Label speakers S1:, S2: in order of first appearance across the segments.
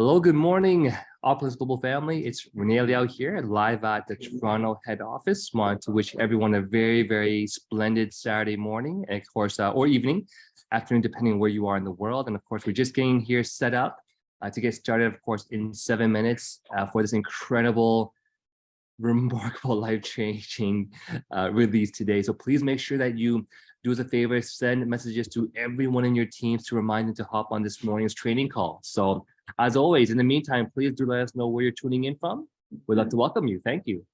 S1: Hello, good morning, Opulence Global family. It's Renee Liao here, live at the Toronto head office. Want to wish everyone a very splendid Saturday morning, and of course, or evening, afternoon, depending where you are in the world. And of course, we're just getting here set up to get started, of course, in 7 minutes for this incredible, remarkable, life-changing release today. So please make sure that you do us a favor, send messages to everyone in your teams to remind them to hop on this morning's training call. So as always, in the meantime, please do let us know where you're tuning in from. We'd love to welcome you. Thank you.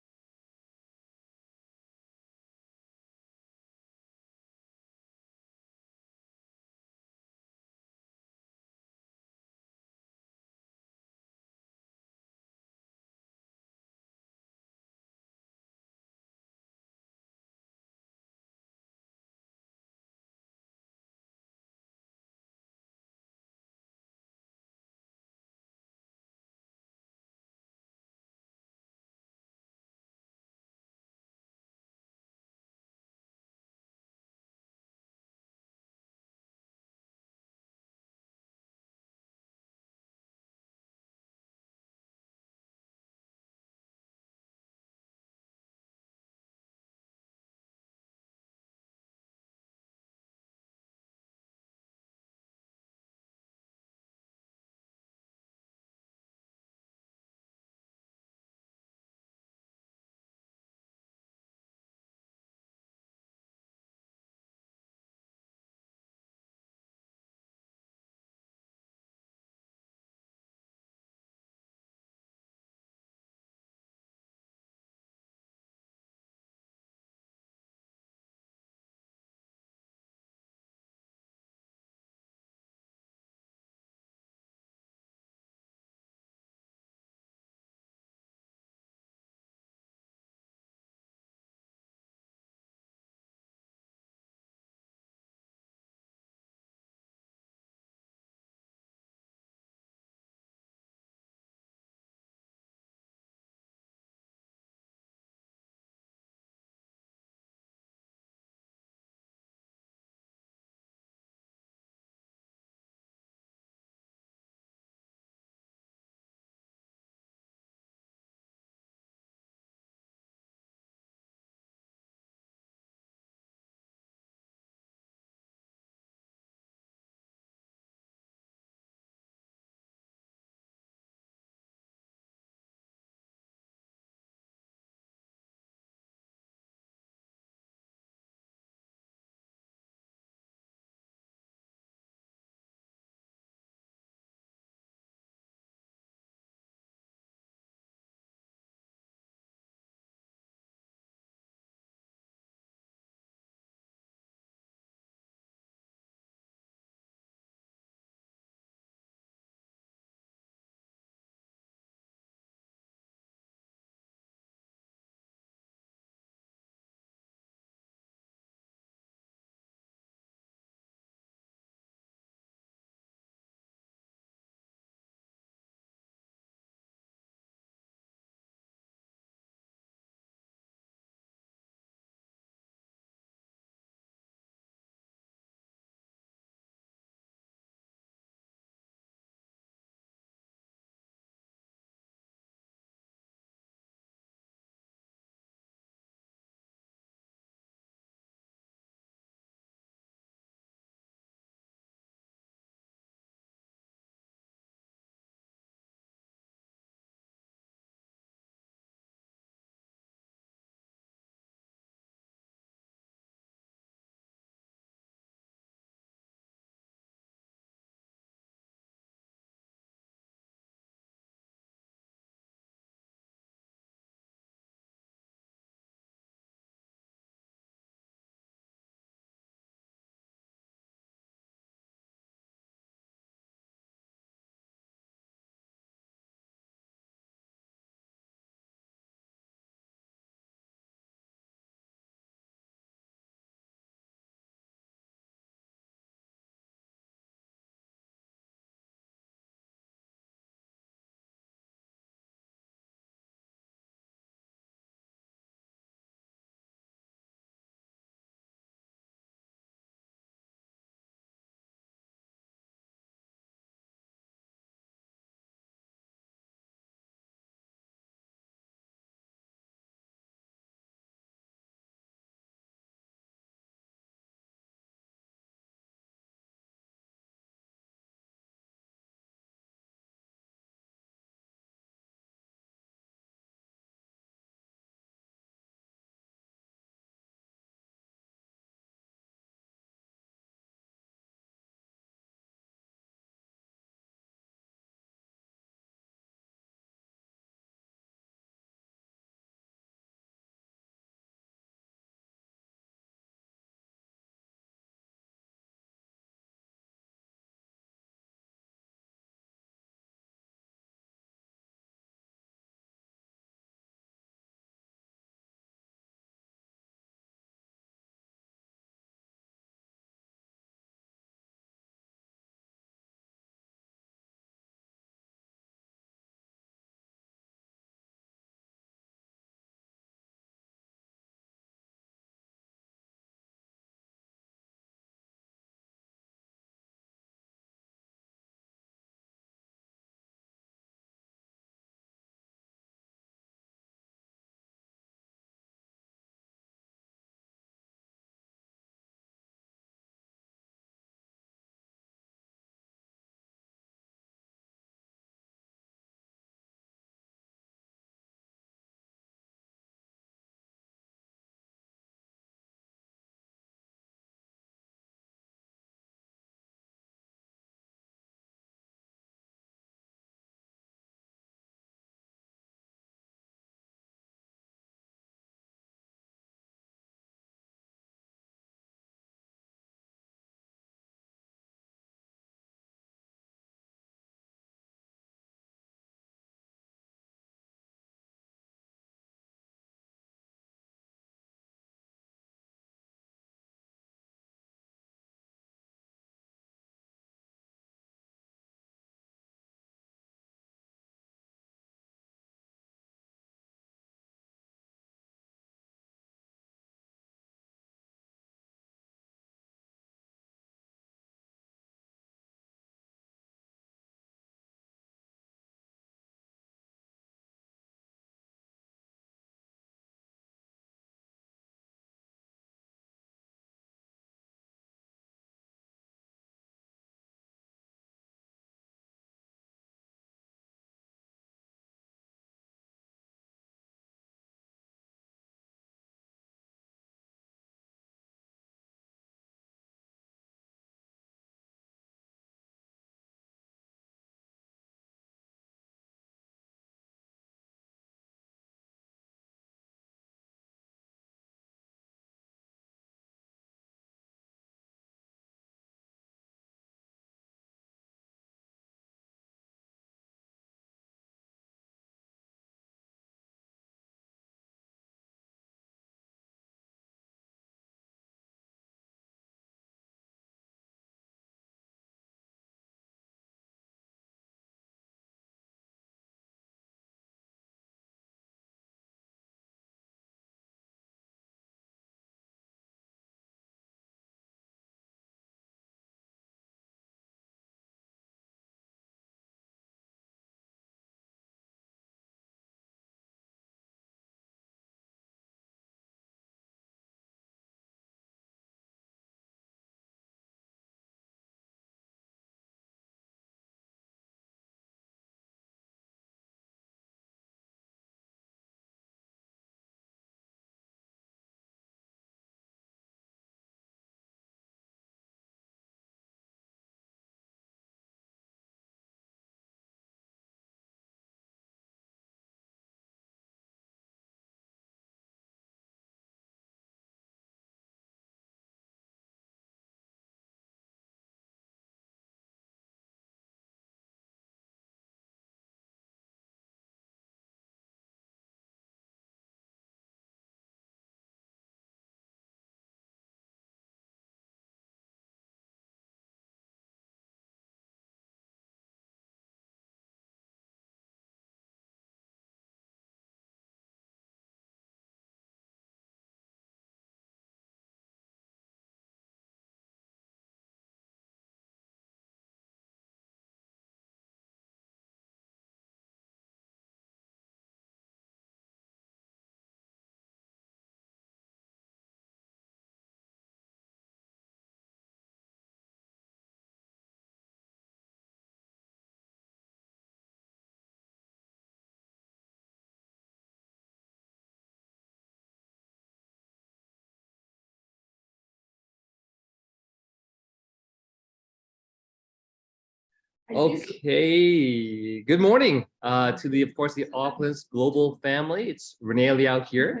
S1: Okay, good morning to the, of course, the Opulence global family. It's Renee Liao here.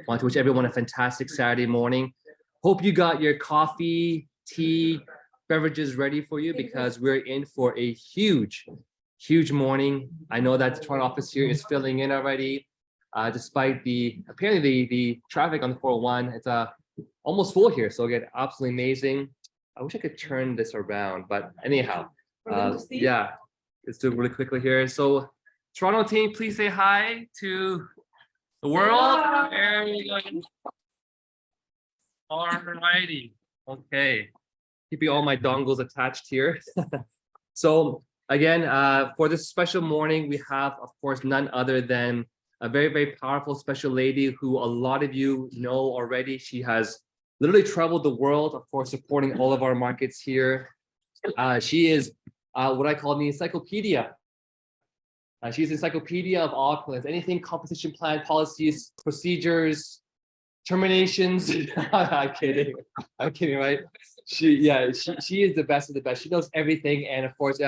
S1: Want to wish everyone a fantastic Saturday morning. Hope you got your coffee, tea, beverages ready for you because we're in for a huge morning. I know that the Toronto office here is filling in already. Despite apparently the traffic on the 401, it's almost full here. So again, absolutely amazing. I wish I could turn this around, but anyhow. Yeah, let's do it really quickly here. So, Toronto team, please say hi to the world. There we go. All righty. Okay. Keeping all my dongles attached here. So again, for this special morning, we have, of course, none other than a very, very powerful special lady who a lot of you know already. She has literally traveled the world, of course, supporting all of our markets here. She is what I call the encyclopedia. She's the encyclopedia of Opulence. Anything compensation plan, policies, procedures, terminations. I'm kidding, right? She is the best of the best. She knows everything, and of course,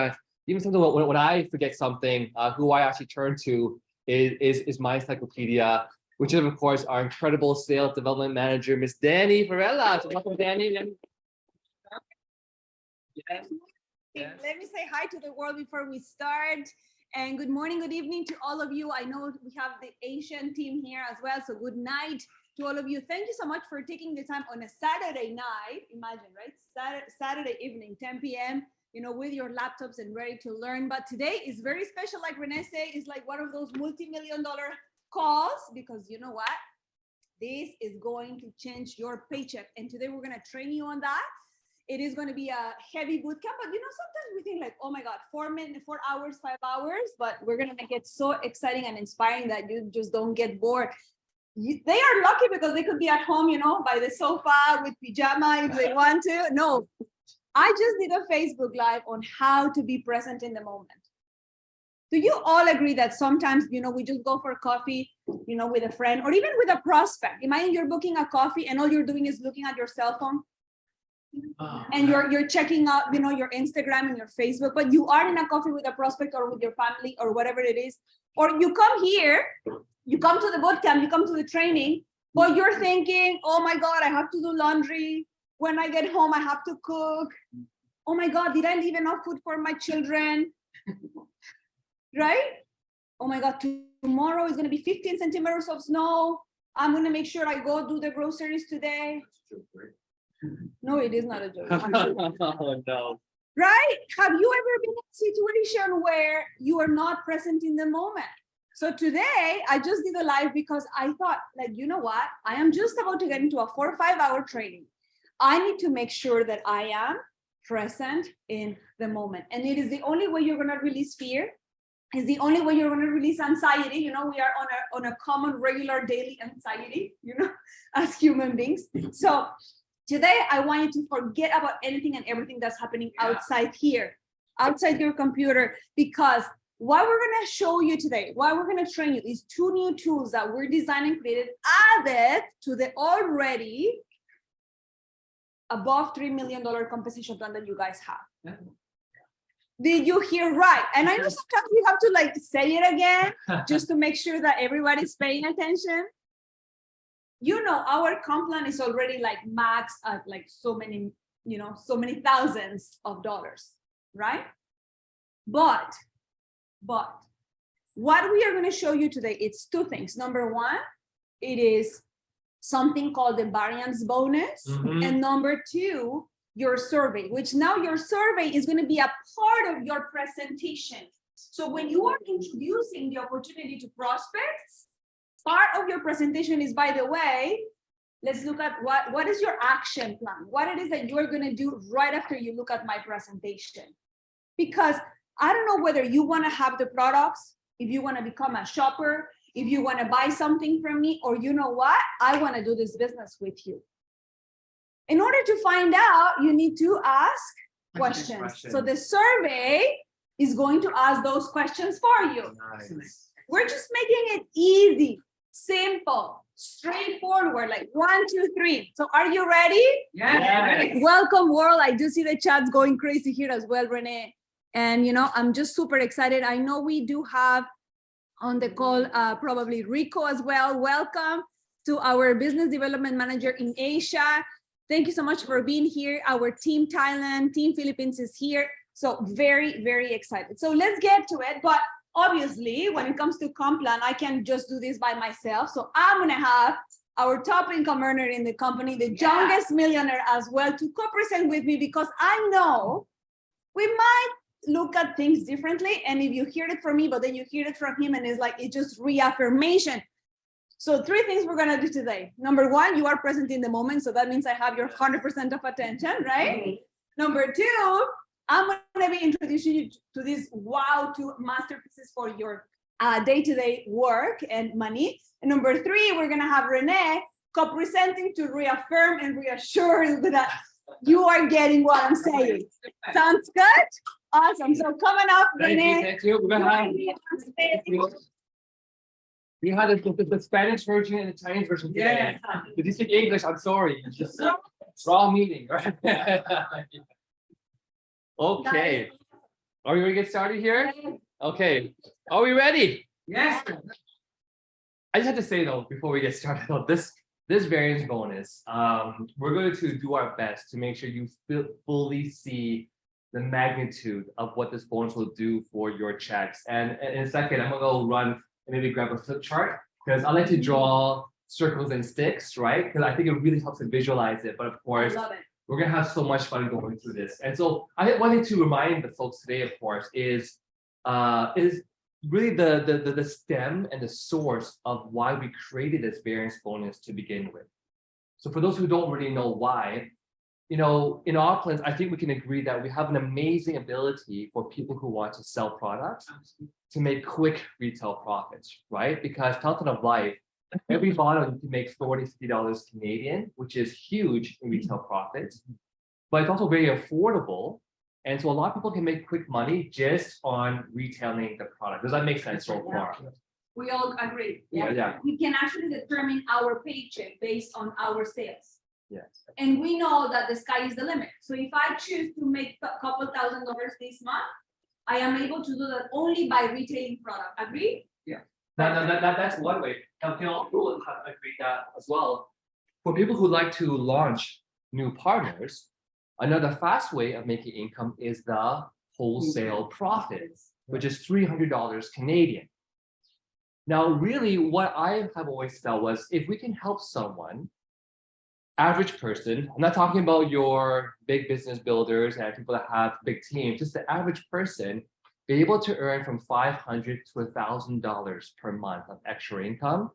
S1: even something when I forget something, who I actually turn to is my encyclopedia, which is of course our incredible sales development manager, Miss Danny Varela. So welcome, Danny. Yes.
S2: Yes. Let me say hi to the world before we start. And good morning, good evening to all of you. I know we have the Asian team here as well. So good night to all of you. Thank you so much for taking the time on a Saturday night. Imagine, right? Saturday evening, 10 p.m., with your laptops and ready to learn. But today is very special. Like Renee said, it's like one of those multi-million-dollar calls because you know what? This is going to change your paycheck. And today we're going to train you on that. It is going to be a heavy boot camp, but sometimes we think like, oh my God, 4 hours, 5 hours, but we're going to make it so exciting and inspiring that you just don't get bored. They are lucky because they could be at home, by the sofa with pajama if they want to. No, I just did a Facebook Live on how to be present in the moment. Do you all agree that sometimes, we just go for coffee, with a friend or even with a prospect? Imagine you're booking a coffee and all you're doing is looking at your cell phone. And you're checking out, your Instagram and your Facebook, but you are in a coffee with a prospect or with your family or whatever it is. Or you come here, you come to the bootcamp, you come to the training, but you're thinking, oh my God, I have to do laundry. When I get home, I have to cook. Oh my God, did I leave enough food for my children? Right? Oh my God, tomorrow is going to be 15 centimeters of snow. I'm going to make sure I go do the groceries today. No, it is not a joke.
S1: Oh, no.
S2: Right? Have you ever been in a situation where you are not present in the moment? So today I just did a live because I thought, like, you know what? I am just about to get into a 4 or 5 hour training. I need to make sure that I am present in the moment. And it is the only way you're going to release fear. It's the only way you're going to release anxiety. We are on a common, regular, daily anxiety, as human beings. So today, I want you to forget about anything and everything that's happening outside here, outside your computer, because what we're going to show you today, what we're going to train you is 2 new tools that we're designed and created, added to the already above $3 million compensation plan that you guys have. Yeah. Did you hear right? And I know sometimes we have to say it again, just to make sure that everybody's paying attention. Our comp plan is already max at so many thousands of dollars, right? But what we are going to show you today, it's 2 things. Number 1, it is something called the variance bonus. Mm-hmm. And number 2, your survey, which now your survey is going to be a part of your presentation. So when you are introducing the opportunity to prospects, part of your presentation is, by the way, let's look at what is your action plan, what it is that you are going to do right after you look at my presentation. Because I don't know whether you want to have the products, if you want to become a shopper, if you want to buy something from me, or you know what, I want to do this business with you. In order to find out, you need to ask questions. So the survey is going to ask those questions for you. Nice. We're just making it easy, simple, straightforward, 1, 2, 3. So are you ready? Yes. Welcome, world. I do see the chat's going crazy here as well, Renee. And, you know, I'm just super excited. I know we do have on the call, probably Rico as well. Welcome to our business development manager in Asia. Thank you so much for being here. Our team Thailand, team Philippines is here. So very, very excited. So let's get to it. But obviously, when it comes to comp plan, I can't just do this by myself. So I'm gonna have our top income earner in the company, the youngest millionaire as well, to co-present with me, because I know we might look at things differently. And if you hear it from me, but then you hear it from him and it's like, it's just reaffirmation. So 3 things we're gonna do today. Number 1, you are present in the moment. So that means I have your 100% of attention, right? Number 2, I'm gonna be introducing you to these wow 2 masterpieces for your day-to-day work and money. And number 3, we're gonna have Renee co-presenting to reaffirm and reassure that you are getting what I'm saying. Sounds good? Awesome. So coming up, Renee.
S1: Thank you. We had the Spanish version and the Chinese version today. Did you speak English? I'm sorry. It's just wrong meeting, right? Okay. Are we ready to get started here? Okay. Are we ready?
S3: Yes.
S1: I just have to say though, before we get started, though, this variance bonus, we're going to do our best to make sure you fully see the magnitude of what this bonus will do for your checks. And in a second, I'm gonna go run and maybe grab a flip chart, because I like to draw circles and sticks, right? Because I think it really helps to visualize it. But of course, we're gonna have so much fun going through this. And so I think one thing to remind the folks today, of course, is really the stem and the source of why we created this variance bonus to begin with. So for those who don't really know why, you know, in Opulence, I think we can agree that we have an amazing ability for people who want to sell products to make quick retail profits, right? Because Fountain of Life, every bottle you can make $40-50 Canadian, which is huge in retail profits, but it's also very affordable. And so a lot of people can make quick money just on retailing the product. Does that make sense so far?
S2: We all agree.
S1: Yeah.
S2: We can actually determine our paycheck based on our sales.
S1: Yes.
S2: And we know that the sky is the limit. So if I choose to make a couple $1,000 this month, I am able to do that only by retailing product. Agree?
S1: Yeah. That's one way. And we can also agree that as well. For people who like to launch new partners, another fast way of making income is the wholesale profit, which is $300 Canadian. Now, really, what I have always felt was if we can help someone, average person, I'm not talking about your big business builders and people that have big teams, just the average person, be able to earn from $500 to $1,000 per month of extra income.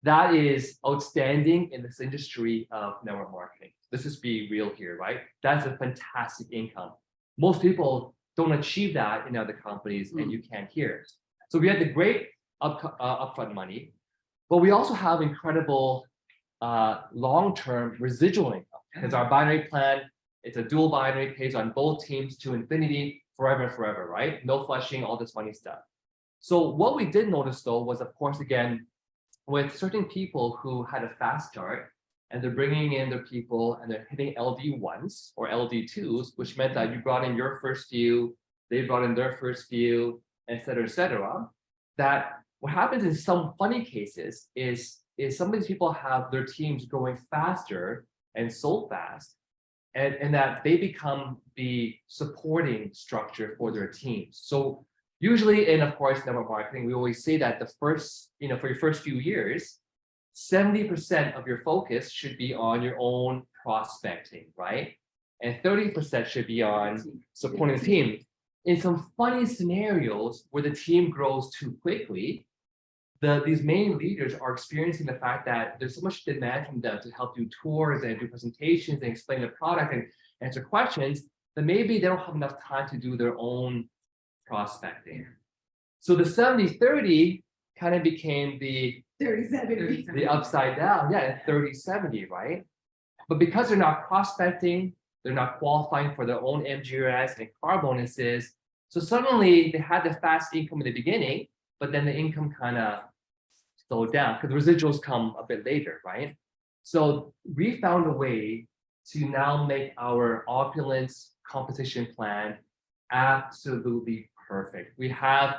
S1: That is outstanding in this industry of network marketing. Let's just be real here, right? That's a fantastic income. Most people don't achieve that in other companies, and you can't hear. So we had the great upfront money, but we also have incredible long-term residual income. Because our binary plan, it's a dual binary, pays on both teams to infinity, forever and forever, right? No flushing, all this funny stuff. So what we did notice though was, of course, again, with certain people who had a fast start and they're bringing in their people and they're hitting LD1s or LD2s, which meant that you brought in your first few, they brought in their first few, et cetera, that what happens in some funny cases is some of these people have their teams growing faster and so fast, and that they become the supporting structure for their teams. So usually in, of course, network marketing, we always say that the first, for your first few years, 70% of your focus should be on your own prospecting, right? And 30% should be on supporting the team. In some funny scenarios where the team grows too quickly, these main leaders are experiencing the fact that there's so much demand from them to help do tours and do presentations and explain the product and answer questions that maybe they don't have enough time to do their own prospecting. So the 70-30 kind of became the
S2: 30-70.
S1: the upside down, 30-70, right? But because they're not prospecting, they're not qualifying for their own MGRS and car bonuses, so suddenly they had the fast income in the beginning, but then the income kind of slowed down because the residuals come a bit later, right? So we found a way to now make our Opulence compensation plan absolutely perfect. We have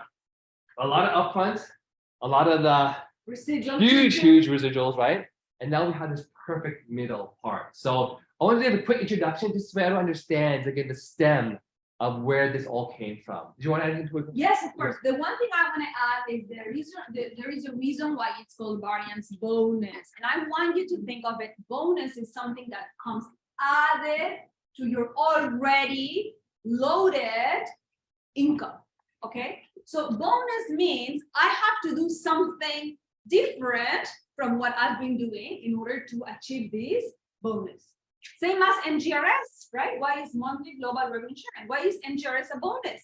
S1: a lot of upfront, a lot of the
S2: Residual.
S1: huge residuals, right? And now we have this perfect middle part. So I want to give a quick introduction just so everyone understands again the stem of where this all came from. Do you want to add into it?
S3: Yes, of course. The one thing I want to add is there is a reason why it's called variance bonus. And I want you to think of it, bonus is something that comes added to your already loaded income, okay? So bonus means I have to do something different from what I've been doing in order to achieve this bonus. Same as NGRS, right? Why is monthly global revenue sharing? Why is NGRS a bonus?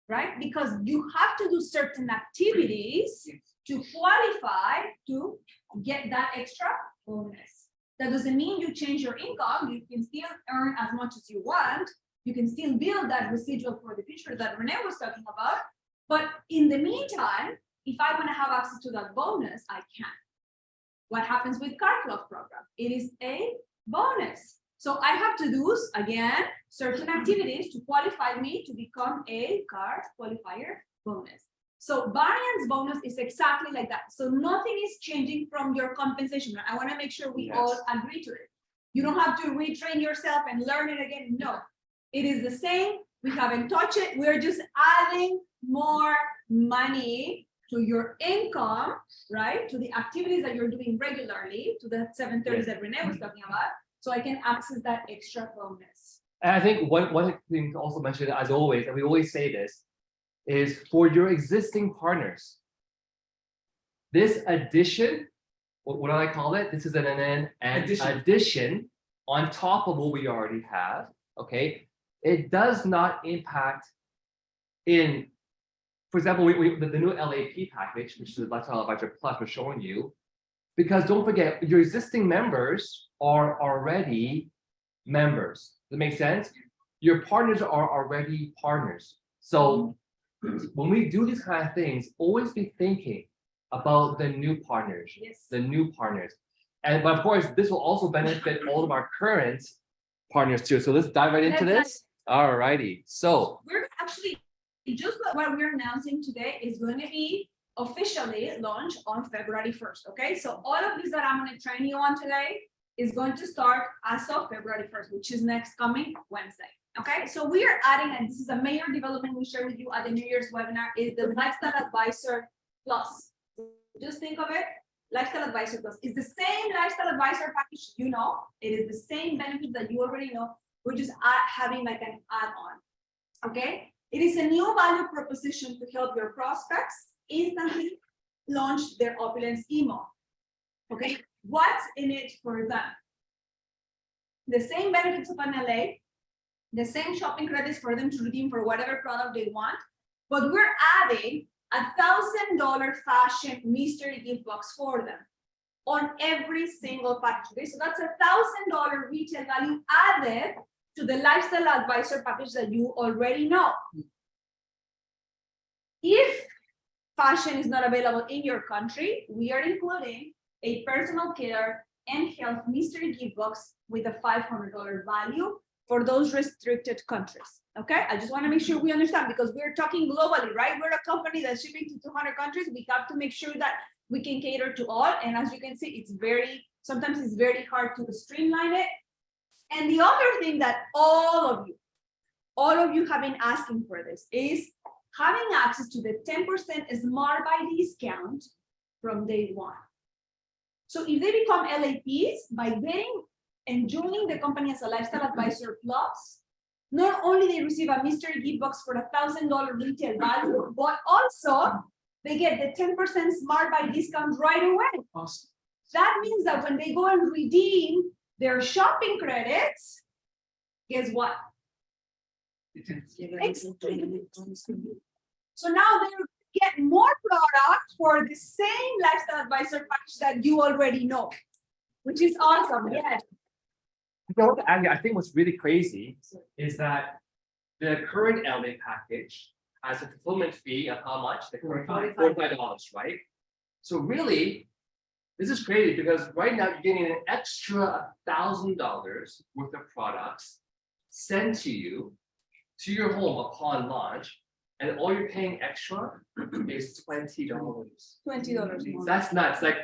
S3: Right? Because you have to do certain activities to qualify to get that extra bonus. That doesn't mean you change your income. You can still earn as much as you want. You can still build that residual for the future that Renee was talking about. But in the meantime, if I want to have access to that bonus, I can. What happens with Car Club program? It is a bonus. So I have to do, again, certain activities to qualify me to become a car qualifier bonus. So variance bonus is exactly like that. So nothing is changing from your compensation. I want to make sure we all agree to it. You don't have to retrain yourself and learn it again. No, it is the same. We haven't touched it. We're just adding more money to your income, right? To the activities that you're doing regularly, to the 730s that Renee was talking about. So I can access that extra bonus.
S1: And I think one thing to also mention, as always, and we always say this, is for your existing partners, this addition, what do I call it? This is an addition on top of what we already have, okay? It does not impact in, for example, the new LAP package, which is the Lifestyle Advisor Plus we're showing you, because don't forget, your existing members are already members. Does that make sense? Your partners are already partners. So when we do these kind of things, always be thinking about the new partners, the new partners. And but of course, this will also benefit all of our current partners too. So let's dive right into this. All righty. So
S3: we're actually just what we're announcing today is going to be officially launched on February 1st. Okay, so all of these that I'm going to train you on today is going to start as of February 1st, which is next coming Wednesday. Okay, so we are adding, and this is a major development we shared with you at the New Year's webinar, is the Lifestyle Advisor Plus. Just think of it, Lifestyle Advisor Plus. It's the same Lifestyle Advisor package, you know, it is the same benefits that you already know. We're just having like an add-on. Okay, it is a new value proposition to help your prospects instantly launch their Opulence email. Okay, what's in it for them? The same benefits of an LA, the same shopping credits for them to redeem for whatever product they want, but we're adding $1,000 fashion mystery gift box for them on every single package. Okay, so that's $1,000 retail value added to the Lifestyle Advisor package that you already know. If fashion is not available in your country, we are including a personal care and health mystery gift box with a $500 value for those restricted countries. Okay, I just want to make sure we understand, because we're talking globally, right? We're a company that's shipping to 200 countries. We have to make sure that we can cater to all. And as you can see, sometimes it's very hard to streamline it. And the other thing that all of you have been asking for this is having access to the 10% Smart Buy discount from day one. So if they become LAPs, by getting and joining the company as a Lifestyle Advisor Plus, not only they receive a mystery gift box for $1,000 retail value, but also they get the 10% Smart Buy discount right away.
S1: awesome.
S3: That means that when they go and redeem their shopping credits, guess what? So now they get more product for the same Lifestyle Advisor package that you already know, which is awesome. Yeah.
S1: I think what's really crazy is that the current LA package has a fulfillment fee of how much? The current $45, right? So really, this is crazy because right now you're getting an extra $1,000 worth of products sent to you to your home upon launch, and all you're paying extra is $20.
S2: $20 more.
S1: That's nuts. Like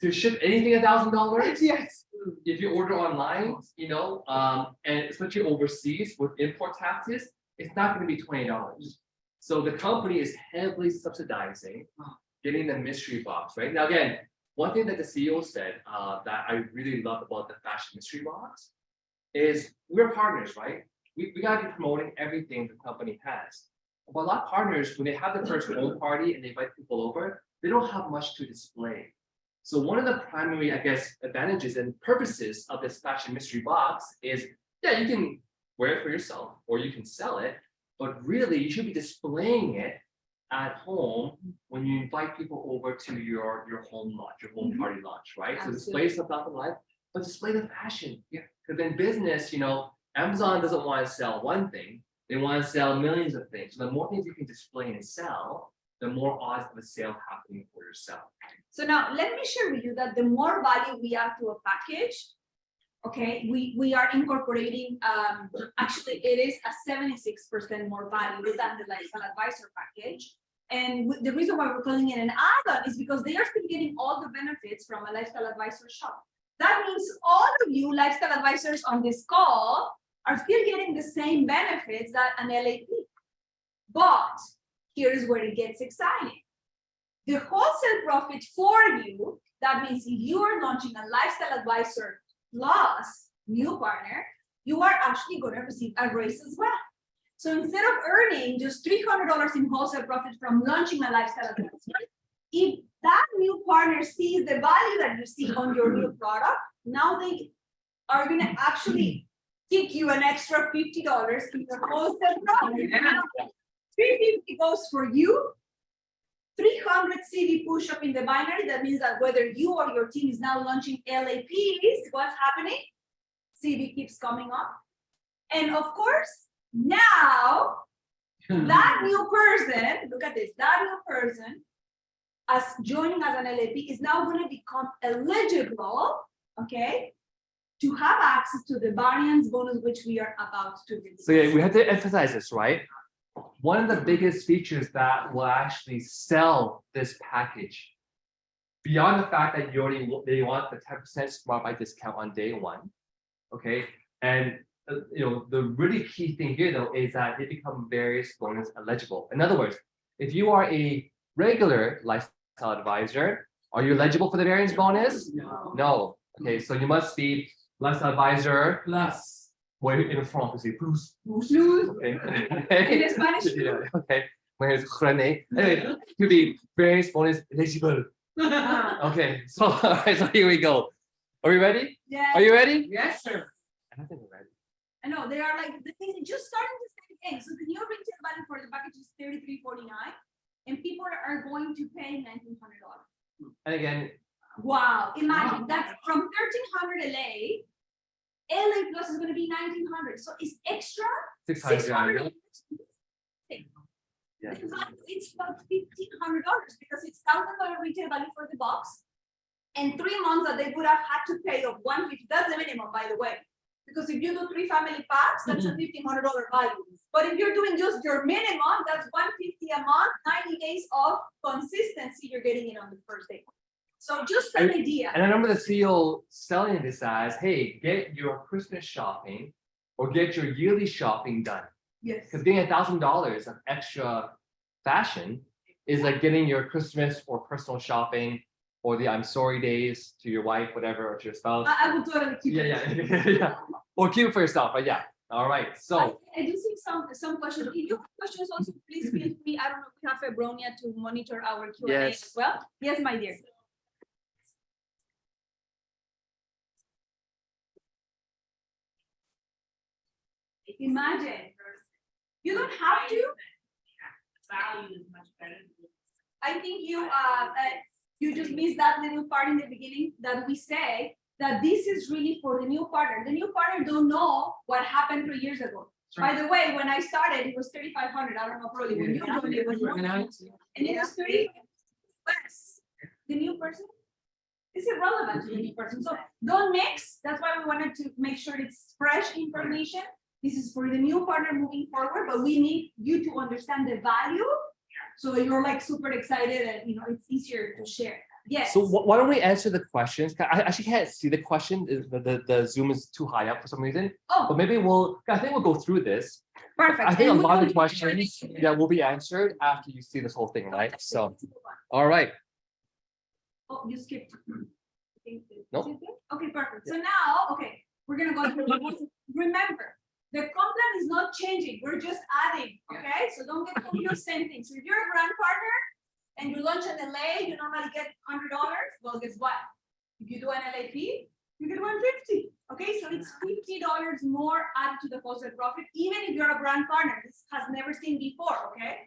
S1: to ship anything $1,000.
S2: Yes.
S1: If you order online, you know, and especially overseas with import taxes, it's not going to be $20. So the company is heavily subsidizing getting the mystery box, right? Now, again, one thing that the CEO said that I really love about the fashion mystery box is we're partners, right? We got to be promoting everything the company has. But a lot of partners, when they have their first home party and they invite people over, they don't have much to display. So one of the primary, I guess, advantages and purposes of this fashion mystery box is, yeah, you can wear it for yourself or you can sell it, but really you should be displaying it at home when you invite people over to your home launch, your home party launch, right? So display stuff out in life, but display the fashion. Yeah. Because in business, you know, Amazon doesn't want to sell one thing, they want to sell millions of things. So the more things you can display and sell, the more odds of a sale happening for yourself.
S3: So now let me share with you that the more value we add to a package, okay, we are incorporating, actually it is a 76% more value than the lifestyle advisor package. And the reason why we're calling it an add-on is because they are still getting all the benefits from a lifestyle advisor shop. That means all of you lifestyle advisors on this call are still getting the same benefits that an LAP. But here's where it gets exciting. The wholesale profit for you, that means if you are launching a lifestyle advisor plus new partner, you are actually going to receive a raise as well. So instead of earning just $300 in wholesale profit from launching a lifestyle advisor, if that new partner sees the value that you see on your new product, now they are going to actually kick you an extra $50 in your wholesale profit. $350 goes for you. 300 CV push-up in the binary. That means that whether you or your team is now launching LAPs, what's happening? CV keeps coming up. And of course, now that new person, look at this, that new person, as joining as an LAP, is now going to become eligible, okay, to have access to the variance bonus, which we are about to release.
S1: So yeah, we have to emphasize this, right? One of the biggest features that will actually sell this package, beyond the fact that they want the 10% Smart Buy discount on day one, okay? And you know, the really key thing here though is that they become various bonus eligible. In other words, if you are a regular lifestyle advisor, are you eligible for the variance bonus? No. Okay, so you must be lifestyle advisor plus. Well, in France, c'est plus. Okay.
S3: In Spanish.
S1: Yeah, okay. Whereas René, anyway, to be various bonus eligible. Okay, so all right, so here we go. Are we ready?
S3: Yes.
S1: Are you ready?
S4: Yes, sir.
S1: I think we're ready.
S3: I know they are like the thing just starting to say again. So the new retail value for the package is $33.49, and people are going to pay $1,900.
S1: And again,
S3: Wow! Imagine that's from $1,300 LA. LA Plus is going to be $1,900, so it's extra
S1: 600. Yeah.
S3: It's about $1,500 because it's $1,000 retail value for the box, and 3 months that they would have had to pay of $150. That's the minimum, by the way. Because if you do 3 family packs, that's a $1,500 value. But if you're doing just your minimum, that's $150 a month, 90 days of consistency you're getting it on the first day. So just an idea.
S1: And I remember the CEO selling this as, hey, get your Christmas shopping or get your yearly shopping done.
S3: Yes.
S1: Because getting $1,000 of extra fashion is like getting your Christmas or personal shopping or the I'm sorry days to your wife, whatever, or to your spouse.
S3: I would totally keep it.
S1: Yeah. Or keep it for yourself, but yeah. All right, so.
S3: I do see some questions. If you have questions also, please feel free. I don't know if we have Febronia to monitor our Q&A
S1: Yes.
S3: as well. Yes, my dear. Imagine. You don't have to.
S4: Value is much better.
S3: I think you just missed that little part in the beginning that we say that this is really for the new partner. The new partner don't know what happened 3 years ago. By the way, when I started, it was 3,500. I don't know probably when you joined it was more. And it was 3 less. The new person is irrelevant to the new person. So don't mix. That's why we wanted to make sure it's fresh information.
S2: This is for the new partner moving forward, but we need you to understand the value. So you're like super excited and it's easier to share. Yes.
S1: So why don't we answer the questions? I actually can't see the question. The Zoom is too high up for some reason.
S2: Oh,
S1: But maybe I think we'll go through this.
S2: perfect.
S1: I think
S2: And
S1: a
S2: we
S1: lot of
S2: will-
S1: the questions, will be answered after you see this whole thing, right? So, all right.
S2: Oh, you skipped.
S1: Nope.
S2: Okay, perfect. So now, okay, we're gonna go through. Remember, the comp is not changing. We're just adding. Okay, so don't get confused. Same thing. So if you're a brand partner and you launch an LA, you normally get $100. Well, guess what? If you do an LAP, you get 150. Okay, so it's $50 more added to the wholesale profit, even if you're a brand partner. This has never seen before. Okay.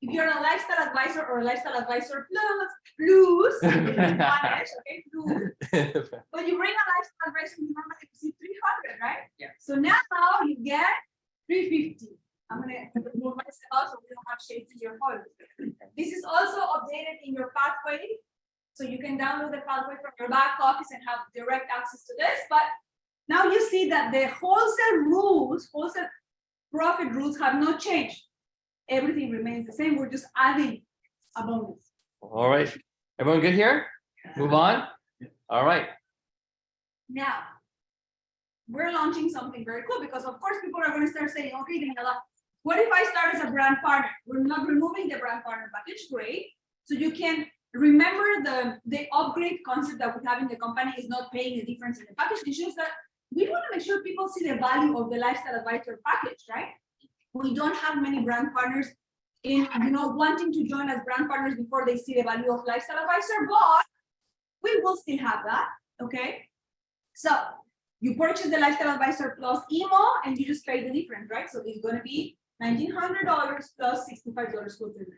S2: If you're a lifestyle advisor or a lifestyle advisor plus, in Spanish, okay, plus, but you bring a lifestyle advisor, you normally receive 300, right?
S1: Yeah.
S2: So now you get 350. I'm gonna remove myself so we don't have shades in your photos. This is also updated in your pathway, so you can download the pathway from your back office and have direct access to this. But now you see that the wholesale rules, wholesale profit rules have not changed. Everything remains the same. We're just adding a bonus.
S1: All right. Everyone good here? Move on. All right.
S2: Now, we're launching something very cool because, of course, people are going to start saying, okay, Daniela, what if I start as a brand partner? We're not removing the brand partner package. Great. So you can remember the upgrade concept that we have in the company is not paying a difference in the package. It's just that we want to make sure people see the value of the lifestyle advisor package, right? We don't have many brand partners in, wanting to join as brand partners before they see the value of lifestyle advisor, but we will still have that, okay? So you purchase the lifestyle advisor plus emo and you just pay the difference, right? So it's going to be $1,900 plus $65 fulfillment.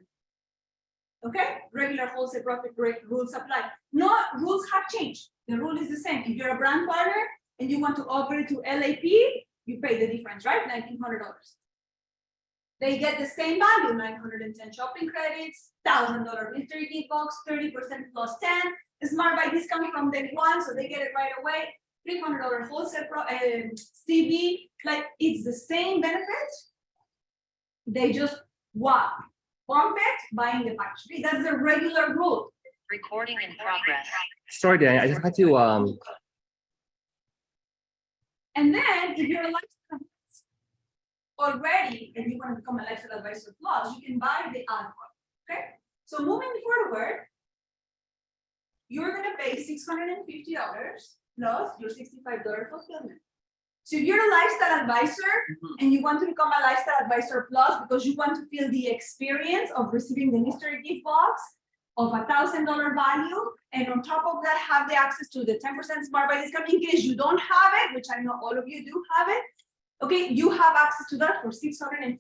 S2: Okay, regular wholesale profit rate rules apply. No rules have changed. The rule is the same. If you're a brand partner and you want to upgrade to LAP, you pay the difference, right? $1,900. They get the same value, 910 shopping credits, $1,000 mystery gift box, 30% plus 10, Smart Buy discount from day one, so they get it right away. $300 wholesale CB, like it's the same benefit. They just bump it, buying the package. That's the regular rule.
S5: Recording in progress.
S1: Sorry, Dan. I just had to
S2: And then if you're a lifestyle already and you want to become a lifestyle advisor plus, you can buy the add-on. Okay. So moving forward, you're gonna pay $650 plus your $65 fulfillment. So if you're a lifestyle advisor and you want to become a lifestyle advisor plus because you want to feel the experience of receiving the mystery gift box of $1,000 value, and on top of that, have the access to the 10% Smart Buy discount in case you don't have it, which I know all of you do have it. Okay, you have access to that for $650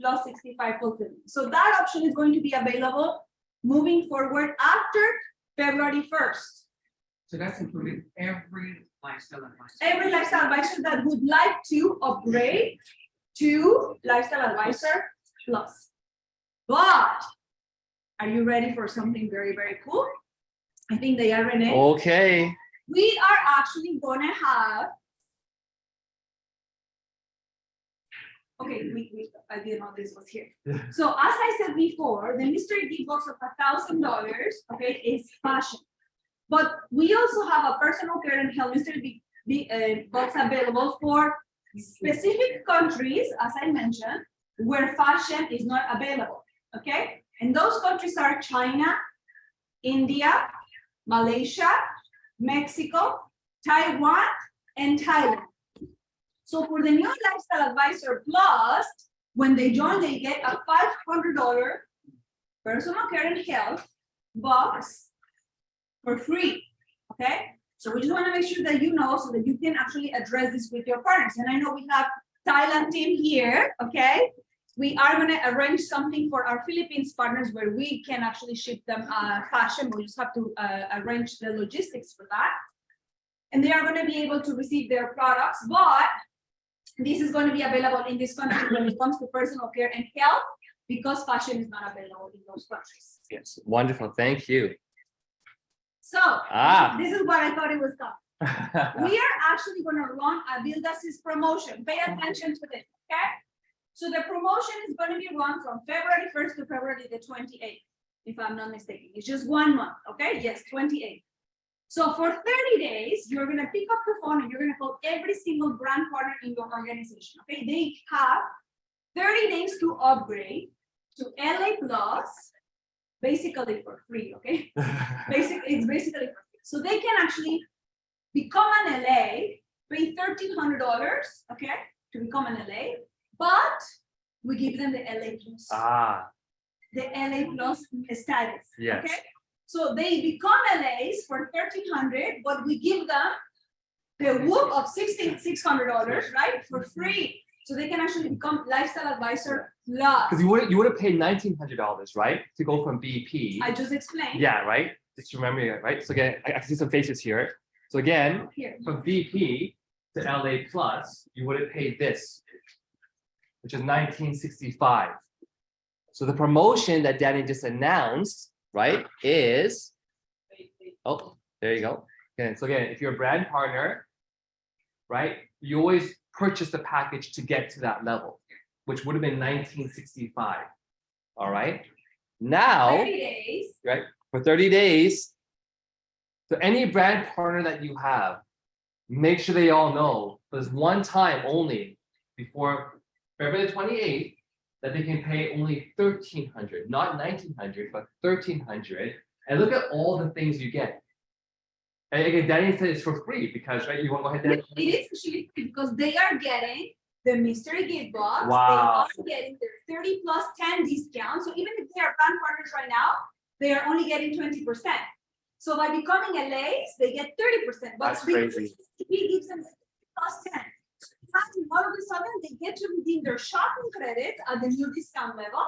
S2: plus 65 fulfillment. So that option is going to be available moving forward after February 1st.
S6: So that's including every lifestyle advisor.
S2: Every lifestyle advisor that would like to upgrade to lifestyle advisor plus. But are you ready for something very, very cool? I think they are, Renee.
S1: okay.
S2: We are actually gonna have. Okay, I didn't know this was here. So as I said before, the mystery gift box of $1,000, okay, is fashion. But we also have a personal care and health mystery box available for specific countries, as I mentioned, where fashion is not available, okay? And those countries are China, India, Malaysia, Mexico, Taiwan, and Thailand. So for the new lifestyle advisor plus, when they join, they get a $500 personal care and health box for free, okay? So we just want to make sure that you know so that you can actually address this with your partners. And I know we have Thailand team here, okay? We are going to arrange something for our Philippines partners where we can actually ship them fashion. We just have to arrange the logistics for that. And they are going to be able to receive their products, but this is going to be available in this country when it comes to personal care and health because fashion is not available in those countries.
S1: Yes, wonderful. Thank you.
S2: So
S1: Ah.
S2: this is what I thought it was called.
S3: We are actually gonna run a Build Assist promotion. Pay attention to this, okay? So the promotion is gonna be run from February 1st to February the 28th, if I'm not mistaken. It's just 1 month, okay? Yes, 28th. So for 30 days, you're gonna pick up the phone and you're gonna call every single brand partner in your organization, okay? They have 30 days to upgrade to LA Plus, basically for free, okay? It's basically for free. So they can actually become an LA, pay $1,300, okay, to become an LA, but we give them the LA Plus, the LA Plus status,
S1: Yes.
S3: okay? So they become LAs for $1,300, but we give them the whoop of $600, right, for free. So they can actually become lifestyle advisor plus.
S1: Because you would have paid $1,900, right, to go from BP.
S3: I just explained.
S1: Yeah, right. Just remember it, right? So again, I can see some faces here. So again,
S3: Here.
S1: from BP to LA Plus, you would have paid this, which is $1,965. So the promotion that Danny just announced, right, is, oh, there you go. Okay, so again, if you're a brand partner, right, you always purchase the package to get to that level, which would have been $1,965. All right. Now,
S3: 30 days.
S1: right, for 30 days. So any brand partner that you have, make sure they all know there's one time only before February 28th that they can pay only $1,300, not $1,900, but $1,300. And look at all the things you get. And again, Danny said it's for free because, right, you want to go ahead and.
S3: It is actually free because they are getting the mystery gift box.
S1: Wow.
S3: They are getting their 30 plus 10 discount. So even if they are brand partners right now, they are only getting 20%. So by becoming LAs, they get 30%. But
S1: That's crazy.
S3: he gives them plus 10. And all of a sudden, they get to redeem their shopping credits at the new discount level.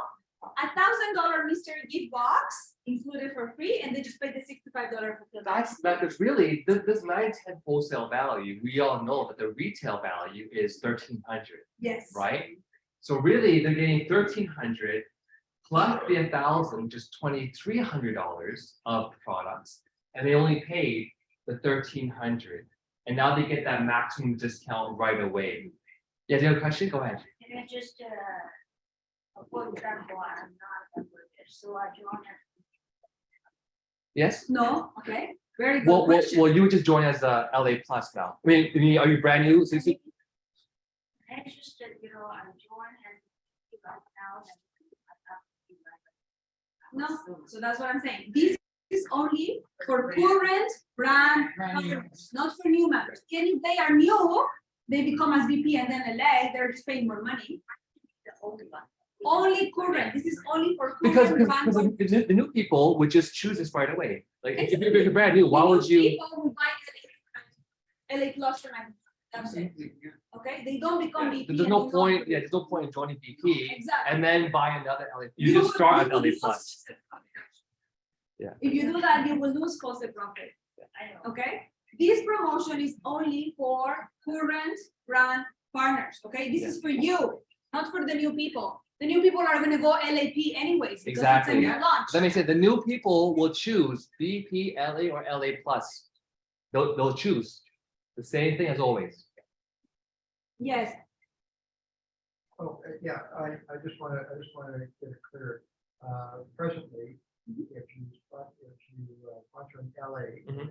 S3: $1,000 mystery gift box included for free, and they just pay the $65 for the box.
S1: That's really this 910 wholesale value. We all know that the retail value is $1,300,
S3: Yes.
S1: right? So really, they're getting $1,300 plus the $1,000, which is $2,300 of products, and they only paid the $1,300, and now they get that maximum discount right away. Yeah, do you have a question? Go ahead.
S5: Can I just, for example, I'm not a member, so I join.
S1: Yes.
S3: No. Okay. Very good
S1: Well,
S3: question.
S1: you would just join as a LA Plus now. I mean, are you brand new? So
S5: And it's just that, you know, I join and right now.
S3: No, so that's what I'm saying. This is only for current brand members, not for new members. And if they are new, they become as VP and then LA, they're just paying more money.
S5: The only one.
S3: Only current. This is only for
S1: because
S3: current brand members.
S1: the new people would just choose this right away. Like if
S3: Exactly.
S1: you're brand new, why
S3: The new
S1: would you?
S3: People who buy LA Plus for them. That's it. Okay, they don't become VP.
S1: There's
S3: and
S1: no
S3: they
S1: point.
S3: don't-
S1: Yeah, there's no point in joining BP
S3: Exactly.
S1: and then buy another LA. You just start at
S3: will
S1: LA
S3: lose-
S1: Plus. Yeah.
S3: If you do that, you will lose cost of profit.
S5: I know.
S3: Okay, this promotion is only for current brand partners. Okay, this is for you, not for the new people. The new people are gonna go LAP anyways because
S1: Exactly.
S3: it's a new launch.
S1: Let me say the new people will choose BP, LA, or LA Plus. They'll choose the same thing as always.
S3: Yes,
S7: Oh, yeah, I just wanna get it clear. Presently, if you sponsor in LA,
S1: Mhm.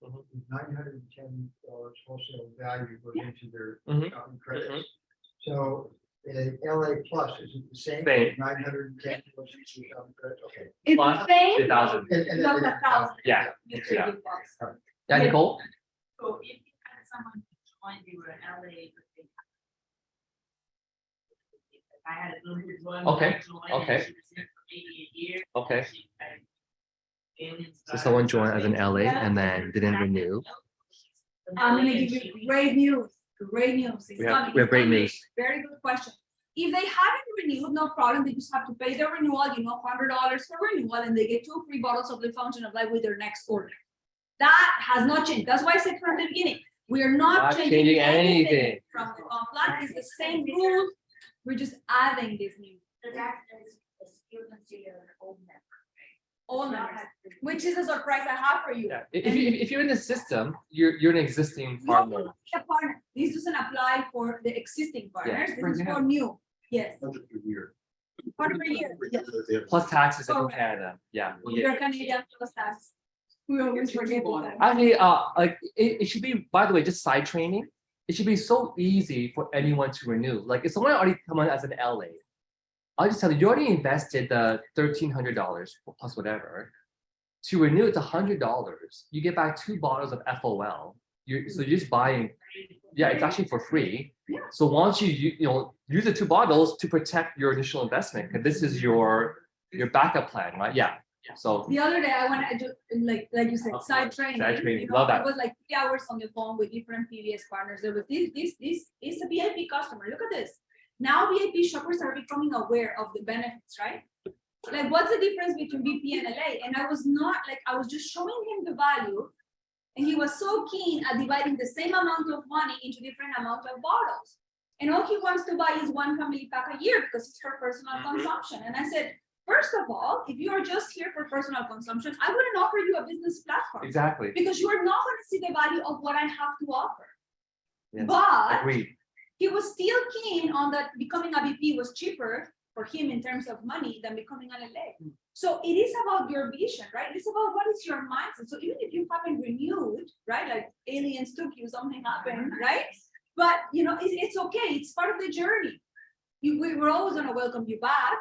S1: Mhm.
S7: $910 wholesale value goes into their
S1: Mhm.
S7: shopping credits. So LA Plus, is it the same?
S1: Same.
S7: 910 goes into your shopping credits, okay.
S3: it's
S1: Plus
S3: the same.
S1: 1,000.
S7: And
S3: Plus
S7: then-
S3: 1,000.
S1: Yeah.
S3: Mystery
S1: Yeah.
S3: gift box.
S1: Yeah, Nicole.
S4: So if you had someone join you in LA, but they. If I had a little bit one.
S1: Okay, okay.
S4: She was in for maybe a year.
S1: Okay.
S4: she had aliens
S1: So someone joined as an LA and then didn't renew.
S3: I'm gonna give you great news. Great news. It's
S1: We have
S3: coming.
S1: great
S3: It's coming.
S1: news.
S3: Very good question. If they haven't renewed, no problem. They just have to pay the renewal, $100 for renewal, and they get 2 free bottles of the Fountain of Life with their next order. That has not changed. That's why I said from the beginning, we are not
S1: Not
S3: changing
S1: changing
S3: anything
S1: anything.
S3: from the contract. It's the same rules. We're just adding this new.
S5: So that is a student to your old member.
S3: all members, which is a surprise I have for you.
S1: Yeah. If you're in the system, you're an existing partner.
S3: You're a partner. This doesn't apply for the existing partners.
S6: For
S3: This is for
S6: now.
S3: new. Yes.
S7: $100 per year.
S3: Partner per year. Yes.
S1: Plus taxes in
S3: Correct.
S1: Canada. Yeah.
S3: You're Canadian plus tax. We always forget that.
S1: Actually, like it should be, by the way, just side training. It should be so easy for anyone to renew. Like if someone already come on as an LA, I'll just tell you, you already invested the $1,300 plus whatever. To renew, it's $100. You get back 2 bottles of FOL. So you're just buying, yeah, it's actually for free.
S3: Yeah.
S1: So once you use the 2 bottles to protect your initial investment, because this is your backup plan, right? Yeah. So
S3: The other day I went to do like you said, side training.
S1: Side training,
S3: You know,
S1: love that.
S3: It was like 3 hours on the phone with different PBS partners. There was this is a VIP customer. Look at this. Now VIP shoppers are becoming aware of the benefits, right? Like what's the difference between BP and LA? And I was not like, I was just showing him the value. And he was so keen at dividing the same amount of money into different amounts of bottles. And all he wants to buy is 1 family pack a year because it's for personal consumption. And I said, first of all, if you are just here for personal consumption, I wouldn't offer you a business platform.
S1: exactly.
S3: Because you are not going to see the value of what I have to offer.
S1: Yes.
S3: But
S1: Agreed.
S3: he was still keen on that becoming a VP was cheaper for him in terms of money than becoming an LA. So it is about your vision, right? It's about what is your mindset. So even if you haven't renewed, right? Like aliens took you, something happened, right? But it's okay. It's part of the journey. We're always gonna welcome you back.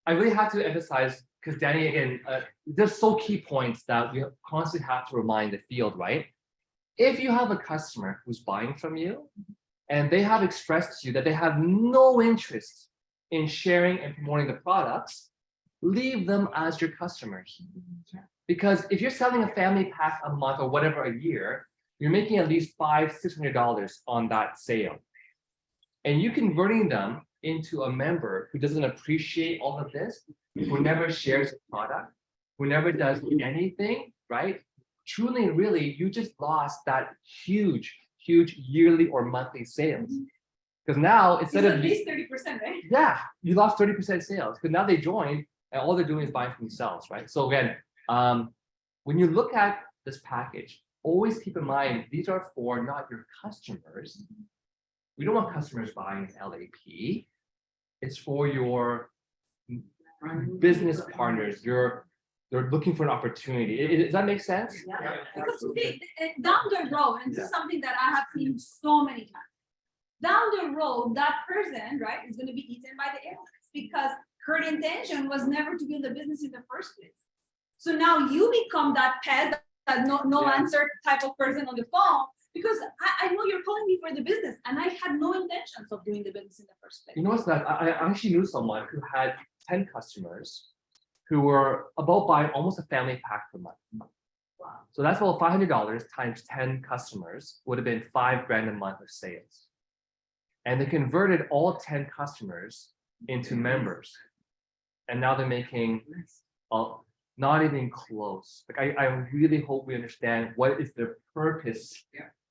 S1: I really have to emphasize, because Danny, again, there's so key points that we constantly have to remind the field, right? If you have a customer who's buying from you and they have expressed to you that they have no interest in sharing and promoting the products, leave them as your customers. Because if you're selling a family pack a month or whatever a year, you're making at least $500-$600 on that sale. And you converting them into a member who doesn't appreciate all of this, who never shares a product, who never does anything, right? Truly and really, you just lost that huge yearly or monthly sales. Because now
S3: It's
S1: instead
S3: at
S1: of
S3: least 30%, right?
S1: yeah, you lost 30% sales because now they joined and all they're doing is buying for themselves, right? So again, when you look at this package, always keep in mind these are for not your customers. We don't want customers buying LAP. It's for your business partners. They're looking for an opportunity. Does that make sense?
S3: Yeah. Because down the road, and this is something that I have seen so many times. Down the road, that person, right, is going to be eaten by the aliens because her intention was never to build a business in the first place. So now you become that pest, that no answer type of person on the phone because I know you're calling me for the business and I had no intentions of doing the business in the first place.
S1: You know what's that? I actually knew someone who had 10 customers who were about buying almost a family pack per month.
S3: Wow.
S1: So that's about $500 times 10 customers would have been $5,000 a month of sales. And they converted all 10 customers into members. And now they're making not even close. Like I really hope we understand what is the purpose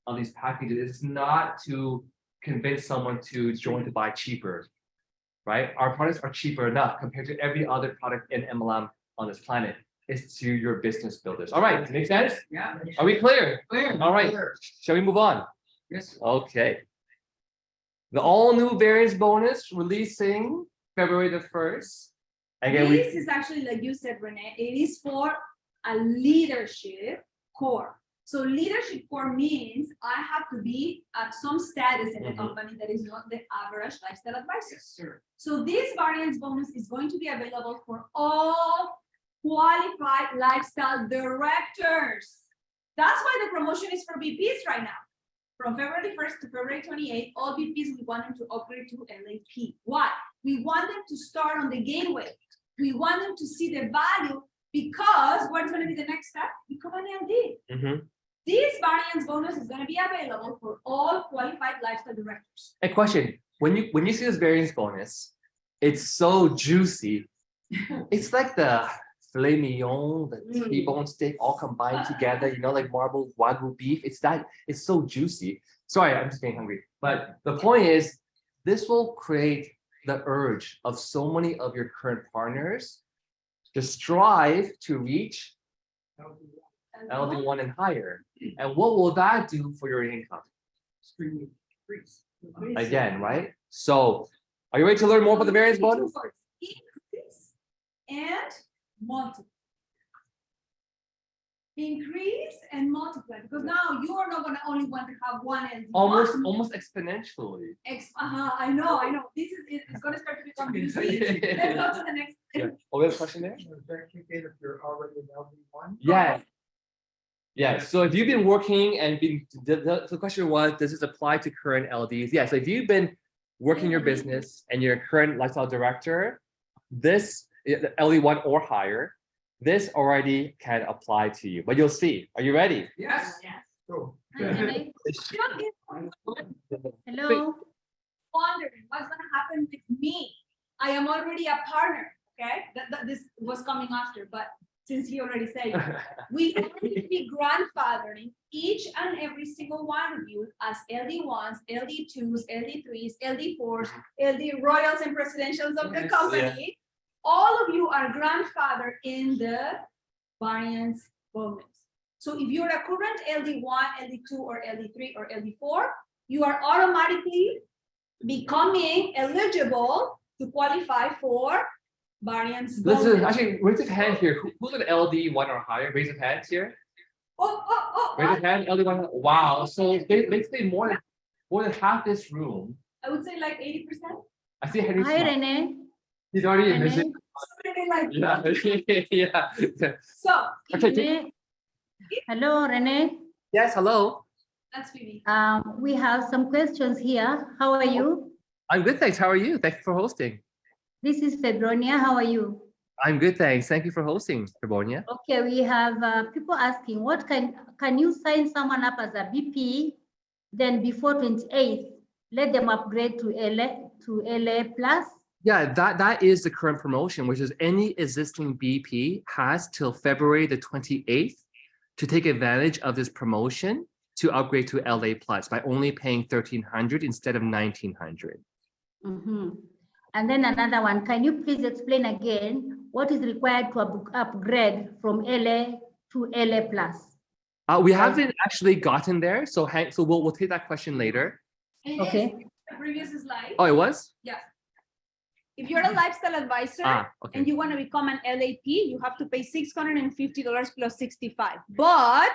S1: of these packages. It's not to convince someone to join to buy cheaper, right? Our products are cheaper enough compared to every other product in MLM on this planet. It's to your business builders. All right, make sense?
S6: Yeah.
S1: Are we clear?
S6: Clear.
S1: All right,
S7: Clear.
S1: shall we move on?
S6: Yes.
S1: Okay. The all new variance bonus releasing February the 1st. Again,
S3: This is actually, like you said, Renee, it is for a leadership core. So leadership core means I have to be at some status in the company that is not the average lifestyle advisor.
S6: Sure.
S3: So this variance bonus is going to be available for all qualified lifestyle directors. That's why the promotion is for VPs right now. From February 1st to February 28th, all VPs, we want them to upgrade to LAP. Why? We want them to start on the gateway. We want them to see the value because what's going to be the next step? Become an LD. This variance bonus is going to be available for all qualified lifestyle directors.
S1: a question. When you see this variance bonus, it's so juicy. It's like the filet mignon, the T-bone steak all combined together, like marbled Wagyu beef. It's so juicy. Sorry, I'm just getting hungry. But the point is, this will create the urge of so many of your current partners to strive to reach LD1 and higher. And what will that do for your income?
S6: Extremely increase.
S1: Again, right? So are you ready to learn more about the variance bonus?
S2: Increase and multiply. Increase and multiply, because now you are not gonna only want to have one LD1.
S1: Almost exponentially.
S2: I know. This is it's gonna start to become confusing. Let's go to the next.
S1: Yeah. Oh, we have a question there?
S7: Is that you get if you're already in LD1?
S1: Yeah. Yeah. So if you've been working and been, the question was, does this apply to current LDs? Yes. So if you've been working your business and you're a current lifestyle director, this LD1 or higher, this already can apply to you. But you'll see. Are you ready?
S6: Yes.
S7: Cool.
S2: Hello. Wondering what's gonna happen with me? I am already a partner. Okay, this was coming after, but since he already said it, we already be grandfathering each and every single one of you as LD1s, LD2s, LD3s, LD4s, LD royals and presidentials of the
S6: Yes.
S2: company. All of you are grandfathered in the variance bonus. So if you're a current LD1, LD2, or LD3, or LD4, you are automatically becoming eligible to qualify for variance bonus.
S1: Listen, actually, raise your hand here. Who's an LD1 or higher? Raise your hands here. Raise your hand, LD1. Wow. So basically more than half this room.
S2: I would say like 80%.
S1: I see Henry.
S8: Hi, Renee.
S1: He's already in
S8: Renee.
S1: vision.
S2: Something like
S1: Yeah. Yeah.
S2: So
S1: Okay.
S8: Renee. Hello, Renee.
S1: Yes. Hello.
S2: that's Phoebe.
S8: We have some questions here. How are you?
S1: I'm good, thanks. How are you? Thank you for hosting.
S8: This is Febronia. How are you?
S1: I'm good, thanks. Thank you for hosting, Carbonia.
S8: Okay, we have people asking, what can you sign someone up as a BP, then before 28th, let them upgrade to LA plus?
S1: Yeah, that is the current promotion, which is any existing BP has till February the 28th to take advantage of this promotion to upgrade to LA plus by only paying 1,300 instead of 1,900.
S8: Mm-hmm. And then another one, can you please explain again what is required to upgrade from LA to LA plus?
S1: We haven't actually gotten there, so we'll take that question later.
S8: Okay.
S2: The previous slide.
S1: Oh, it was?
S2: Yeah. If you're a lifestyle advisor
S1: Okay.
S2: and you want to become an LAP, you have to pay $650 plus 65. But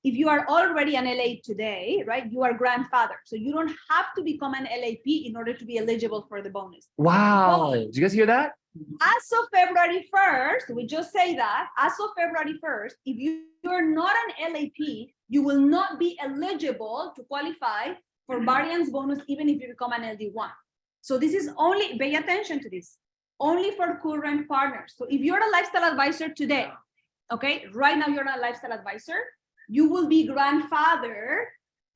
S2: if you are already an LA today, right, you are grandfather. So you don't have to become an LAP in order to be eligible for the bonus.
S1: Wow.
S2: But
S1: Did you guys hear that?
S2: as of February 1st, we just say that, as of February 1st, if you're not an LAP, you will not be eligible to qualify for variance bonus even if you become an LD1. So this is only, pay attention to this, only for current partners. So if you're a lifestyle advisor today, okay, right now you're not a lifestyle advisor, you will be grandfather,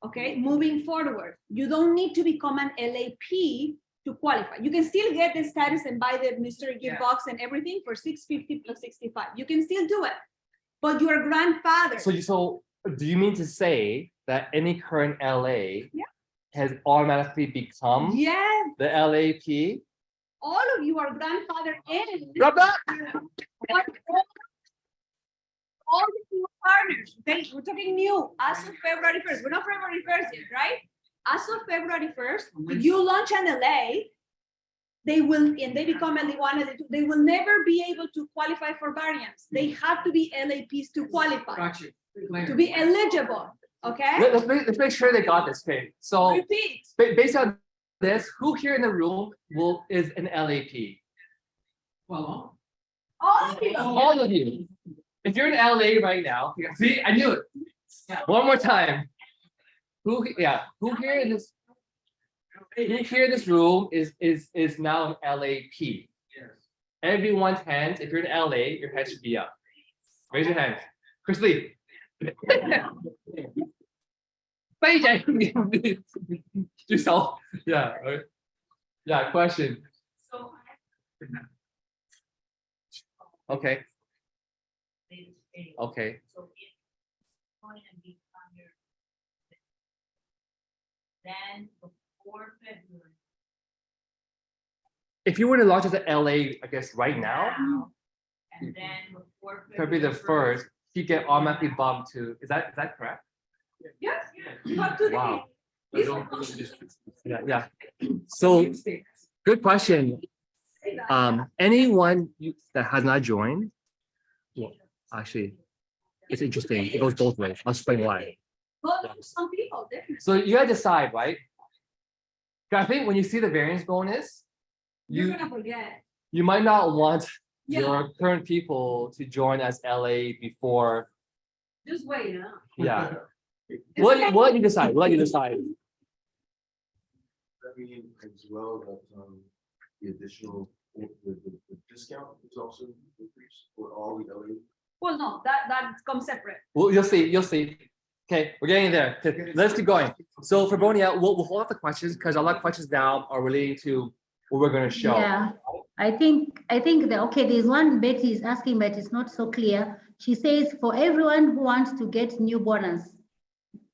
S2: okay, moving forward. You don't need to become an LAP to qualify. You can still get the status and buy the mystery gift box and everything for $650 plus 65. You can still do it, but you are grandfather.
S1: So do you mean to say that any current LA has automatically become
S2: Yes,
S1: the LAP?
S2: all of you are grandfather in.
S1: Rub that.
S2: All the new partners, okay? We're talking new as of February 1st. We're not February 1st yet, right? As of February 1st, if you launch an LA, they will, and they become LD1, LD2, they will never be able to qualify for variance. They have to be LAPs to qualify,
S6: Got you.
S2: to be eligible, okay?
S1: Let's make sure they got this, okay? So
S2: Repeat.
S1: based on this, who here in the room is an LAP?
S6: Well,
S2: All of you.
S1: All of you. If you're in LA right now, see, I knew it. One more time. Who here in this room is now an LAP?
S6: yes.
S1: Everyone's hands, if you're in LA, your head should be up. Raise your hands. Chris Lee. Yourself. Yeah. Right. Yeah, question.
S4: So
S1: Okay.
S4: I
S1: Okay.
S4: So if going to be under, then before February.
S1: If you were to launch as an LA, I guess right now,
S4: and then before.
S1: February the 1st, you get automatically bumped to, is that correct?
S3: Yes, but today.
S1: Wow.
S3: this one-
S1: Yeah. So, good question.
S3: say that.
S1: Anyone that has not joined, well, actually, it's interesting. It goes both ways. I'll explain why.
S3: But some people, definitely.
S1: So you gotta decide, right? 'Cause I think when you see the variance bonus,
S3: You're
S1: you
S3: gonna forget.
S1: you might not want
S3: Yeah,
S1: your current people to join as LA before.
S3: just wait, huh?
S1: Yeah.
S3: It's
S1: What
S3: okay.
S1: what you decide? What you decide?
S9: That mean as well that the additional, the discount is also increased for all the LA.
S3: Well, no, that comes separate.
S1: Well, you'll see. You'll see. Okay, we're getting there. Okay, let's keep going. So for Bonia, we'll hold off the questions because a lot of questions now are relating to what we're going to show.
S8: Yeah, I think that, okay, there's one Betty is asking, but it's not so clear. She says, for everyone who wants to get new bonus,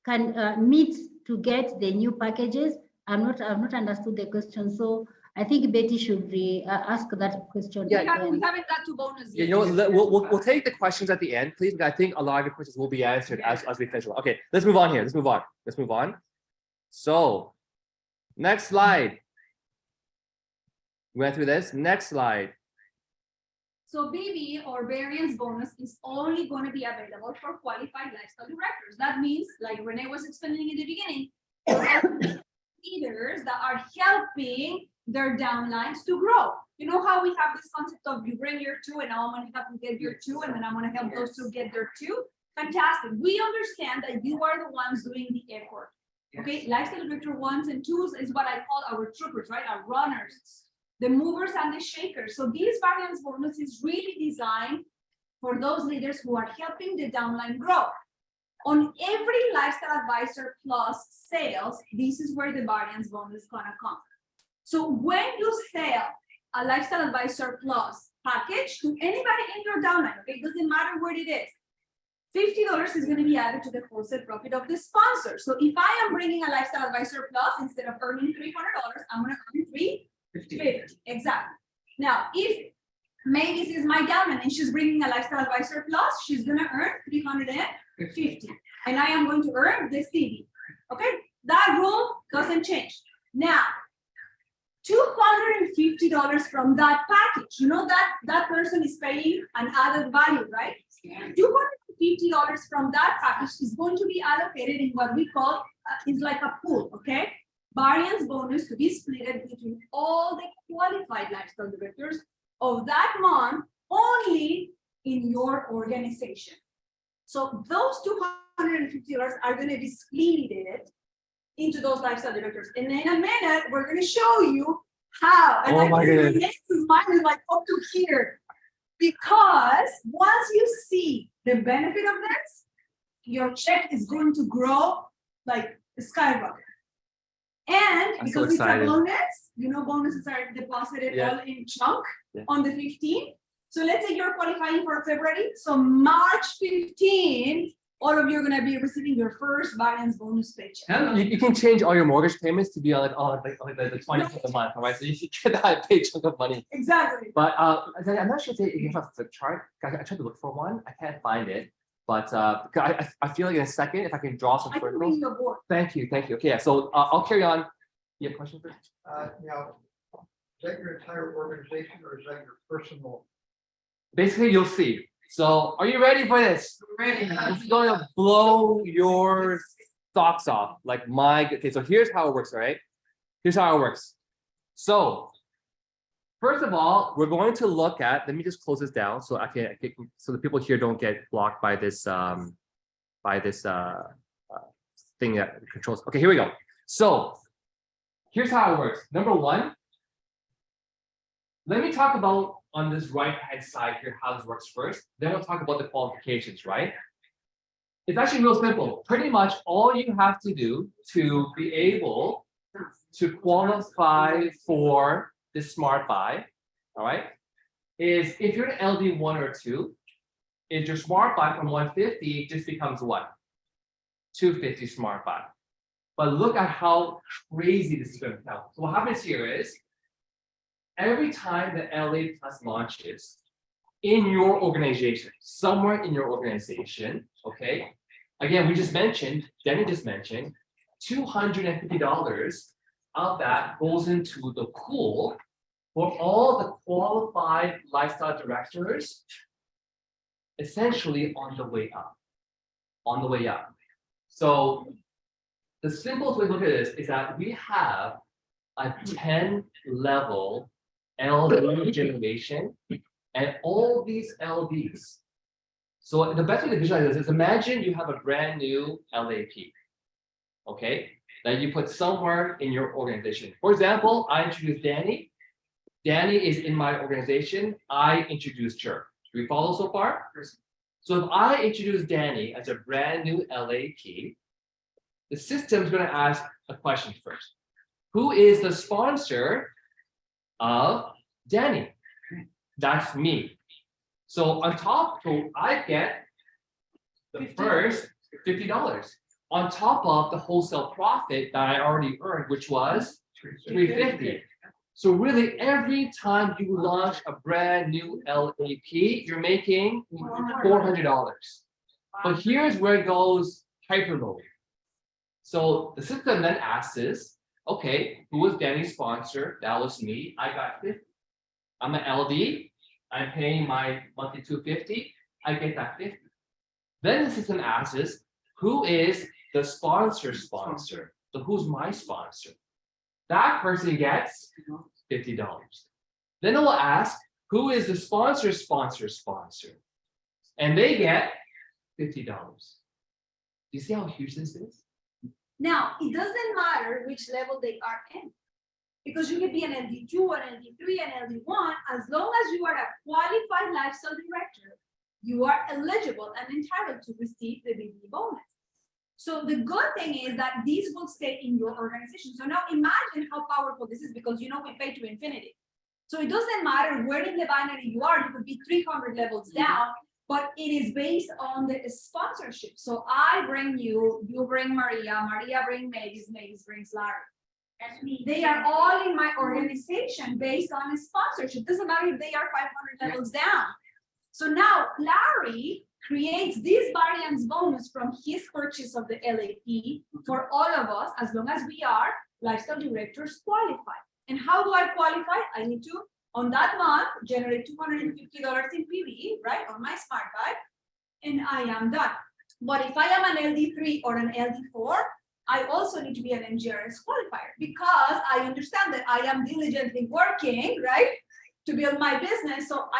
S8: can meet to get the new packages. I've not understood the question. So I think Betty should ask that question.
S1: Yeah.
S3: We haven't got to bonus
S1: Yeah,
S3: yet.
S1: you know what? We'll take the questions at the end, please. Because I think a lot of your questions will be answered as we finish. Okay, let's move on here. Let's move on. So, next slide. We went through this. Next slide.
S3: So BB or variance bonus is only going to be available for qualified lifestyle directors. That means, like Renee was explaining in the beginning, leaders that are helping their downlines to grow. You know how we have this concept of you bring your 2 and now I'm going to help you get your 2 and then I'm going to help those 2 get their 2. Fantastic. We understand that you are the ones doing the effort. Okay, lifestyle director 1s and 2s is what I call our troopers, right? Our runners, the movers and the shakers. So this variance bonus is really designed for those leaders who are helping the downline grow. On every lifestyle advisor plus sales, this is where the variance bonus is gonna come. So when you sell a lifestyle advisor plus package to anybody in your downline, okay, it doesn't matter what it is, $50 is going to be added to the wholesale profit of the sponsor. So if I am bringing a lifestyle advisor plus, instead of earning $300, I'm going to earn $350. Exactly. Now, if Mavis is my downline and she's bringing a lifestyle advisor plus, she's going to earn $350, and I am going to earn the CD. Okay, that rule doesn't change. Now, $250 from that package. You know that person is paying an added value, right? $250 from that package is going to be allocated in what we call is like a pool, okay? Variance bonus to be split between all the qualified lifestyle directors of that month only in your organization. So those $250 are going to be split into those lifestyle directors. And in a minute, we're going to show you how. And
S1: Oh my goodness.
S3: Renee's mind is like up to here. Because once you see the benefit of this, your check is going to grow like skyrocket. And
S1: I'm so
S3: because it's a
S1: excited.
S3: bonus, you know, bonuses are deposited all in chunk on the 15th. So let's say you're qualifying for February. So March 15th, all of you are going to be receiving your first variance bonus paycheck.
S1: You can change all your mortgage payments to be on like the 20th of the month, all right? So you should get that big chunk of money.
S3: Exactly.
S1: But I'm not sure if you have a flip chart. I tried to look for one. I can't find it. But I feel like in a second, if I can draw some
S3: I can
S1: circles.
S3: read your board.
S1: Thank you. Okay, yeah. So I'll carry on. You have a question first?
S7: Now, is that your entire organization or is that your personal?
S1: Basically, you'll see. So are you ready for this?
S6: Ready.
S1: This is going to blow your socks off. Like okay, so here's how it works, all right? Here's how it works. So first of all, we're going to look at, let me just close this down so so the people here don't get blocked by this thing that controls. Okay, here we go. So here's how it works. Number one, let me talk about on this right-hand side here how this works first. Then we'll talk about the qualifications, right? It's actually real simple. Pretty much all you have to do to be able to qualify for the smart buy, all right, is if you're an LD 1 or 2, is your smart buy from 150 just becomes what? 250 smart buy. But look at how crazy this is going to become. So what happens here is every time the LA Plus launches, in your organization, somewhere in your organization, okay? Again, Danny just mentioned, $250 of that goes into the pool for all the qualified lifestyle directors, essentially on the way up. So the simplest way to look at this is that we have a 10-level LD generation and all these LDs. So the best way to visualize this is imagine you have a brand new LAP, okay, that you put somewhere in your organization. For example, I introduced Danny. Danny is in my organization. I introduced her. Do we follow so far? So if I introduce Danny as a brand new LAP, the system is going to ask a question first. Who is the sponsor of Danny? That's me. So on top, so I get the first $50 on top of the wholesale profit that I already earned, which was $350. So really, every time you launch a brand new LAP, you're making $400. But here's where it goes hyper mode. So the system then asks is, okay, who was Danny's sponsor? That was me. I got 50. I'm an LD. I'm paying my monthly $250. I get that 50. Then the system asks, who is the sponsor? So who's my sponsor? That person gets $50. Then it will ask, who is the sponsor? And they get $50. Do you see how huge this is?
S3: Now, it doesn't matter which level they are in, because you can be an LD2, an LD3, an LD1, as long as you are a qualified lifestyle director, you are eligible and entitled to receive the BB bonus. So the good thing is that these will stay in your organization. So now imagine how powerful this is, because we pay to infinity. So it doesn't matter where in the binary you are, you could be 300 levels down, but it is based on the sponsorship. So I bring you, you bring Maria, Maria brings Mavis, Mavis brings Larry. They are all in my organization based on a sponsorship. Doesn't matter if they are 500 levels down. So now Larry creates this variance bonus from his purchase of the LAP for all of us, as long as we are lifestyle directors qualified. And how do I qualify? I need to, on that month, generate $250 in PV, right, on my smart bike, and I am done. But if I am an LD3 or an LD4, I also need to be an NGRS qualifier, because I understand that I am diligently working, right, to build my business. So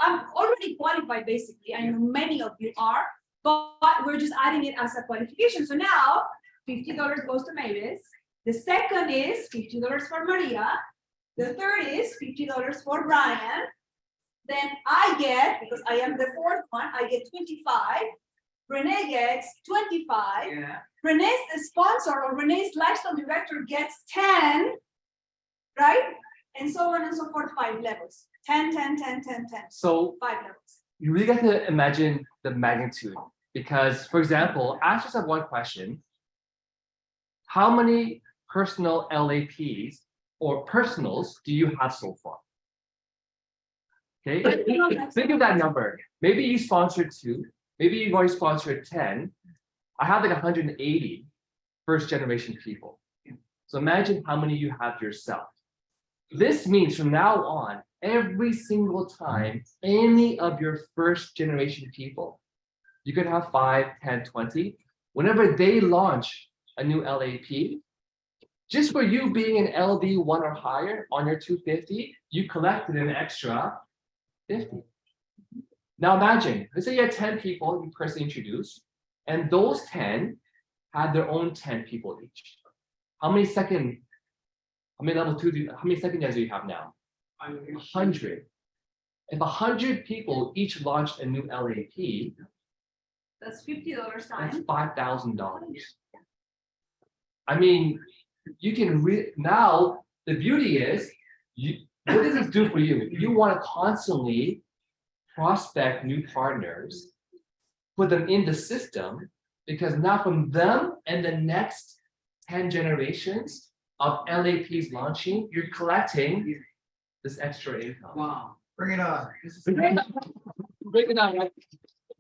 S3: I'm already qualified, basically. I know many of you are, but we're just adding it as a qualification. So now $50 goes to Mavis. The second is $50 for Maria. The third is $50 for Brian. Then I get, because I am the fourth one, I get 25. Renee gets 25.
S6: Yeah.
S3: Renee's sponsor or Renee's lifestyle director gets 10, right? And so on and so forth, 5 levels. 10, 10, 10, 10, 10.
S1: So
S3: 5 levels.
S1: you really got to imagine the magnitude, because, for example, ask yourself one question. How many personal LAPs or personals do you have so far? Okay, think of that number. Maybe you sponsored 2, maybe you've already sponsored 10. I have like 180 first generation people. So imagine how many you have yourself. This means from now on, every single time any of your first generation people, you could have 5, 10, 20, whenever they launch a new LAP, just for you being an LD1 or higher on your 250, you collected an extra 50. Now imagine, let's say you had 10 people you personally introduced, and those 10 had their own 10 people each. How many level 2 how many second gens do you have now? 100. If 100 people each launched a new LAP,
S3: That's $50
S1: that's
S3: time.
S1: $5,000. I mean, you can now the beauty is, what does this do for you? You want to constantly prospect new partners, put them in the system, because now from them and the next 10 generations of LAPs launching, you're collecting this extra income.
S6: Wow.
S7: Bring it on.
S1: Break it down, right?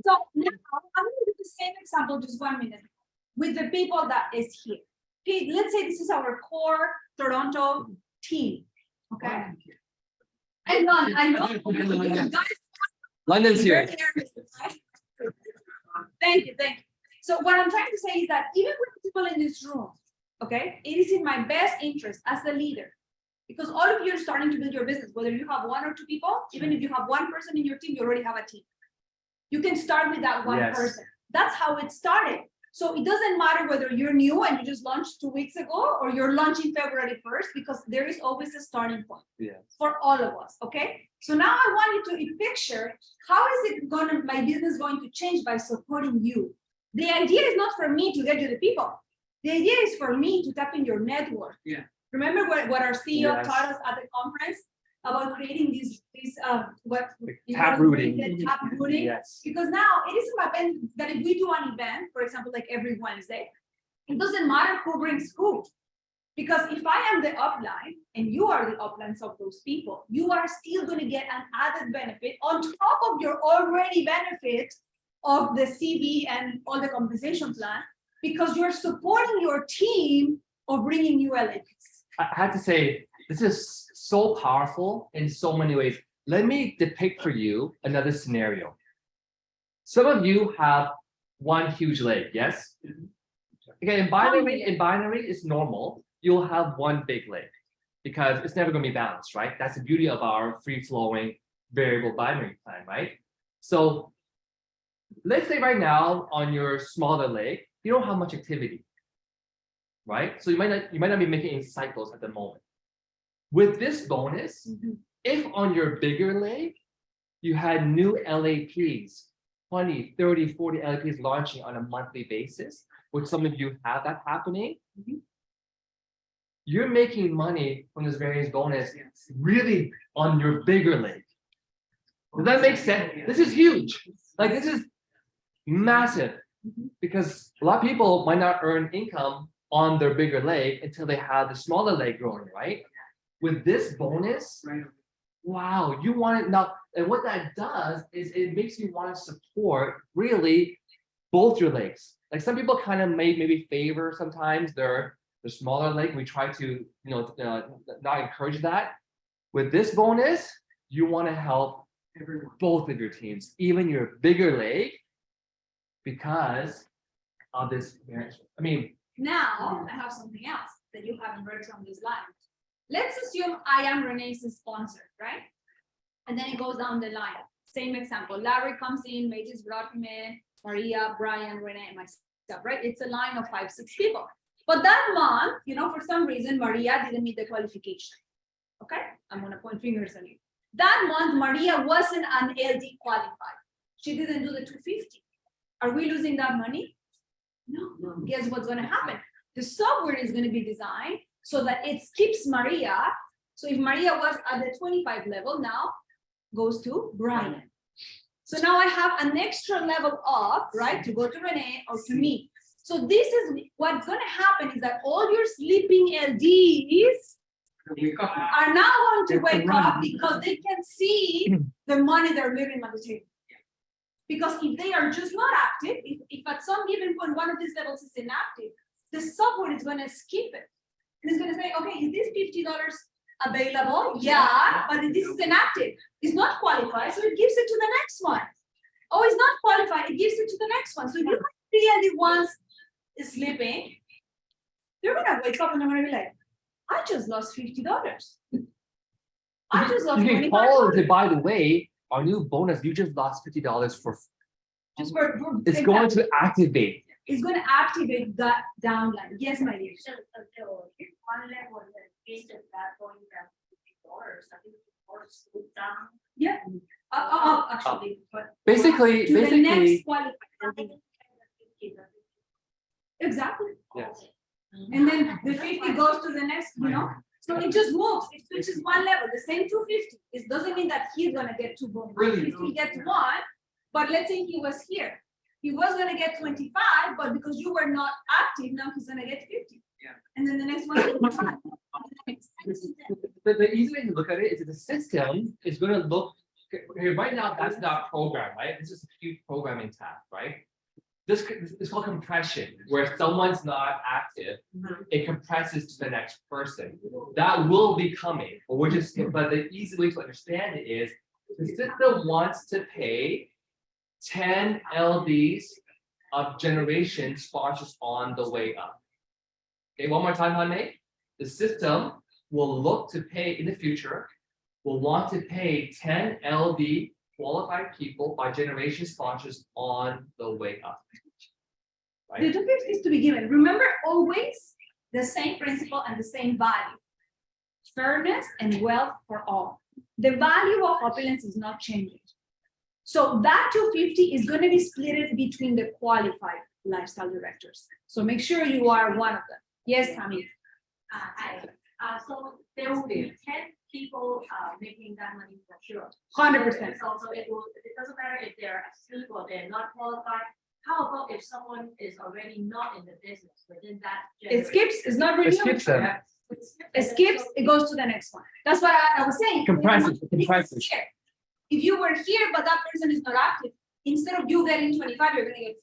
S3: So now I'm gonna do the same example, just 1 minute, with the people that is here. Okay, let's say this is our core Toronto team, okay? And London, I know. You guys
S1: London's
S3: are very
S1: here.
S3: nervous, right? Thank you, thank you. So what I'm trying to say is that even with people in this room, okay, it is in my best interest as the leader. Because all of you are starting to build your business, whether you have 1 or 2 people, even if you have 1 person in your team, you already have a team. You can start with that 1
S1: Yes.
S3: person. That's how it started. So it doesn't matter whether you're new and you just launched 2 weeks ago or you're launching February 1st, because there is always a starting point
S1: Yes.
S3: for all of us. Okay. So now I want you to picture how is it my business going to change by supporting you. The idea is not for me to get you the people. The idea is for me to tap in your network.
S6: Yeah.
S3: Remember what our CEO
S1: Yes.
S3: taught us at the conference about creating these what
S1: Tap rooting.
S3: Tap rooting.
S1: Yes.
S3: Because now it is important that if we do an event, for example, like every Wednesday, it doesn't matter who brings who. Because if I am the upline and you are the uplines of those people, you are still going to get an added benefit on top of your already benefit of the CV and all the compensation plan, because you're supporting your team of bringing new LAPs.
S1: I had to say, this is so powerful in so many ways. Let me depict for you another scenario. Some of you have 1 huge leg, yes? Okay, in binary, it's normal. You'll have 1 big leg because it's never going to be balanced, right? That's the beauty of our free-flowing variable binary plan, right? So let's say right now on your smaller leg, you don't have much activity, right? So you might not be making any cycles at the moment. With this bonus, if on your bigger leg, you had new LAPs, 20, 30, 40 LAPs launching on a monthly basis, which some of you have that happening, you're making money from this variance bonus really on your bigger leg. Does that make sense? This is huge. Like, this is massive, because a lot of people might not earn income on their bigger leg until they have the smaller leg growing, right? With this bonus, wow, you want it now. And what that does is it makes you want to support really both your legs. Like, some people kind of maybe favor sometimes their smaller leg. We try to not encourage that. With this bonus, you want to help both of your teams, even your bigger leg, because of this variance. I mean,
S3: Now I have something else that you haven't heard from this line. Let's assume I am Renee's sponsor, right? And then it goes down the line. Same example. Larry comes in, Mages brought him in, Maria, Brian, Renee, and myself, right? It's a line of 5, 6 people. But that month, for some reason, Maria didn't meet the qualification. Okay? I'm gonna point fingers at you. That month, Maria wasn't an LD qualified. She didn't do the 250. Are we losing that money? No. Guess what's gonna happen? The software is gonna be designed so that it skips Maria. So if Maria was at the 25 level, now goes to Brian. So now I have an extra level up, right, to go to Renee or to me. So this is what's going to happen is that all your sleeping LDs are now going to wake up because they can see the money they're leaving on the table. Because if they are just not active, if at some given point one of these levels is inactive, the software is going to skip it. And it's going to say, okay, is this $50 available? Yeah, but this is inactive. It's not qualified, so it gives it to the next one. Oh, it's not qualified, it gives it to the next one. So if you have 3 LD ones sleeping, they're gonna wake up and they're gonna be like, I just lost $50. I just lost
S1: you can
S3: $25.
S1: call it, by the way, our new bonus, you just lost $50 for.
S3: Just for
S1: It's going to activate.
S3: It's going to activate that downline. Yes, my dear.
S5: So, one level that is that going down $50, I think, or scoop down.
S3: Yeah. Actually, but
S1: Basically,
S3: to the next
S1: basically,
S3: qualifier. Exactly.
S1: yes.
S3: And then the 50 goes to the next, So it just moves. It switches one level. The same 250. It doesn't mean that he's gonna get 2 bonuses.
S6: Really?
S3: He gets 1, but let's say he was here. He was gonna get 25, but because you were not active, now he's gonna get 50.
S6: Yeah.
S3: And then the next one is 5.
S1: The easy way to look at it is that the system is going to look okay, right now, that's not program, right? This is a huge programming tab, right? This is called compression, where someone's not active, it compresses to the next person. That will be coming, but the easy way to understand it is the system wants to pay 10 LDs of generation sponsors on the way up. Okay, one more time, honey. The system will look to pay in the future, will want to pay 10 LD qualified people by generation sponsors on the way up.
S3: The 250 is to be given. Remember, always the same principle and the same value. Fairness and wealth for all. The value of opulence is not changing. So that 250 is going to be split between the qualified lifestyle directors. So make sure you are one of them. Yes, Tammy.
S5: So there will be 10 people making that money for sure.
S3: 100%.
S5: So it doesn't matter if they're asleep or they're not qualified. How about if someone is already not in the business within that?
S3: It skips, it's not
S1: It
S3: renewed.
S1: skips them.
S3: It skips, it goes to the next one. That's what I was saying.
S1: Compresses, it
S3: If
S1: compresses.
S3: you were here, but that person is not active, instead of you getting 25, you're gonna get.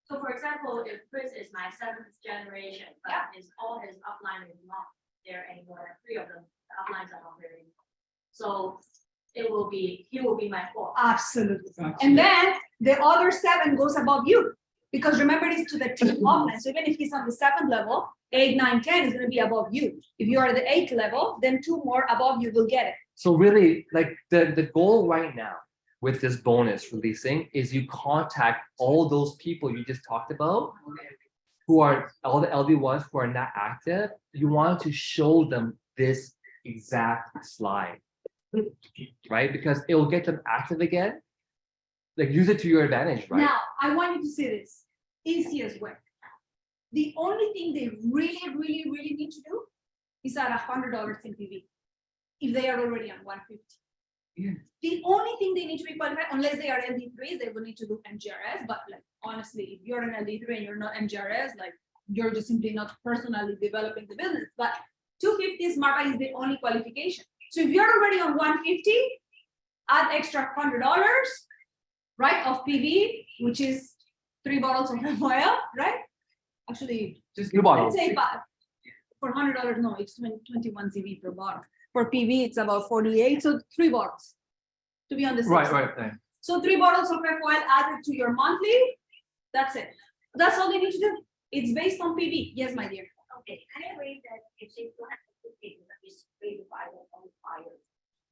S5: So for example, if Chris is my 7th generation, but all his upline is not there anymore, 3 of them, the uplines are not there anymore. So he will be my 4th.
S3: Absolutely. And then the other 7 goes above you. Because remember, it's to the team offline. So even if he's on the 7th level, 8, 9, 10 is going to be above you. If you are at the 8th level, then 2 more above you will get it.
S1: So really, like the goal right now with this bonus releasing is you contact all those people you just talked about, who are all the LD1s who are not active. You want to show them this exact slide, right? Because it will get them active again. Like use it to your advantage, right?
S3: Now, I want you to see this. Easiest way. The only thing they really need to do is at $100 CPV. If they are already on 150.
S1: Yeah.
S3: The only thing they need to be qualified, unless they are LD3s, they will need to do MGRS. But like honestly, if you're an LD3 and you're not MGRS, like you're just simply not personally developing the business. But 250 Smart Buy is the only qualification. So if you're already on 150, add extra $100, right, of PV, which is 3 bottles of oil, right? Actually,
S1: Just 2 bottles.
S3: let's say 5. For $100, no, it's 21 CV per bottle. For PV, it's about 48, so 3 bottles to be on the safe side.
S1: Right.
S3: So 3 bottles of oil added to your monthly. That's it. That's all they need to do. It's based on PV. Yes, my dear.
S5: Okay, I agree that if they don't have to take is 3 to 5 on fire.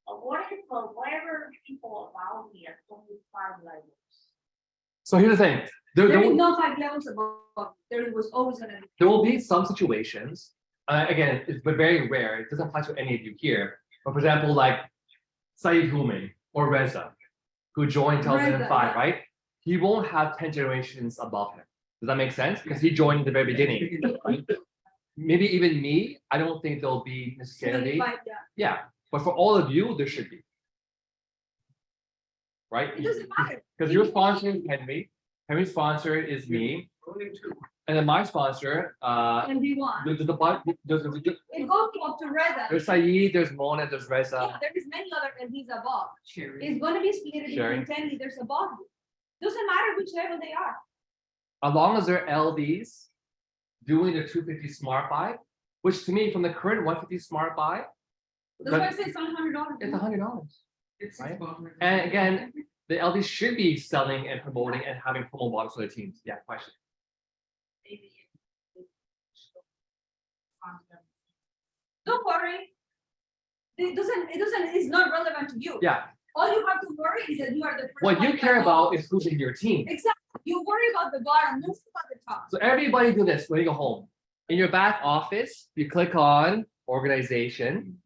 S5: What if whatever people around me are only 5 levels?
S1: So here's the thing.
S3: There is no 5 levels above. There was always gonna be.
S1: There will be some situations, again, it's but very rare. It doesn't apply to any of you here. But for example, like Saeed Human or Reza, who joined in 2005,
S3: Reza, yeah.
S1: right? He won't have 10 generations above him. Does that make sense? Because he joined at the very beginning. Right? Maybe even me, I don't think there'll be necessarily.
S3: 25, yeah.
S1: Yeah, but for all of you, there should be. Right?
S3: It doesn't matter.
S1: Because your sponsor is Henry. Henry's sponsor is me. And then my sponsor,
S3: And we want.
S1: there's
S3: It goes up to Reza.
S1: there's Saeed, there's Mona, there's Reza.
S3: Yeah, there is many other LDs above.
S6: Cherry.
S3: It's going to be split
S1: Sharing.
S3: between 10 leaders above you. Doesn't matter which level they are.
S1: As long as they're LDs doing the 250 Smart Buy, which to me, from the current 150 Smart Buy,
S3: That's why I
S1: but
S3: say it's $100.
S1: it's $100.
S6: It's
S1: Right.
S6: above.
S1: And again, the LDs should be selling and promoting and having promo bottles for their teams. Yeah, question.
S5: Maybe.
S3: Don't worry. It's not relevant to you.
S1: Yeah,
S3: All you have to worry is that you are the first.
S1: what you
S3: one
S1: care
S3: that
S1: about
S3: goes.
S1: is who's in your team.
S3: Exactly. You worry about the bottom, don't worry about the top.
S1: So everybody do this when you go home. In your back office, you click on organization,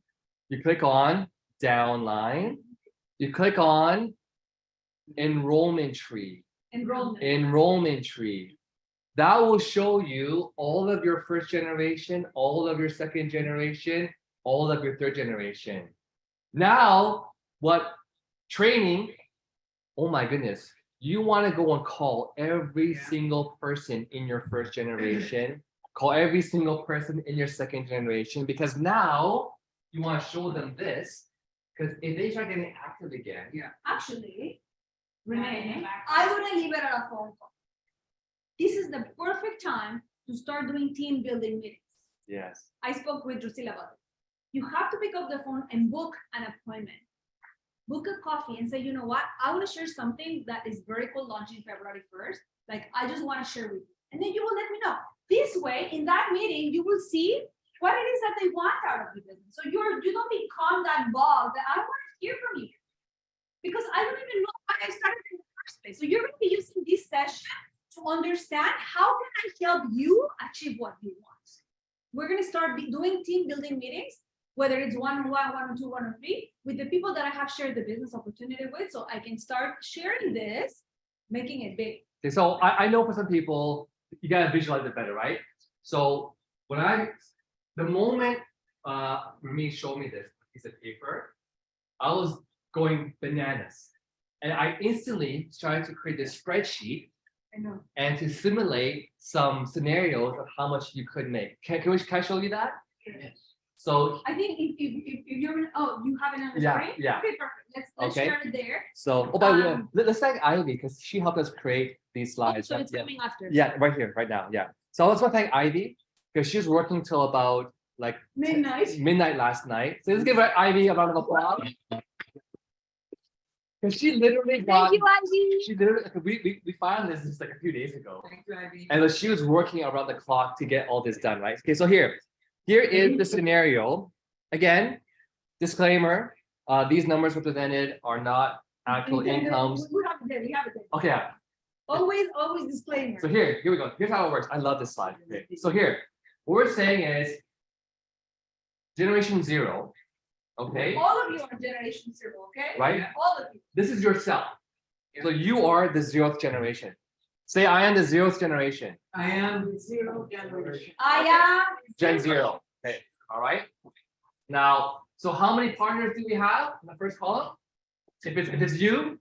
S1: you click on downline, you click on enrollment tree.
S3: Enrollment.
S1: That will show you all of your first generation, all of your second generation, all of your third generation. Now, what training? Oh my goodness. You want to go and call every single person in your first generation, call every single person in your second generation, because now you want to show them this. Because if they start getting active again,
S2: Actually, Renee,
S4: back.
S2: I wouldn't leave it at a phone call. This is the perfect time to start doing team building meetings.
S1: yes.
S2: I spoke with Drusilla about it. You have to pick up the phone and book an appointment. Book a coffee and say, you know what? I want to share something that is very cool launching February 1st. Like, I just want to share with you. And then you will let me know. This way, in that meeting, you will see what it is that they want out of the business. So you don't become that bug that I don't want to hear from you. Because I don't even know why I started in the first place. So you're going to be using this session to understand how can I help you achieve what you want. We're going to start doing team building meetings, whether it's 1-on-1, 1-on-2, 1-on-3, with the people that I have shared the business opportunity with, so I can start sharing this, making it big.
S1: Okay, so I know for some people, you gotta visualize it better, right? So the moment Remy showed me this piece of paper, I was going bananas. And I instantly started to create this spreadsheet
S2: I know.
S1: and to simulate some scenarios of how much you could make. Can I show you that?
S6: Yes.
S1: So
S2: I think if you're, you have it on the
S1: Yeah,
S2: screen?
S1: yeah.
S2: Okay, perfect. Let's
S1: Okay.
S2: share it there.
S1: oh, by the way, let's thank Ivy because she helped us create these
S2: Oh,
S1: slides.
S2: so it's
S1: Yeah.
S2: coming after.
S1: Yeah, right here, right now. Yeah. So I also want to thank Ivy because she was working till about like
S2: Midnight.
S1: last night. So let's give Ivy a round of applause. Because she literally got,
S2: Thank you, Angie.
S1: she literally, we found this just like a few days ago.
S6: Thank you, Ivy.
S1: And she was working around the clock to get all this done, right? Okay, so here is the scenario. Again, disclaimer, these numbers represented are not actual incomes.
S2: We have it there. We have it there.
S1: Okay, yeah.
S2: Always disclaimer.
S1: So here we go. Here's how it works. I love this slide. Okay. So here, what we're saying is generation 0. Okay.
S2: All of you are generation 0, okay?
S1: Right?
S2: All of you.
S1: This is yourself. So you are the 0th generation. Say I am the 0th generation.
S6: I am 0 generation.
S2: I am
S1: Gen 0. Okay. All right. Now, so how many partners do we have in the first column? If it's you,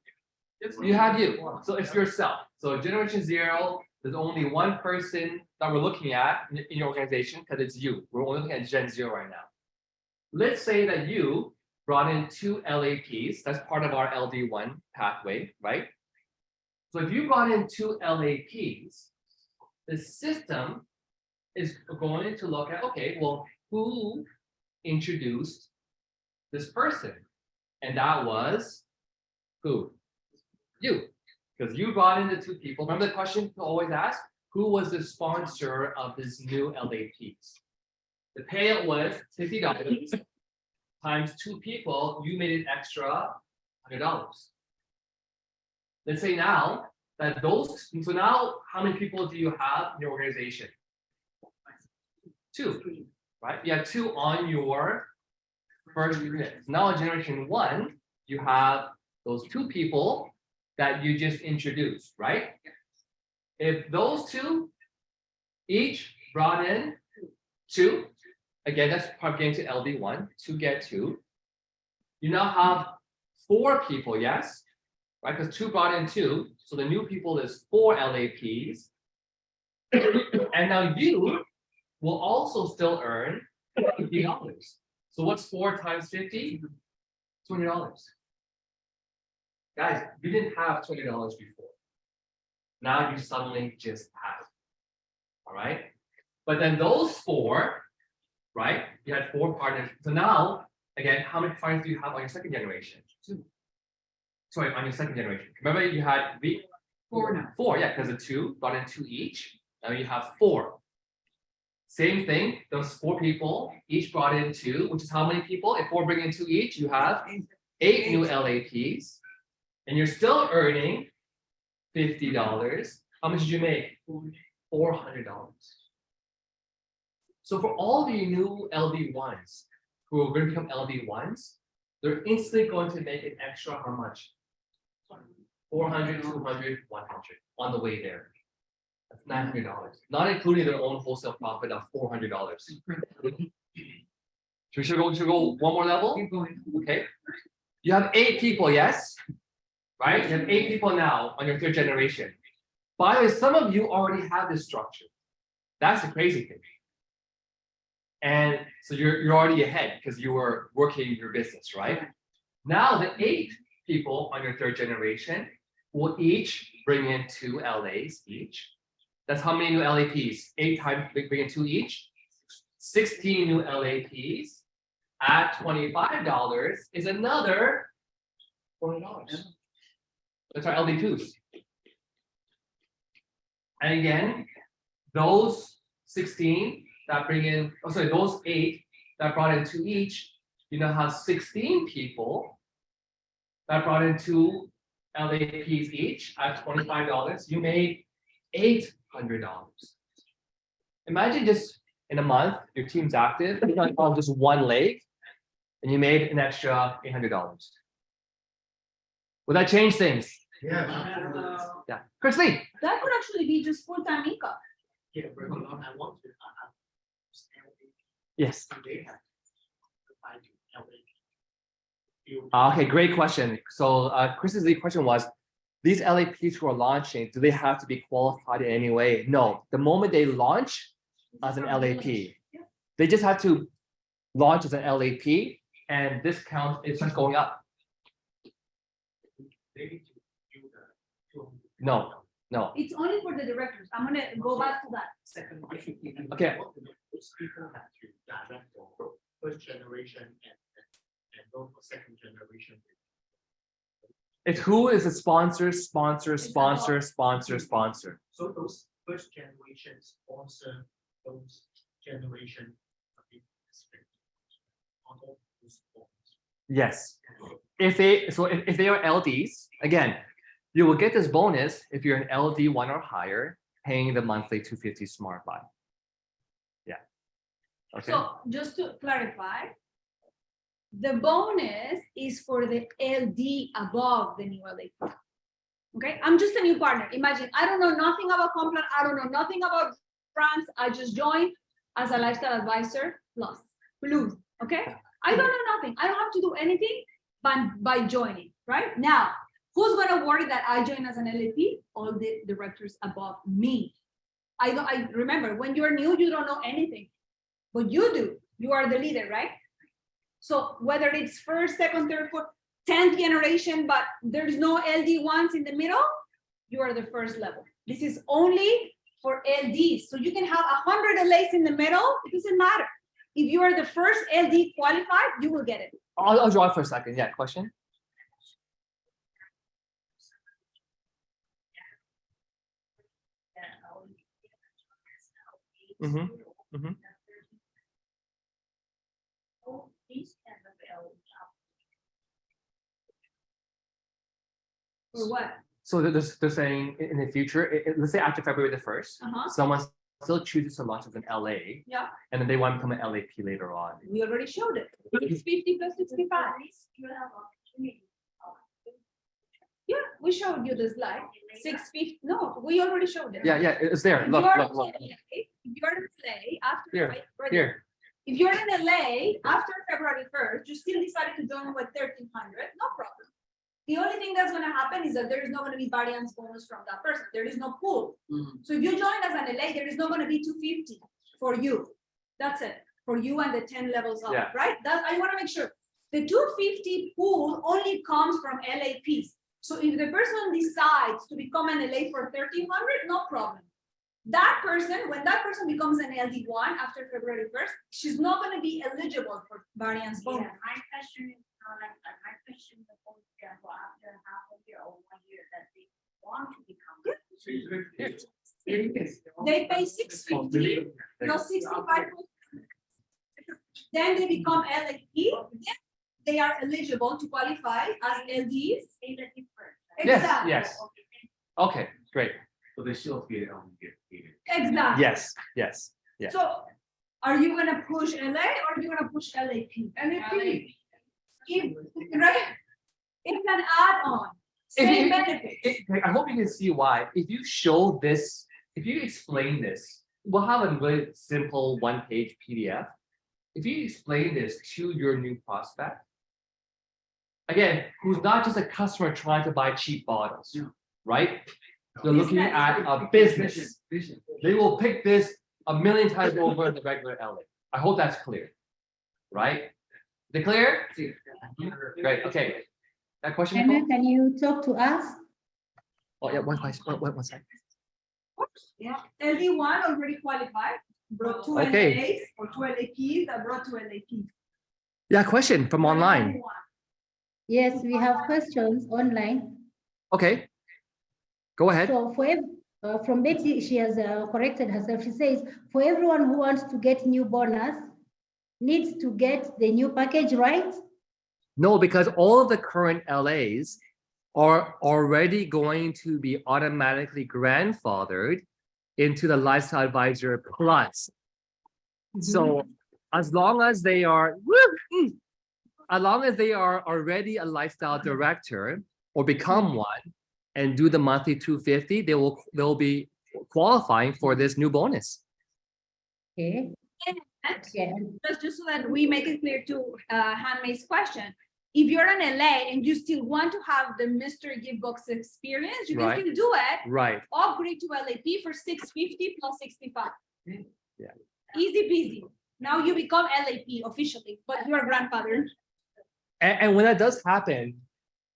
S1: you have you. So it's yourself. So generation 0, there's only one person that we're looking at in your organization because it's you. We're only looking at Gen 0 right now. Let's say that you brought in 2 LAPs. That's part of our LD1 pathway, right? So if you brought in 2 LAPs, the system is going to look at, okay, well, who introduced this person? And that was who? You. Because you brought in the 2 people. Remember the question you always ask? Who was the sponsor of this new LAPs? The payout was $50 times 2 people, you made an extra $100. Let's say now that so now how many people do you have in your organization? 2, right? You have 2 on your first unit. Now in generation 1, you have those 2 people that you just introduced, right? If those 2 each brought in 2, again, that's part of getting to LD1, 2 get 2. You now have 4 people, yes? Right, because 2 brought in 2, so the new people is 4 LAPs. And now you will also still earn $50. So what's 4 times 50? $20. Guys, you didn't have $20 before. Now you suddenly just have. All right? But then those 4, right? You had 4 partners. So now, again, how many partners do you have on your second generation? 2. Sorry, on your second generation. Remember you had
S6: 4 now.
S1: 4, yeah, because the 2 brought in 2 each. Now you have 4. Same thing, those 4 people each brought in 2, which is how many people? If 4 bring in 2 each, you have 8 new LAPs. And you're still earning $50. How much did you make? $400. So for all the new LD1s who are going to become LD1s, they're instantly going to make an extra how much? 400, 200, 100 on the way there. That's $900, not including their own wholesale profit of $400. Should we go one more level?
S6: Keep going.
S1: Okay. You have 8 people, yes? Right? You have 8 people now on your 3rd generation. By the way, some of you already have this structure. That's the crazy thing. And so you're already ahead because you were working your business, right? Now the 8 people on your third generation will each bring in 2 LAs each. That's how many new LAPs? 8 times bring in 2 each. 16 new LAPs at $25 is another $40. That's our LD2s. And again, those 16 that bring in, oh sorry, those 8 that brought in 2 each, you now have 16 people that brought in 2 LAPs each at $25. You made $800. Imagine just in a month, your team's active, you only on just one leg, and you made an extra $800. Would that change things?
S7: Yes.
S1: Yeah. Chris Lee.
S2: That could actually be just full-time income.
S6: Yeah, but I want to.
S1: Yes.
S6: They have to find
S1: Okay, great question. So Chris's lead question was, these LAPs who are launching, do they have to be qualified in any way? No, the moment they launch as an LAP, they just have to launch as an LAP and discount is just going up. No, no.
S2: It's only for the directors. I'm gonna go back to that.
S6: Second question.
S1: Okay.
S6: Those people have to direct for first generation and go for second generation.
S1: It's who is a sponsor.
S6: So those first generation sponsor those generation.
S1: Yes. If they are LDs, again, you will get this bonus if you're an LD1 or higher, paying the monthly $250 Smart Buy. Yeah. Okay.
S2: So just to clarify, the bonus is for the LD above the new LAP. Okay, I'm just a new partner. Imagine, I don't know nothing about Complan, I don't know nothing about France. I just joined as a lifestyle advisor plus. Okay, I don't know nothing. I don't have to do anything by joining. Right now, who's gonna worry that I join as an LAP? All the directors above me. I remember when you're new, you don't know anything, but you do. You are the leader, right? So whether it's first, second, third, fourth, 10th generation, but there's no LD ones in the middle, you are the first level. This is only for LDs. So you can have 100 LAs in the middle, it doesn't matter. If you are the first LD qualified, you will get it.
S1: I'll draw it for a second. Yeah, question?
S2: For what?
S1: So they're saying in the future, let's say after February the 1st, someone still chooses to launch as an LA,
S2: Yeah,
S1: and then they want to become an LAP later on.
S2: we already showed it. It's 50 plus 65. Yeah, we showed you the slide. 650. No, we already showed it.
S1: Yeah, it's there.
S2: If
S1: Look,
S2: you're
S1: look, look.
S2: in LA, if you're in LA after
S1: Here,
S2: right
S1: Here.
S2: If you're in LA after February 1st, you still decided to join with 1,300, no problem. The only thing that's going to happen is that there is not going to be variance bonus from that person. There is no pool. So if you join as an LA, there is not going to be 250 for you. That's it. For you and the 10 levels up,
S1: Yeah.
S2: right? That I want to make sure. The 250 pool only comes from LAPs. So if the person decides to become an LA for 1,300, no problem. That person, when that person becomes an LD1 after February 1st, she's not going to be eligible for variance bonus.
S5: My question is, my question is, for example, after half a year or 1 year that they want to become.
S2: They pay 650 plus 65. Then they become LAP. Then they are eligible to qualify as LDs.
S1: Yes, yes. Okay, great.
S9: So they still get
S2: Exactly.
S1: Yes, yes. Yeah.
S2: So are you gonna push LA or are you gonna push LAP? LAP. Right? It's an add-on. Same benefits.
S1: I hope you can see why. If you show this, if you explain this, we'll have a really simple one-page PDF. If you explain this to your new prospect, again, who's not just a customer trying to buy cheap bottles, right? They're looking at a business. They will pick this a million times over the regular LA. I hope that's clear, right? Declare? Great, okay. That question,
S8: Anna,
S1: Nicole?
S8: can you talk to us?
S1: Oh, yeah, one question, one second.
S2: Yeah, LD1 already qualified, brought two
S1: Okay.
S2: LAs or two LAPs that brought two LAPs.
S1: Yeah, question from online.
S8: Yes, we have questions online.
S1: Okay. Go ahead.
S8: So from Betty, she has corrected herself. She says, for everyone who wants to get new bonus, needs to get the new package, right?
S1: No, because all of the current LAs are already going to be automatically grandfathered into the Lifestyle Advisor Plus. So as long as they are, as long as they are already a lifestyle director or become one and do the monthly 250, they'll be qualifying for this new bonus.
S8: Okay.
S2: And
S8: Yeah.
S2: just so that we make it clear to Hanmay's question, if you're an LA and you still want to have the Mr. Gift Box experience, you can
S1: Right.
S2: still do it.
S1: Right.
S2: Upgrade to LAP for 650 plus 65.
S1: Yeah.
S2: Easy peasy. Now you become LAP officially, but you are grandfather.
S1: And when that does happen,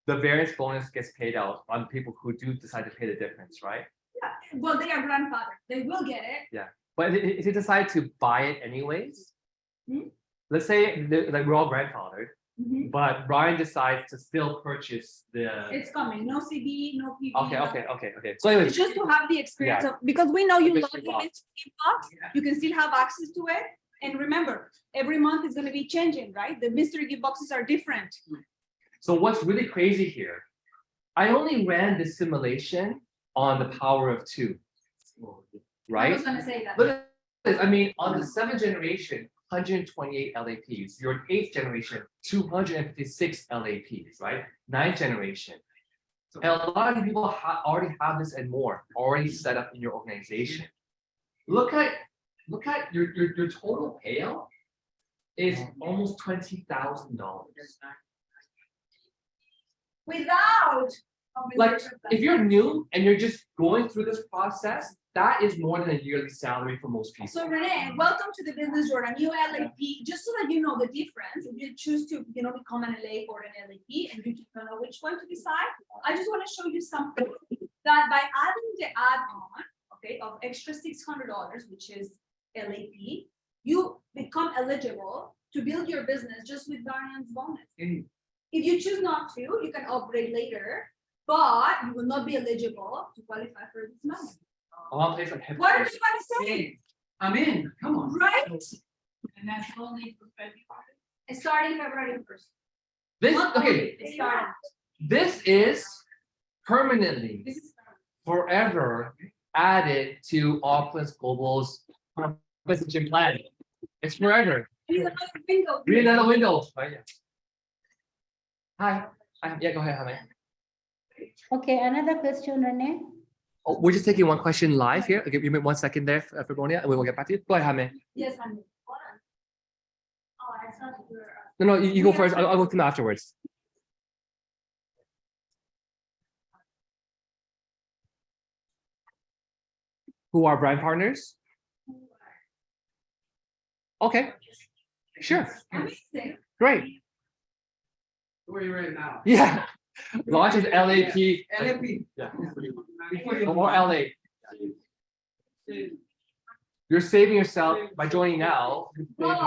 S1: the variance bonus gets paid out on people who do decide to pay the difference, right?
S2: Yeah. Well, they are grandfather. They will get it.
S1: But if they decide to buy it anyways,
S2: Hmm?
S1: let's say like we're all grandfathered,
S2: Mhm.
S1: but Brian decides to still purchase the.
S2: It's coming. No CB, no PB.
S1: Okay. So anyways,
S2: It's just to have the experience of, because we know you love the Mr. Gift Box, you can still have access to it. And remember, every month is going to be changing, right? The Mr. Gift Boxes are different.
S1: so what's really crazy here? I only ran this simulation on the power of 2,
S2: I
S1: right?
S2: was going to say that.
S1: Look at this. I mean, on the 7th generation, 128 LAPs. Your 8th generation, 256 LAPs, right? 9th generation. And a lot of people already have this and more already set up in your organization. Look at your total payout is almost $20,000.
S2: Without.
S1: Like if you're new and you're just going through this process, that is more than a yearly salary for most people.
S2: So Renee, welcome to the Business Jordan. You LAP, just so that you know the difference, if you choose to, become an LA or an LAP and you don't know which one to decide, I just want to show you something that by adding the add-on, okay, of extra $600, which is LAP, you become eligible to build your business just with variance bonus. If you choose not to, you can upgrade later, but you will not be eligible to qualify for this money.
S1: I want to play some hip
S2: What
S1: hop.
S2: are you going to say?
S6: I'm in, come on.
S2: Right?
S4: And that's only for February.
S2: Starting February 1st.
S1: This
S2: Not
S1: okay.
S2: only, it's starting.
S1: This is permanently,
S2: This is
S1: forever added to Opulence Global's compensation plan. It's forever.
S2: Here's another bingo.
S1: Read another window. Right, yeah. Hi. Yeah, go ahead, Hame.
S8: Okay, another question, Renee.
S1: Oh, we're just taking one question live here. Okay, give me 1 second there, Fabronia, and we will get back to you. Go ahead, Hame.
S2: Yes, honey.
S5: Oh, I thought you were.
S1: No, you go first. I'll go to them afterwards. Who are brand partners? Okay, sure,
S2: Amazing.
S1: great.
S6: Where are you right now?
S1: Yeah. Launches LAP.
S6: LAP.
S1: Yeah. Or LA. You're saving yourself by joining now.
S2: But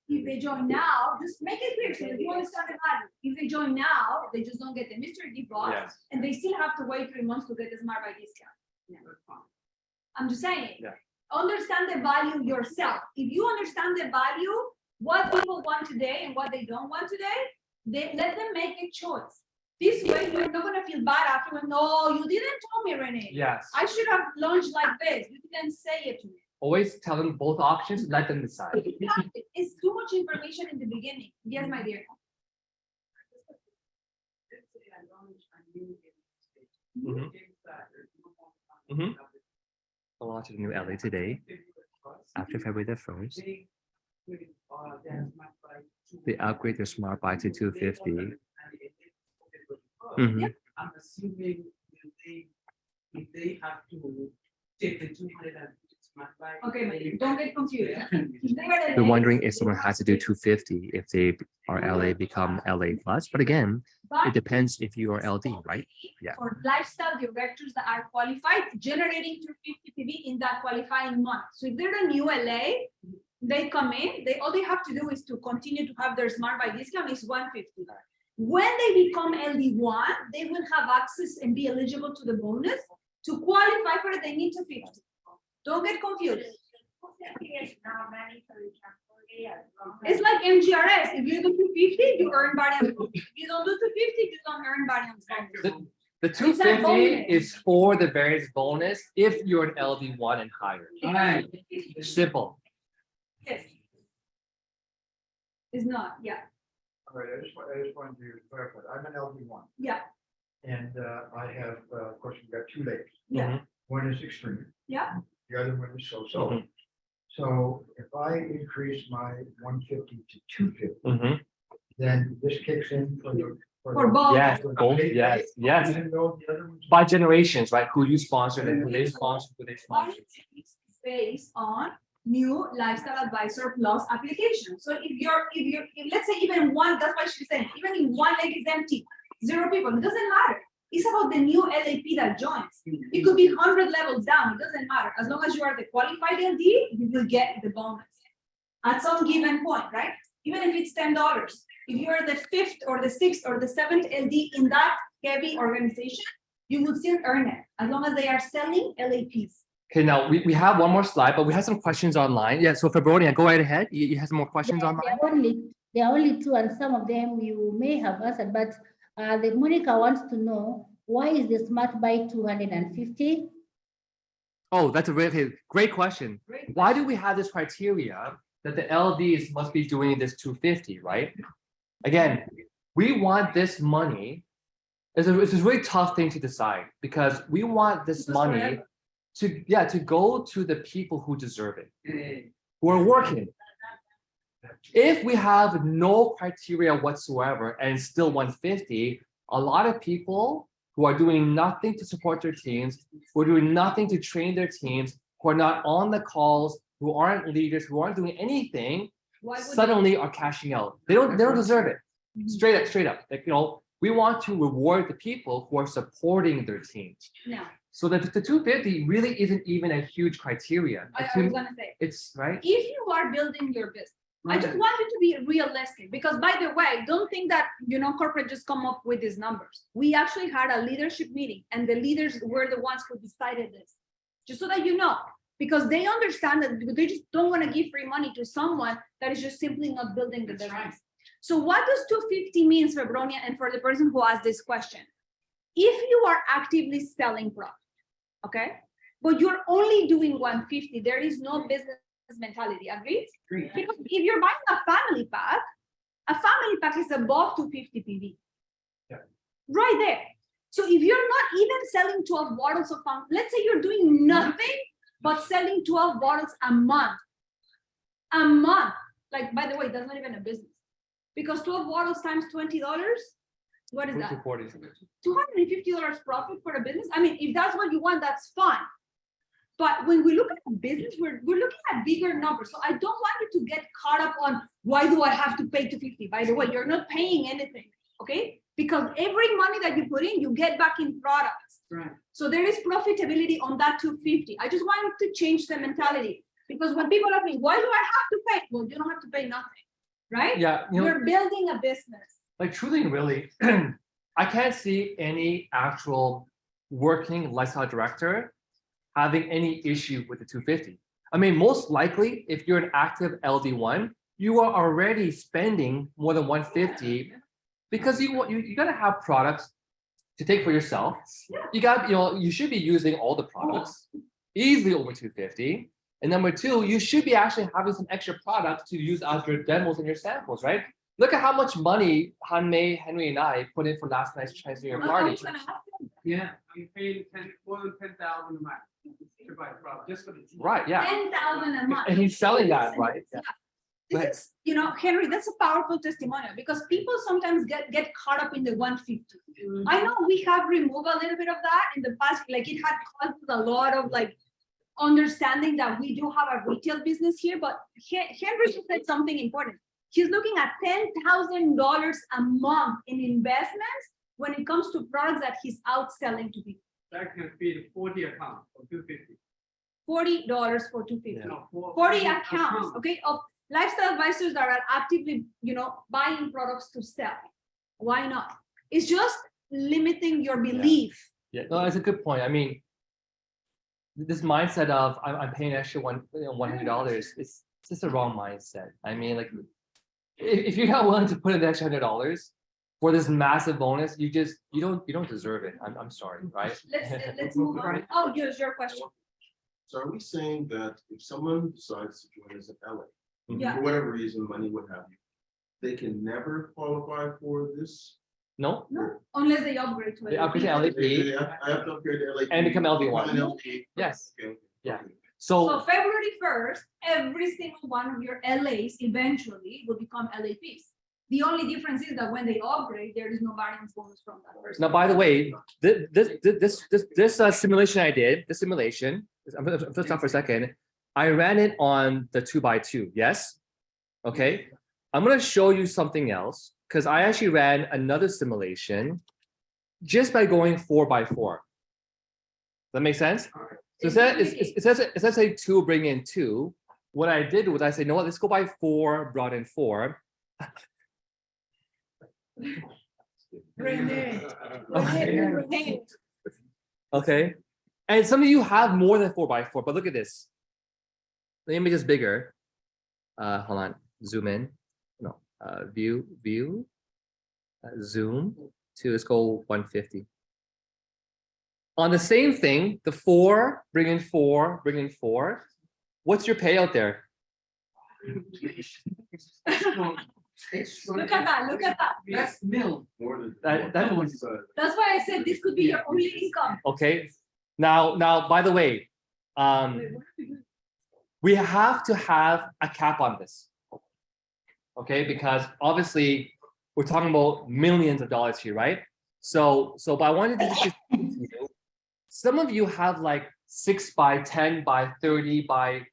S2: if they join now, just make it clear. So if you understand the value, if they join now, they just don't get the Mr. Gift Box,
S1: Yes.
S2: and they still have to wait 3 months to get the Smart Buy discount. I'm just saying.
S1: Yeah.
S2: Understand the value yourself. If you understand the value, what people want today and what they don't want today, they let them make a choice. This way, you're not gonna feel bad after when, no, you didn't tell me, Renee.
S1: Yes.
S2: I should have launched like this. You didn't say it to me.
S1: Always tell them both options, let them decide.
S2: It's too much information in the beginning. Yes, my dear.
S1: Mhm. Mhm. I'll launch a new LA today, after February the 1st. They upgrade their Smart Buy to 250. Mhm.
S6: I'm assuming if they have to take the 200 and
S3: Okay, but don't get confused.
S1: We're wondering if someone has to do 250 if they are LA become LA plus, but again, it depends if you are LD, right? Yeah.
S3: For lifestyle directors that are qualified, generating 250 PV in that qualifying month. So if they're a new LA, they come in, all they have to do is to continue to have their smart buy discount is 150. When they become LD1, they will have access and be eligible to the bonus. To qualify for it, they need 250. Don't get confused. It's like MGRS. If you do 250, you earn variance bonus. If you don't do 250, you don't earn variance bonus.
S1: The 250 is for the variance bonus if you're an LD1 and higher. Simple.
S3: Yes. It's not, yeah.
S7: All right, I just wanted to clarify. I'm an LD1
S3: Yeah,
S7: and I have, of course, we've got 2 lakes.
S3: yeah,
S7: One is extreme.
S3: yeah.
S7: The other one is so-so.
S1: Mhm.
S7: So if I increase my 150 to 250,
S1: Mhm.
S7: then this kicks in for the.
S3: For both.
S1: Yes, both, yes, yes.
S7: Even though the other ones.
S1: By generations, right? Who you sponsor and who they sponsor, who they sponsor.
S3: Based on new lifestyle advisor plus application. So if let's say even one, that's why she's saying, even if one leg is empty, 0 people, it doesn't matter. It's about the new LAP that joins. It could be 100 levels down, it doesn't matter. As long as you are the qualified LD, you will get the bonus at some given point, right? Even if it's $10. If you are the 5th or the 6th or the 7th LD in that heavy organization, you will still earn it as long as they are selling LAPs.
S1: Okay, now we have one more slide, but we have some questions online. Yeah, so Febronia, go right ahead. You have some more questions online?
S8: There are only 2, and some of them you may have answered, but the Monica wants to know, why is the smart buy 250?
S1: Oh, that's a really great question. Why do we have this criteria that the LDs must be doing this 250, right? Again, we want this money. It's a really tough thing to decide because we want this money to go to the people who deserve it, who are working. If we have no criteria whatsoever and still 150, a lot of people who are doing nothing to support their teams, who are doing nothing to train their teams, who are not on the calls, who aren't leaders, who aren't doing anything, suddenly are cashing out. They don't deserve it. Straight up. Like, we want to reward the people who are supporting their teams.
S3: No.
S1: So that the 250 really isn't even a huge criteria.
S3: I was gonna say,
S1: It's right.
S3: if you are building your business, I just want you to be realistic, because by the way, don't think that, corporate just come up with these numbers. We actually had a leadership meeting and the leaders were the ones who decided this, just so that you know, because they understand that they just don't want to give free money to someone that is just simply not building the business. Right. So what does 250 means, Febronia, and for the person who asked this question? If you are actively selling product, okay, but you're only doing 150, there is no business mentality, agreed? Because if you're buying a family pack is above 250 PV.
S1: Yeah.
S3: Right there. So if you're not even selling 12 bottles of fun, let's say you're doing nothing but selling 12 bottles a month. Like, by the way, that's not even a business. Because 12 bottles times $20, what is that? $250 profit for a business. I mean, if that's what you want, that's fine. But when we look at the business, we're looking at bigger numbers. So I don't want you to get caught up on, why do I have to pay 250? By the way, you're not paying anything, okay? Because every money that you put in, you get back in products.
S4: Right.
S3: So there is profitability on that 250. I just want you to change the mentality. Because when people ask me, why do I have to pay? Well, you don't have to pay nothing, right?
S1: Yeah.
S3: You're building a business.
S1: Like truly, really, I can't see any actual working lifestyle director having any issue with the 250. I mean, most likely, if you're an active LD1, you are already spending more than 150 because you gotta have products to take for yourself. You should be using all the products easily over 250. And number 2, you should be actually having some extra products to use as your demos and your samples, right? Look at how much money Hanmei, Henry, and I put in for last night's Chinese New Year party.
S4: Yeah, I'm paying more than 10,000 a month to buy a product just for the team.
S1: Right, yeah.
S3: 10,000 a month.
S1: And he's selling that, right? Yeah.
S3: This is, Henry, that's a powerful testimonial because people sometimes get caught up in the 150. I know we have removed a little bit of that in the past, like it had caused a lot of
S2: understanding that we do have a retail business here, but Henry said something important. He's looking at $10,000 a month in investments when it comes to products that he's outselling to people.
S4: That can feed 40 accounts or 250.
S2: $40 for 250.
S1: Yeah.
S4: No,
S2: 40 accounts, okay, of lifestyle advisors that are actively, buying products to sell. Why not? It's just limiting your belief.
S1: Yeah, no, that's a good point. I mean, this mindset of I'm paying extra $100, it's just the wrong mindset. I mean, like, if you're not willing to put in the extra $100 for this massive bonus, you don't deserve it. I'm sorry, right?
S2: Let's move on. Oh, here's your question.
S9: So are we saying that if someone decides to join us in LA,
S2: Yeah.
S9: for whatever reason, money, what have you, they can never qualify for this?
S1: No,
S2: No, unless they upgrade to
S1: they
S2: it.
S1: upgrade to LAP.
S9: I have to upgrade to LA.
S1: And become LV1.
S9: Become an LV.
S1: Yes.
S9: Okay.
S1: Yeah.
S9: Okay.
S2: So
S1: So
S2: February 1st, every single one of your LAs eventually will become LAPs. The only difference is that when they upgrade, there is no variance bonus from that person.
S1: now, by the way, this simulation I did, this simulation, I'm gonna stop for a second. I ran it on the 2x2. Yes. Okay. I'm gonna show you something else because I actually ran another simulation just by going 4x4. Does that make sense? So it says a 2 bring in 2. What I did was I said, you know what, let's go by 4, brought in 4. Okay. And some of you have more than 4x4, but look at this. Let me make this bigger. Hold on, zoom in. No, view, zoom to, let's go 150. On the same thing, the 4, bring in 4, bring in 4. What's your payout there?
S2: Look at that, look at that.
S4: That's nil.
S9: More than.
S1: That was-
S2: That's why I said this could be your only income.
S1: Okay. Now, by the way, we have to have a cap on this. Okay, because obviously we're talking about millions of dollars here, right? So, but I wanted to just you, some of you have like 6 by 10 by 30 by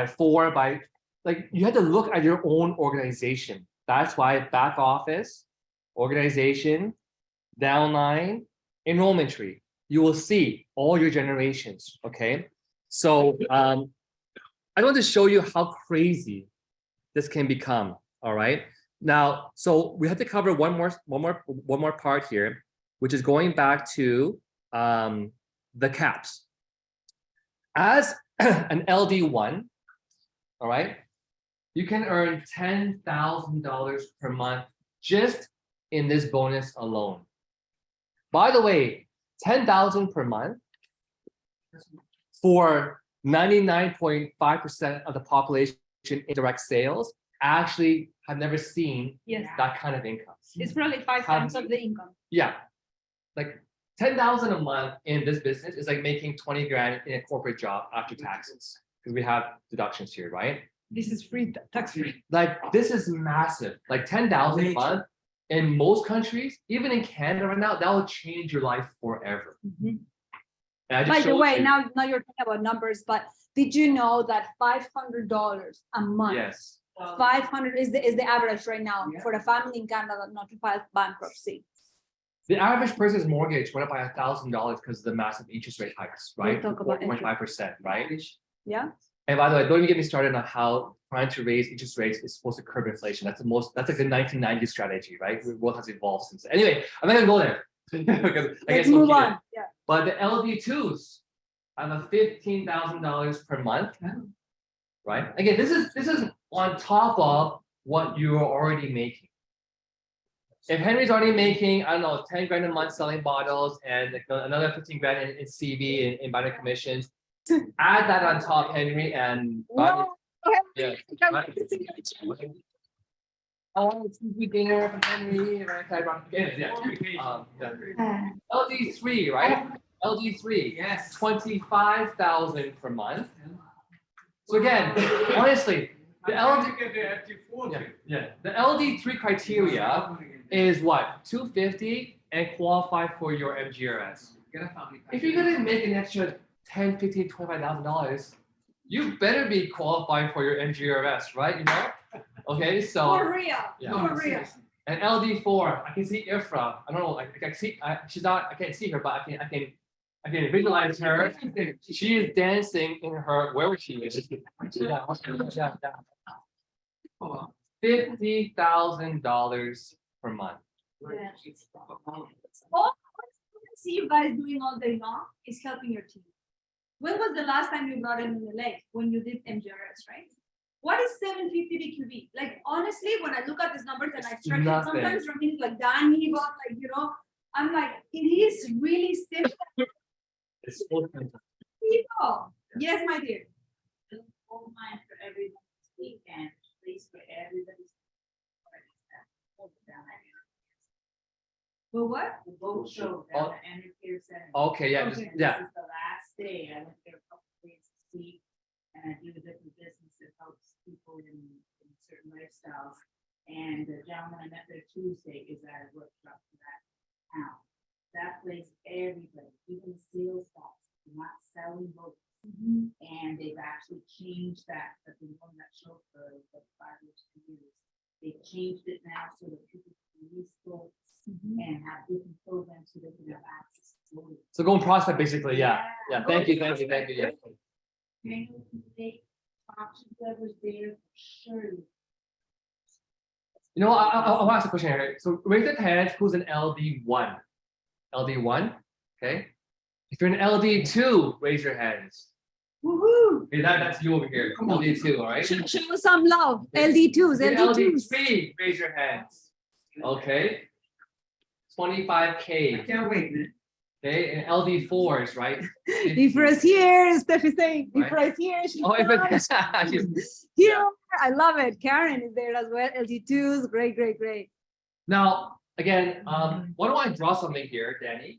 S1: 4 by, like, you have to look at your own organization. That's why back office, organization, downline, enrollment tree. You will see all your generations. Okay, so I want to show you how crazy this can become. All right. Now, so we have to cover one more part here, which is going back to the caps. As an LD1, all right, you can earn $10,000 per month just in this bonus alone. By the way, $10,000 per month for 99.5% of the population in direct sales actually have never seen
S2: Yes,
S1: that kind of income.
S2: it's probably 5 times of the income.
S1: Yeah, like 10,000 a month in this business is like making 20 grand in a corporate job after taxes, because we have deductions here, right?
S2: This is free, tax free.
S1: Like, this is massive. Like 10,000 a month in most countries, even in Canada right now, that will change your life forever. And I just
S2: By the
S1: showed
S2: way,
S1: you-
S2: now you're talking about numbers, but did you know that $500 a month?
S1: Yes.
S2: 500 is the average right now
S4: Yeah.
S2: for a family in Canada not to file bankruptcy.
S1: The average person's mortgage went up by $1,000 because of the massive interest rate hikes, right?
S2: talk about interest.
S1: 4.5%, right?
S2: Yeah.
S1: And by the way, don't even get me started on how trying to raise interest rates is supposed to curb inflation. That's like a 1990s strategy, right? The world has evolved since then. Anyway, I'm not gonna go there. Because I get
S2: Let's
S1: so
S2: move
S1: heated.
S2: on. Yeah.
S1: But the LV2s have a $15,000 per month, right? Again, this is on top of what you're already making. If Henry's already making, I don't know, 10 grand a month selling bottles and like another 15 grand in CV in buying commissions, add that on top, Henry, and
S2: No,
S1: yeah. It's dinner for Henry, right? LD3, right? LD3,
S4: Yes.
S1: 25,000 per month. So again, honestly, the the LD3 criteria is what? 250 and qualify for your MGRS. If you're gonna make an extra $10, $15, $25,000, you better be qualifying for your MGRS, right? You know? Okay,
S2: For
S1: so
S2: real,
S1: yeah.
S2: for real.
S1: and LD4, I can see Ifra. I don't know, I can see she's not, I can't see her, but I can visualize her. She is dancing in her wherever she is. Yeah. $50,000 per month.
S3: All I see you guys doing all day long is helping your team. When was the last time you brought in the leg? When you did MGRS, right? What is 750 BQB? Like honestly, when I look at these numbers and I stretch it,
S1: Nothing.
S3: sometimes from things like Danny, but like you know, I'm like, it is really simple.
S1: It's full time.
S3: People. Yes, my dear.
S5: Whole mind for everybody's weekend, please for everybody's.
S3: But what?
S5: The boat show
S1: Oh.
S5: down at Emmett Pier Center.
S1: Okay, yeah,
S3: Okay.
S1: yeah.
S5: This is the last day. I went there a couple of days to see, and I do a different business that helps people in certain lifestyles. And the gentleman I met there Tuesday is at a workshop for that town. That place, everybody, even sales guys, not selling boats. And they've actually changed that, but the one that showed for 5 years, 2 years. They've changed it now so that people can lease boats and have different programs so they can have access to boats.
S1: So go and prospect basically, yeah. Yeah, thank you. Yeah.
S5: Maybe we can take options that was there, sure.
S1: You know, I'll ask a question here. So raise your hand, who's an LD1? LD1, okay? If you're an LD2, raise your hands.
S2: Woohoo!
S1: Okay, that's you over here, LD2, all right?
S2: Show some love. LD2s,
S1: If you're
S2: LD2s.
S1: LD3, raise your hands. Okay? 25K,
S4: Can't wait, man.
S1: okay? And LD4s, right?
S2: Ifra's here, Steph is saying.
S1: Right.
S2: Ifra's here. She's
S1: Oh, if
S2: back.
S1: it's
S2: Here, I love it. Karen is there as well. LD2s, great, great, great.
S1: Now, again, why don't I draw something here, Danny?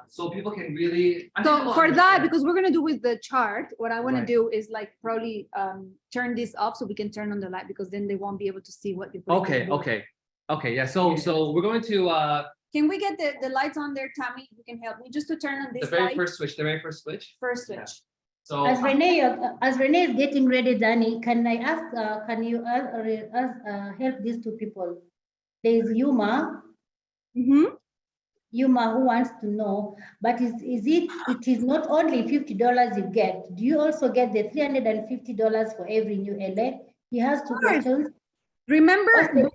S1: So people can really. I think
S2: So
S1: they'll
S2: for that,
S1: understand.
S2: because we're gonna do with the chart, what I want
S1: Right.
S2: to do is like probably turn this off so we can turn on the light because then they won't be able to see what you're putting on the
S1: Okay,
S2: board.
S1: okay, yeah. So we're going to
S2: Can we get the lights on there, Tammy? You can help me just to turn on
S1: the
S2: this
S1: very
S2: light.
S1: first switch.
S2: First switch.
S1: So
S8: As Renee is getting ready, Danny, can I ask, can you help these two people? There is Yuma who wants to know, but it is not only $50 you get. Do you also get the $350 for every new LA? He has two
S2: Of course.
S8: questions.
S2: Remember,
S8: Okay.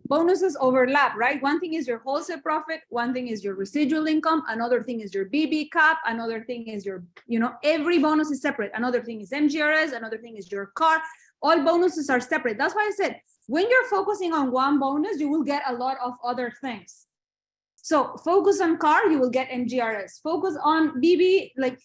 S2: bonuses overlap, right? One thing is your wholesale profit, one thing is your residual income, another thing is your BB cap, another thing is your, every bonus is separate. Another thing is MGRS, another thing is your car. All bonuses are separate. That's why I said, when you're focusing on one bonus, you will get a lot of other things. So focus on car, you will get MGRS. Focus on BB, like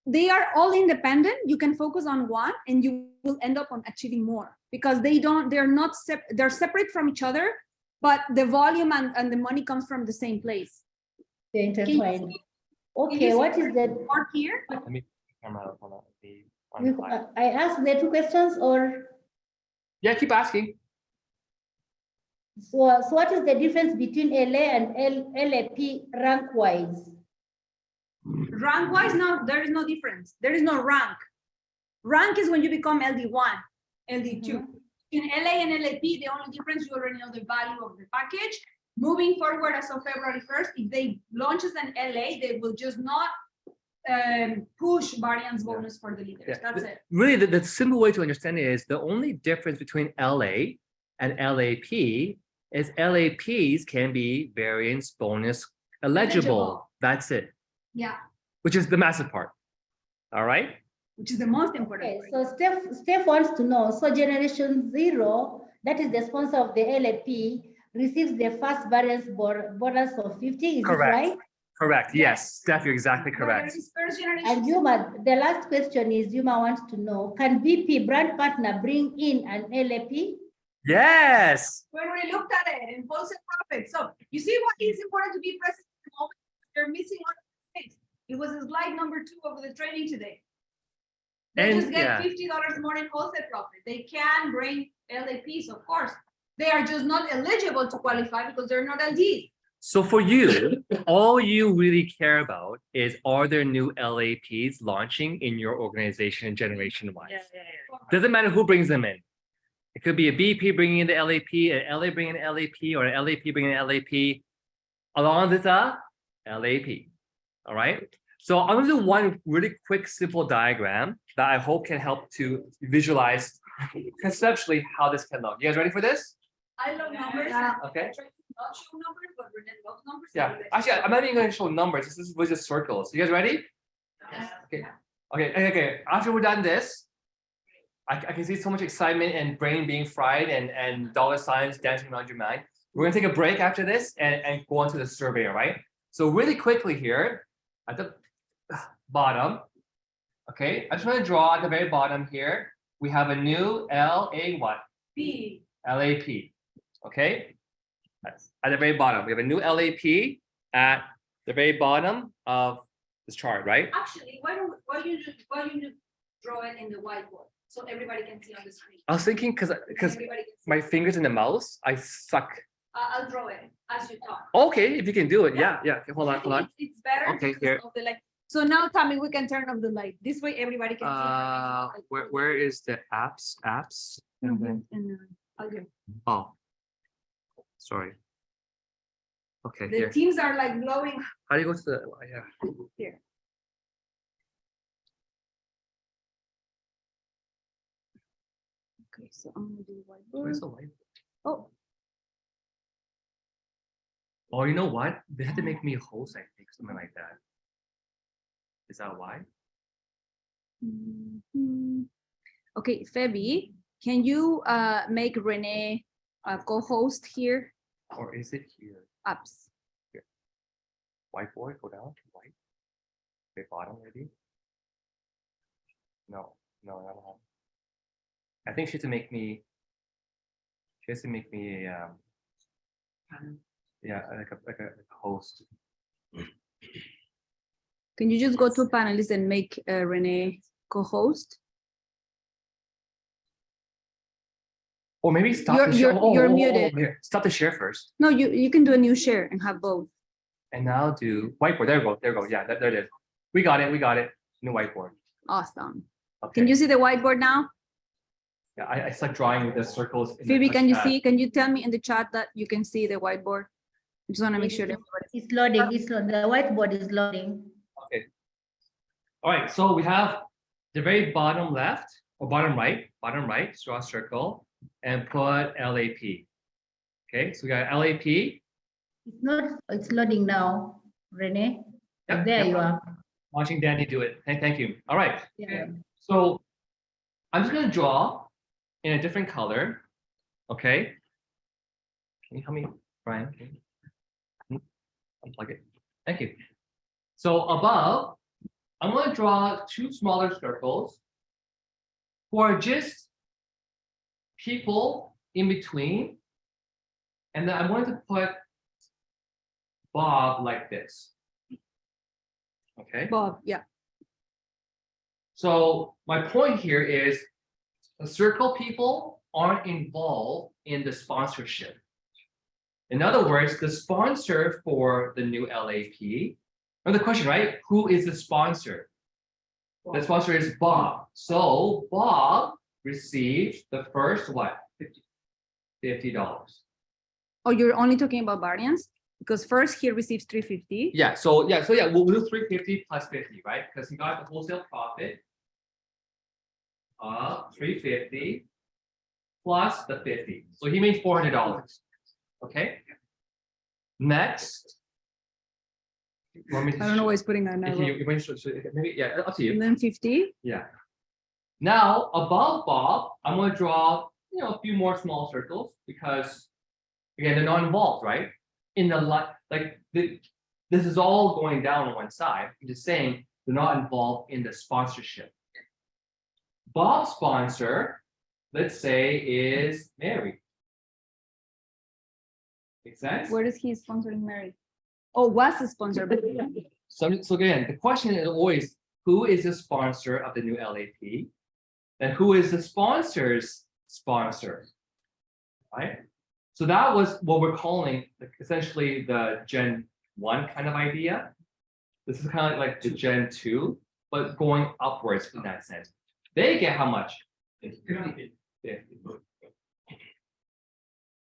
S2: they are all independent. You can focus on one and you will end up on achieving more because they're separate from each other, but the volume and the money comes from the same place.
S8: They're intertwined. Okay, what is the,
S2: Mark here?
S1: let me camera on the slide.
S8: I asked the two questions or?
S1: Yeah, keep asking.
S8: So what is the difference between LA and LAP rank-wise?
S2: Rank-wise, no, there is no difference. There is no rank. Rank is when you become LD1, LD2. In LA and LAP, the only difference, you already know the value of the package. Moving forward as of February 1st, if they launch as an LA, they will just not push variance bonus for the leaders.
S1: Yeah.
S2: That's it.
S1: Really, the simple way to understand it is the only difference between LA and LAP is LAPs can be variance bonus eligible. That's it,
S2: Yeah,
S1: which is the massive part. All right.
S2: which is the most important.
S8: Okay,
S2: part.
S8: so Steph wants to know, so Generation Zero, that is the sponsor of the LAP, receives the first variance bonus of 50, is it
S1: Correct.
S8: right?
S1: Correct. Yes, Steph, you're exactly
S2: But
S1: correct.
S2: there is first generation.
S8: And Yuma, the last question is, Yuma wants to know, can BP brand partner bring in an LAP?
S1: Yes.
S2: When we looked at it in wholesale profit. So you see why it's important to be present at the moment. They're missing on things. It was slide number 2 over the training today. They
S1: And
S2: just get
S1: yeah.
S2: $50 more in wholesale profit. They can bring LAPs, of course. They are just not eligible to qualify because they're not LDs.
S1: So for you, all you really care about is, are there new LAPs launching in your organization generation wise? Doesn't matter who brings them in. It could be a BP bringing in the LAP, an LA bringing in LAP, or an LAP bringing in LAP. Along with a LAP. All right. So I'm gonna do one really quick, simple diagram that I hope can help to visualize conceptually how this can look. You guys ready for this?
S3: I love numbers.
S1: Okay.
S3: I try to not show numbers, but Renee loves numbers.
S1: Yeah. Actually, I'm not even going to show numbers. This was just circles. You guys ready? Okay. Okay. After we're done this, I can see so much excitement and brain being fried and dollar signs dancing around your mind. We're gonna take a break after this and go on to the survey, all right? So really quickly here at the bottom, okay, I just want to draw at the very bottom here. We have a new LA what?
S3: B.
S1: LAP, okay? That's at the very bottom. We have a new LAP at the very bottom of this chart, right?
S3: Actually, why you draw it in the whiteboard so everybody can see on the screen?
S1: I was thinking because
S3: Everybody can see.
S1: my fingers in the mouse, I suck.
S3: I'll draw it as you talk.
S1: Okay, if you can do it, yeah. Okay, hold
S3: I
S1: on,
S3: think It's better.
S1: Okay,
S3: because
S1: here.
S3: of the light.
S2: So now, Tommy, we can turn off the light. This way, everybody can see.
S1: Where is the apps? And then,
S3: I'll do.
S1: oh, sorry. Okay,
S2: The
S1: here.
S2: teams are like blowing.
S1: How do you go to the, yeah.
S2: Here. Okay, so I'm gonna do
S1: Where's
S2: whiteboard.
S1: the light?
S2: Oh,
S1: Oh, you know what? They had to make me a host, I think, something like that. Is that why?
S2: mhm. Okay, Febby, can you make Renee a co-host here?
S1: Or is it here?
S2: Apps.
S1: Whiteboard, go down to white. Okay, bottom maybe? No, no. I think she has to make me a, yeah, like a host.
S2: Can you just go to panelists and make Renee co-host?
S1: Or maybe stop
S2: You're-
S1: the share.
S2: you're muted.
S1: Here. Stop the share first.
S2: No, you can do a new share and have both.
S1: And now do whiteboard. There we go. Yeah, there it is. We got it. New whiteboard.
S2: Awesome.
S1: Okay.
S2: Can you see the whiteboard now?
S1: Yeah, I start drawing the circles. in the
S2: Phoebe, can you
S1: touchpad.
S2: see? Can you tell me in the chat that you can see the whiteboard? I just want to make sure that everybody.
S8: It's loading, the whiteboard is loading.
S1: Okay. All right, so we have the very bottom left or bottom right, draw a circle and put LAP. Okay, so we got LAP.
S8: It's loading now, Renee.
S1: Yep,
S8: There
S1: yep.
S8: you are.
S1: Watching Danny do it. Thank you. All right.
S8: Yeah.
S1: So I'm just gonna draw in a different color. Okay. Can you help me, Brian? Can you unplug it? Thank you. So above, I'm going to draw two smaller circles who are just people in between. And then I'm going to put Bob like this. Okay.
S2: Bob, yeah.
S1: So my point here is the circle people aren't involved in the sponsorship. In other words, the sponsor for the new LAP, or the question, right? Who is the sponsor? The sponsor is Bob. So Bob received the first what? $50.
S2: Oh, you're only talking about variance? Because first he receives 350.
S1: Yeah, so we'll do 350 plus 50, right? Because he got the wholesale profit of 350 plus the 50. So he made $400. Okay. Next. I
S2: I don't know why he's putting that now.
S1: Maybe, yeah, up to you.
S2: And then 50.
S1: Yeah. Now above Bob, I'm going to draw, a few more small circles because again, they're not involved, right? In the this is all going down on one side. I'm just saying they're not involved in the sponsorship. Bob's sponsor, let's say, is Mary. Make sense?
S2: Where is he sponsoring Mary? Oh, was a sponsor. But
S1: So again, the question is always, who is the sponsor of the new LAP? And who is the sponsor's sponsor? Right? So that was what we're calling like, essentially the Gen 1 kind of idea. This is kind of like the Gen 2, but going upwards in that sense. They get how much? 50.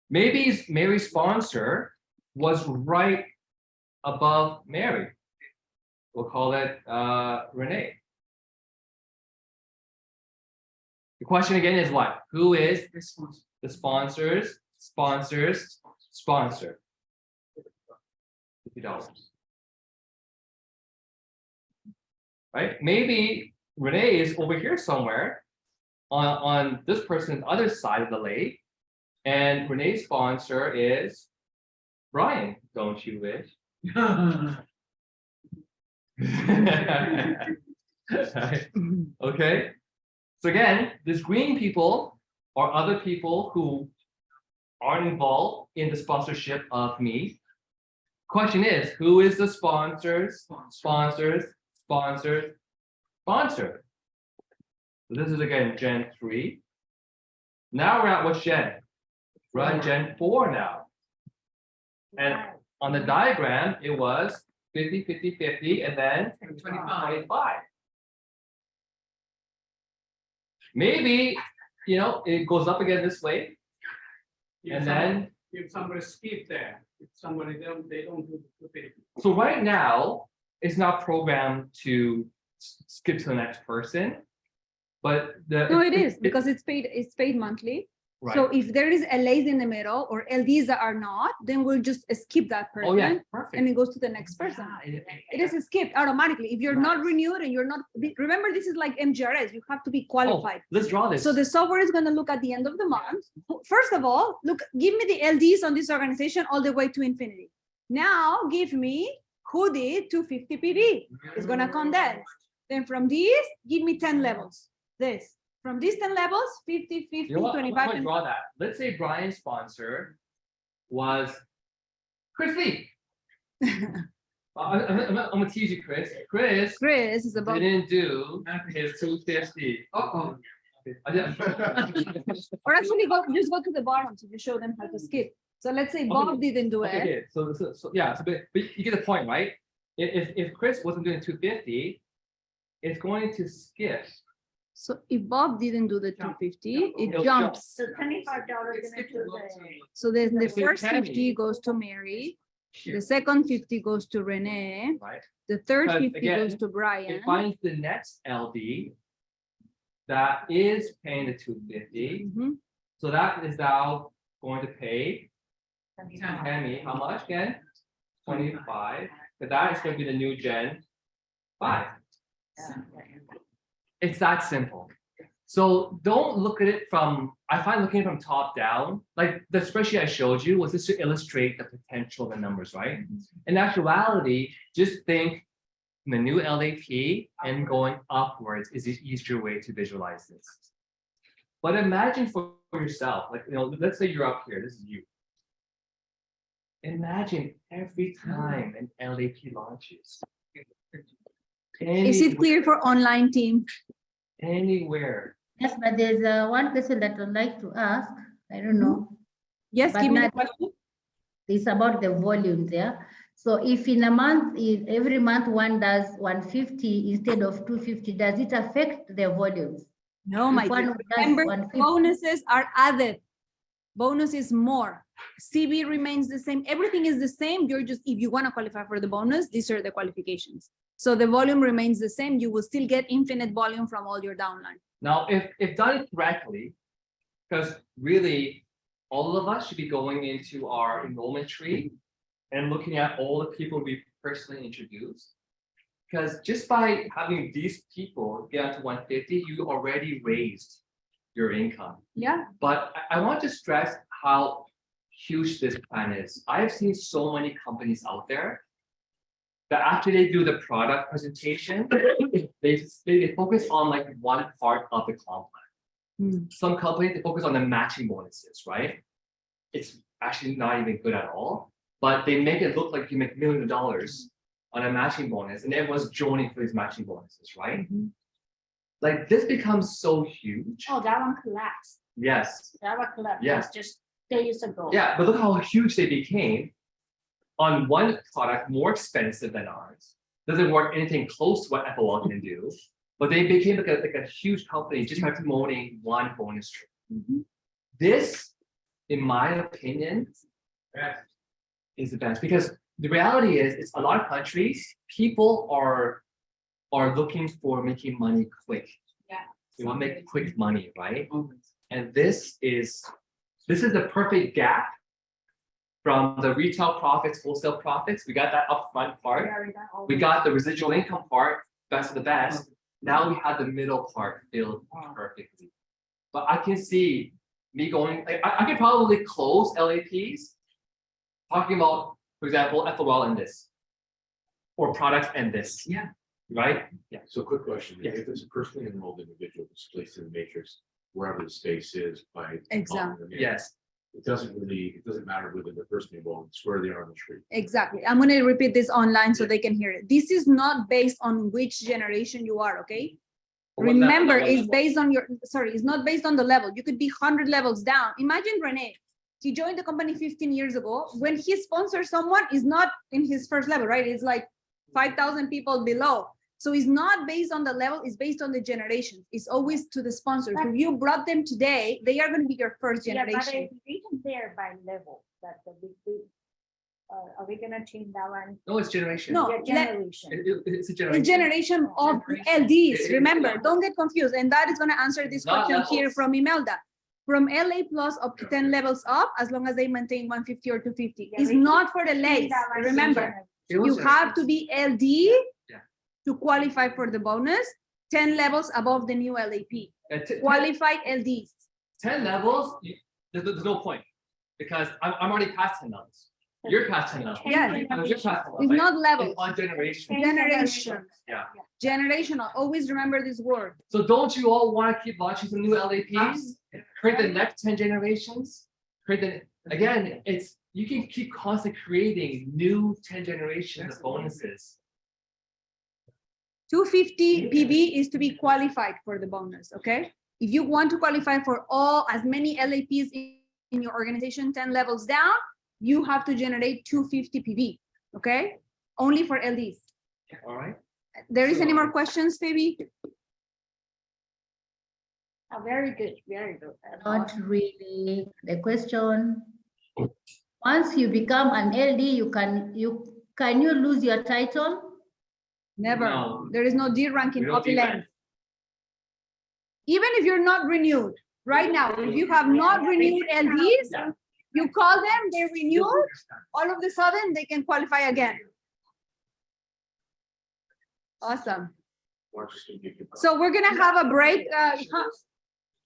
S1: Maybe Mary's sponsor was right above Mary. We'll call that Renee. The question again is what? Who is the sponsors sponsor? $50. Right? Maybe Renee is over here somewhere on this person's other side of the lake, and Renee's sponsor is Brian, don't you wish? Okay. So again, these green people are other people who aren't involved in the sponsorship of me. Question is, who is the sponsors? Sponsor. So this is again Gen 3. Now we're at what Gen? We're at Gen 4 now. And on the diagram, it was 50, 50, 50, and then 25. Maybe, you know, it goes up again this way. And then
S4: if somebody skip there, if somebody they don't do the 50.
S1: So right now, it's not programmed to skip to the next person, but
S2: No, it is because it's paid monthly.
S1: right.
S2: So if there is LAs in the middle or LDs that are not, then we'll just skip that person.
S1: Oh yeah, perfect.
S2: And it goes to the next person. It is skipped automatically. If you're not
S1: Nice.
S2: renewed and you're not, remember, this is like MGRS, you have to be qualified.
S1: Let's draw this.
S2: So the software is going to look at the end of the month. First of all, look, give me the LDs on this organization all the way to infinity. Now give me who did 250 PV. It's going to condense. Then from these, give me 10 levels. This. From these 10 levels, 50, 50,
S1: You know what?
S2: 25,
S1: I'm gonna
S2: 25.
S1: draw that. Let's say Brian's sponsor was Chris Lee. I'm gonna tease you, Chris. Chris
S2: Chris is about,
S1: didn't do his 250. Uh-oh.
S2: or actually just go to the bottom to show them how to skip. So let's say Bob didn't do it.
S1: Okay, so yeah, but you get the point, right? If Chris wasn't doing 250, it's going to skip.
S2: So if Bob didn't do the 250, it
S1: It'll
S2: jumps.
S5: So $25
S2: So then the
S1: So
S2: first
S1: Tammy-
S2: 50 goes to Mary, the second 50 goes to Renee,
S1: Right?
S2: the third
S1: Because
S2: 50
S1: again,
S2: goes to Brian.
S1: It finds the next LD that is paying the 250.
S2: Mhm.
S1: So that is now going to pay Tammy how much again? 25. But that is going to be the new Gen 5. It's that simple. So don't look at it from, I find looking at it from top down, like the spreadsheet I showed you was just to illustrate the potential of the numbers, right? In actuality, just think the new LAP and going upwards is the easier way to visualize this. But imagine for yourself, like, you know, let's say you're up here, this is you. Imagine every time an LAP launches.
S2: Is it clear for online team?
S1: Anywhere.
S8: Yes, but there's one question that I'd like to ask. I don't know.
S2: Yes,
S8: But
S2: give me the
S8: not-
S2: question.
S8: It's about the volumes, yeah? So if in a month, if every month one does 150 instead of 250, does it affect the volumes?
S2: No, my
S8: If one
S2: dear.
S8: does
S2: Remember,
S8: 150
S2: bonuses are added. Bonus is more. CB remains the same. Everything is the same. You're just, if you want to qualify for the bonus, these are the qualifications. So the volume remains the same. You will still get infinite volume from all your downline.
S1: Now, if done correctly, because really all of us should be going into our enrollment tree and looking at all the people we personally introduced. Because just by having these people get up to 150, you already raised your income.
S2: Yeah.
S1: But I want to stress how huge this plan is. I've seen so many companies out there that after they do the product presentation, they focus on like one part of the comp plan. Some companies, they focus on the matching bonuses, right? It's actually not even good at all, but they make it look like you make millions of dollars on a matching bonus and everyone's joining for these matching bonuses, right? Like this becomes so huge.
S5: Oh, that one collapsed.
S1: Yes.
S5: That one collapsed.
S1: Yeah.
S5: It's just days ago.
S1: Yeah, but look how huge they became on one product more expensive than ours. Doesn't work anything close to what FOL can do, but they became like a huge company just by promoting one bonus stream. This, in my opinion, is the best because the reality is, it's a lot of countries, people are looking for making money quick.
S3: Yeah.
S1: They want to make quick money, right? And this is the perfect gap from the retail profits, wholesale profits. We got that upfront part. We got the residual income part, best of the best. Now we have the middle part filled perfectly. But I can see me going, I could probably close LAPs talking about, for example, FOL and this, or products and this. Yeah. Right? Yeah.
S10: So quick question,
S1: Yes.
S10: if it's a personally enrolled individual that's placed in the matrix, wherever the space is by.
S2: Exactly.
S1: Yes.
S10: It doesn't matter whether they're personally enrolled, it's where they are on the street.
S2: Exactly. I'm going to repeat this online so they can hear it. This is not based on which generation you are, okay? Remember, it's based on it's not based on the level. You could be 100 levels down. Imagine Rene, he joined the company 15 years ago. When he sponsors someone, is not in his first level, right? It's like 5,000 people below. So it's not based on the level, it's based on the generation. It's always to the sponsors. If you brought them today, they are going to be your first generation.
S5: Yeah, but they isn't there by level, that the big, are we gonna change that one?
S1: No, it's generation.
S2: No.
S5: Yeah, generation.
S1: It's a generation.
S2: It's generation of LDs. Remember, don't get confused. And that is going to answer this
S1: Not
S2: question here
S1: levels.
S2: from Imelda. From LA plus up to 10 levels up, as long as they maintain 150 or 250.
S5: Yeah,
S2: It's
S5: we
S2: not for the
S5: Change
S2: late.
S5: that one to
S2: Remember,
S5: generation.
S1: It was
S2: you have to be LD
S1: Yeah.
S2: to qualify for the bonus, 10 levels above the new LAP.
S1: At
S2: Qualified LDs.
S1: 10 levels, there's no point because I'm already past 10 levels. You're past 10 levels.
S2: Yeah.
S1: You're past 10 levels.
S2: It's not levels.
S1: It's on generation.
S2: Generation.
S1: Yeah.
S2: Generational. Always remember this word.
S1: So don't you all want to keep launching some new LAPs? Create the next 10 generations? Again, you can keep constantly creating new 10 generations of bonuses.
S2: 250 PV is to be qualified for the bonus, okay? If you want to qualify for as many LAPs in your organization, 10 levels down, you have to generate 250 PV, okay? Only for LDs.
S1: All right.
S2: There is any more questions, Phoebe?
S5: Oh, very good, very good.
S8: Not really. The question, once you become an LD, can you lose your title?
S2: Never.
S1: No.
S2: There is no D rank in
S1: We don't do that.
S2: Opulence. Even if you're not renewed, right now, if you have not renewed LDs, you call them, they renew, all of a sudden they can qualify again. Awesome. So we're gonna have a break,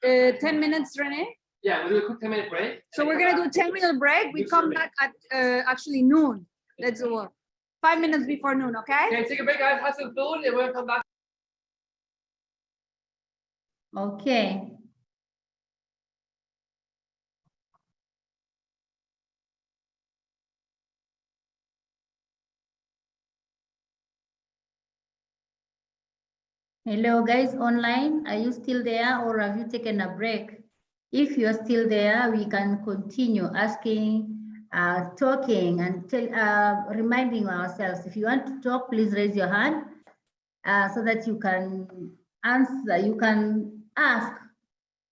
S2: 10 minutes, Rene.
S1: Yeah, we'll do a quick 10-minute break.
S2: So we're gonna do a 10-minute break. We come back at actually noon. Let's do 5 minutes before noon, okay?
S1: Okay, take a break, guys. Have some food, and we'll come back.
S8: Okay. Hello, guys online. Are you still there or have you taken a break? If you're still there, we can continue asking, talking and reminding ourselves. If you want to talk, please raise your hand so that you can answer, you can ask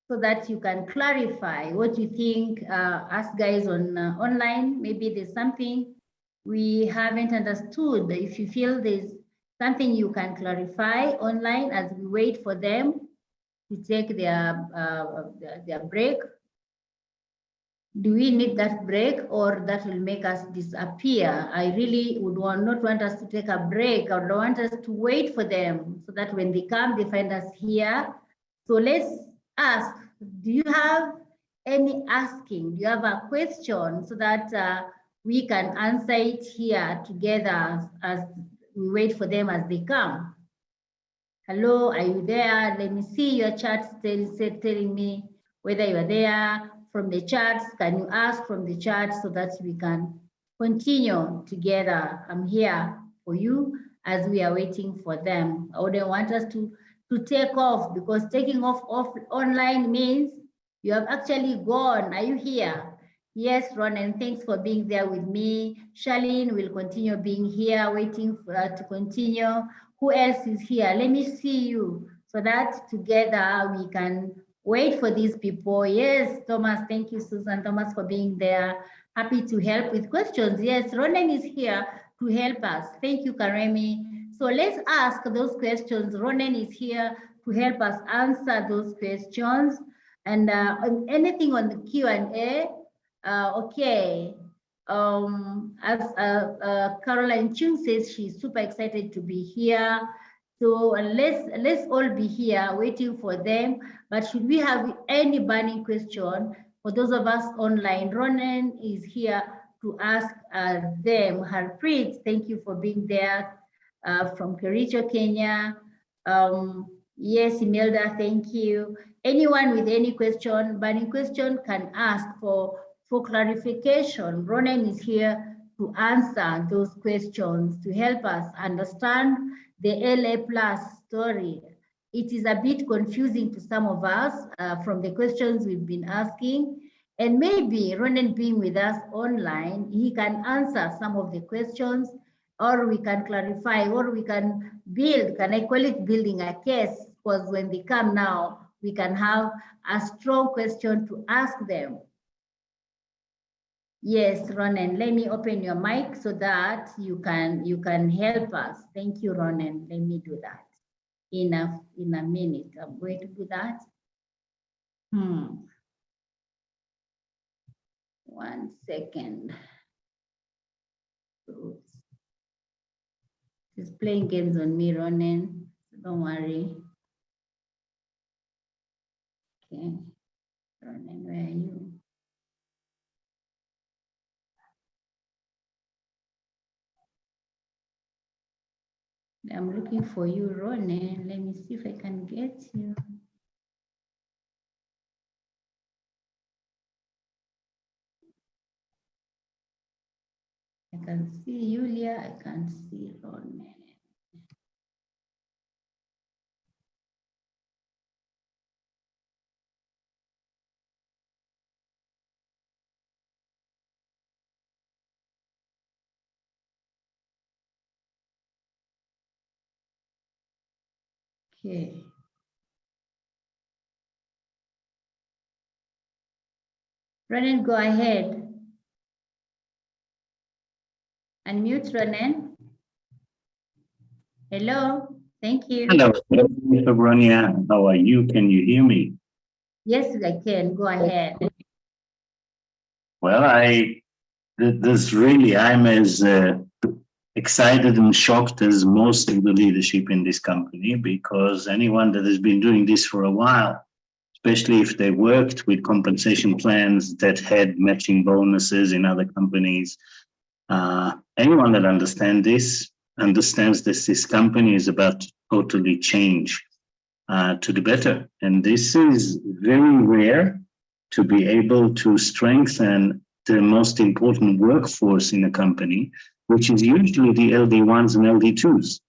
S8: so that you can clarify what you think. Us guys on online, maybe there's something we haven't understood. If you feel there's something you can clarify online as we wait for them to take their break. Do we need that break or that will make us disappear? I really would not want us to take a break. I would want us to wait for them so that when they come, they find us here. So let's ask, do you have any asking? Do you have a question so that we can answer it here together as we wait for them as they come? Hello, are you there? Let me see your chat telling me whether you are there. From the chats, can you ask from the chat so that we can continue together? I'm here for you as we are waiting for them. I wouldn't want us to take off, because taking off online means you have actually gone. Are you here? Yes, Ronan, thanks for being there with me. Charlene will continue being here, waiting for, to continue. Who else is here? Let me see you so that together we can wait for these people. Yes, Thomas, thank you, Susan Thomas, for being there. Happy to help with questions. Yes, Ronan is here to help us. Thank you, Karemi. So let's ask those questions. Ronan is here to help us answer those questions. And anything on the Q&A, okay. As Caroline Chung says, she's super excited to be here. So let's all be here waiting for them. But should we have any burning question for those of us online? Ronan is here to ask them. Harpreet, thank you for being there from Kericho, Kenya. Yes, Imelda, thank you. Anyone with any question, burning question, can ask for clarification. Ronan is here to answer those questions, to help us understand the LA Plus story. It is a bit confusing to some of us from the questions we've been asking. And maybe Ronan being with us online, he can answer some of the questions, or we can clarify, or we can build, can I call it building a case? Because when they come now, we can have a strong question to ask them. Yes, Ronan, let me open your mic so that you can help us. Thank you, Ronan. Let me do that in a minute. I'm going to do that. 1 second. Oops. He's playing games on me, Ronan. Don't worry. Okay, Ronan, where are you? I'm looking for you, Ronan. Let me see if I can get you. I can see Julia, I can see Ronan. Okay. Ronan, go ahead. Unmute, Ronan. Hello, thank you.
S11: Hello, Mr. Bronia. How are you? Can you hear me?
S8: Yes, I can. Go ahead.
S11: Well, I'm as excited and shocked as most of the leadership in this company, because anyone that has been doing this for a while, especially if they worked with compensation plans that had matching bonuses in other companies, anyone that understands this company is about to totally change to the better. And this is very rare to be able to strengthen the most important workforce in a company, which is usually the LD1s and LD2s.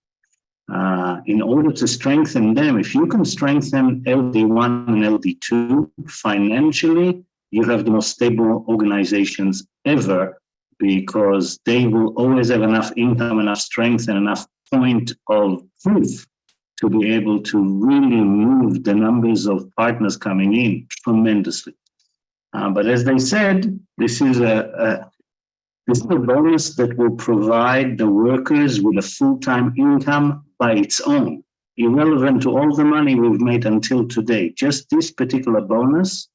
S11: In order to strengthen them, if you can strengthen LD1 and LD2 financially, you have the most stable organizations ever, because they will always have enough income, enough strength, and enough point of proof to be able to really move the numbers of partners coming in tremendously. But as they said, this is a bonus that will provide the workers with a full-time income by its own, irrelevant to all the money we've made until today. Just this particular bonus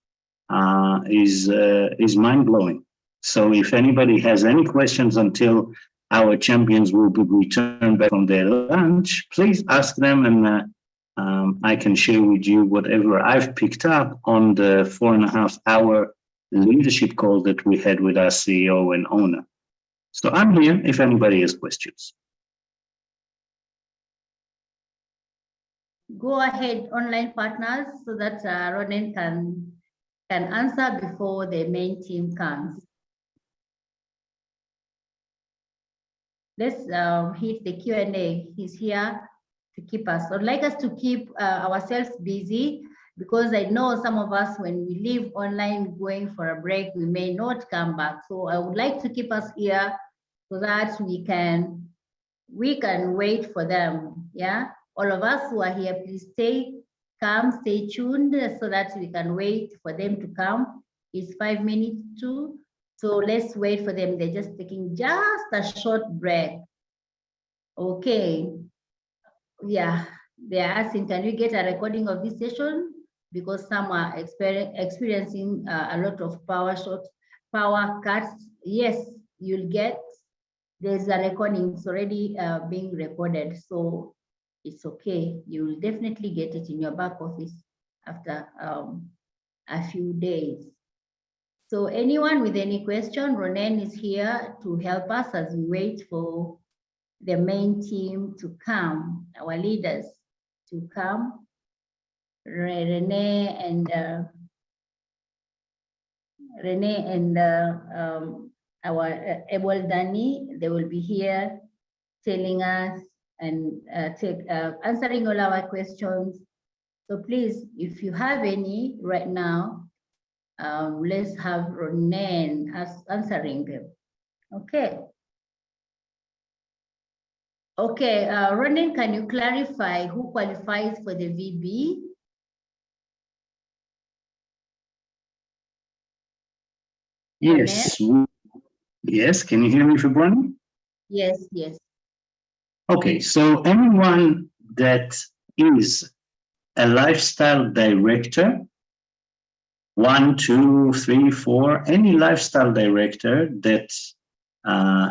S11: is mind-blowing. So if anybody has any questions until our champions will be returned back from their lunch, please ask them, and I can share with you whatever I've picked up on the 4.5-hour leadership call that we had with our CEO and owner. So I'm here if anybody has questions.
S8: Go ahead, online partners, so that Ronan can answer before the main team comes. Let's hit the Q&A. He's here to keep us. I'd like us to keep ourselves busy. because I know some of us, when we leave online going for a break, we may not come back. So I would like to keep us here so that we can wait for them. Yeah, all of us who are here, please stay tuned so that we can wait for them to come. It's 5 minutes too, so let's wait for them. They're just taking just a short break. Okay, yeah, they're asking, can we get a recording of this session? Because some are experiencing a lot of power cuts. Yes, you'll get, there's a recording, it's already being recorded, so it's okay. You will definitely get it in your back office after a few days. So anyone with any question, Ronen is here to help us as we wait for the main team to come, our leaders to come. Renee and our Able Dani, they will be here telling us and answering all our questions. So please, if you have any right now, let's have Ronen answering them. Okay. Okay, Ronen, can you clarify who qualifies for the VB?
S11: Yes. Yes, can you hear me, Fabroni?
S8: Yes, yes.
S11: Okay, so anyone that is a lifestyle director, 1, 2, 3, 4, any lifestyle director that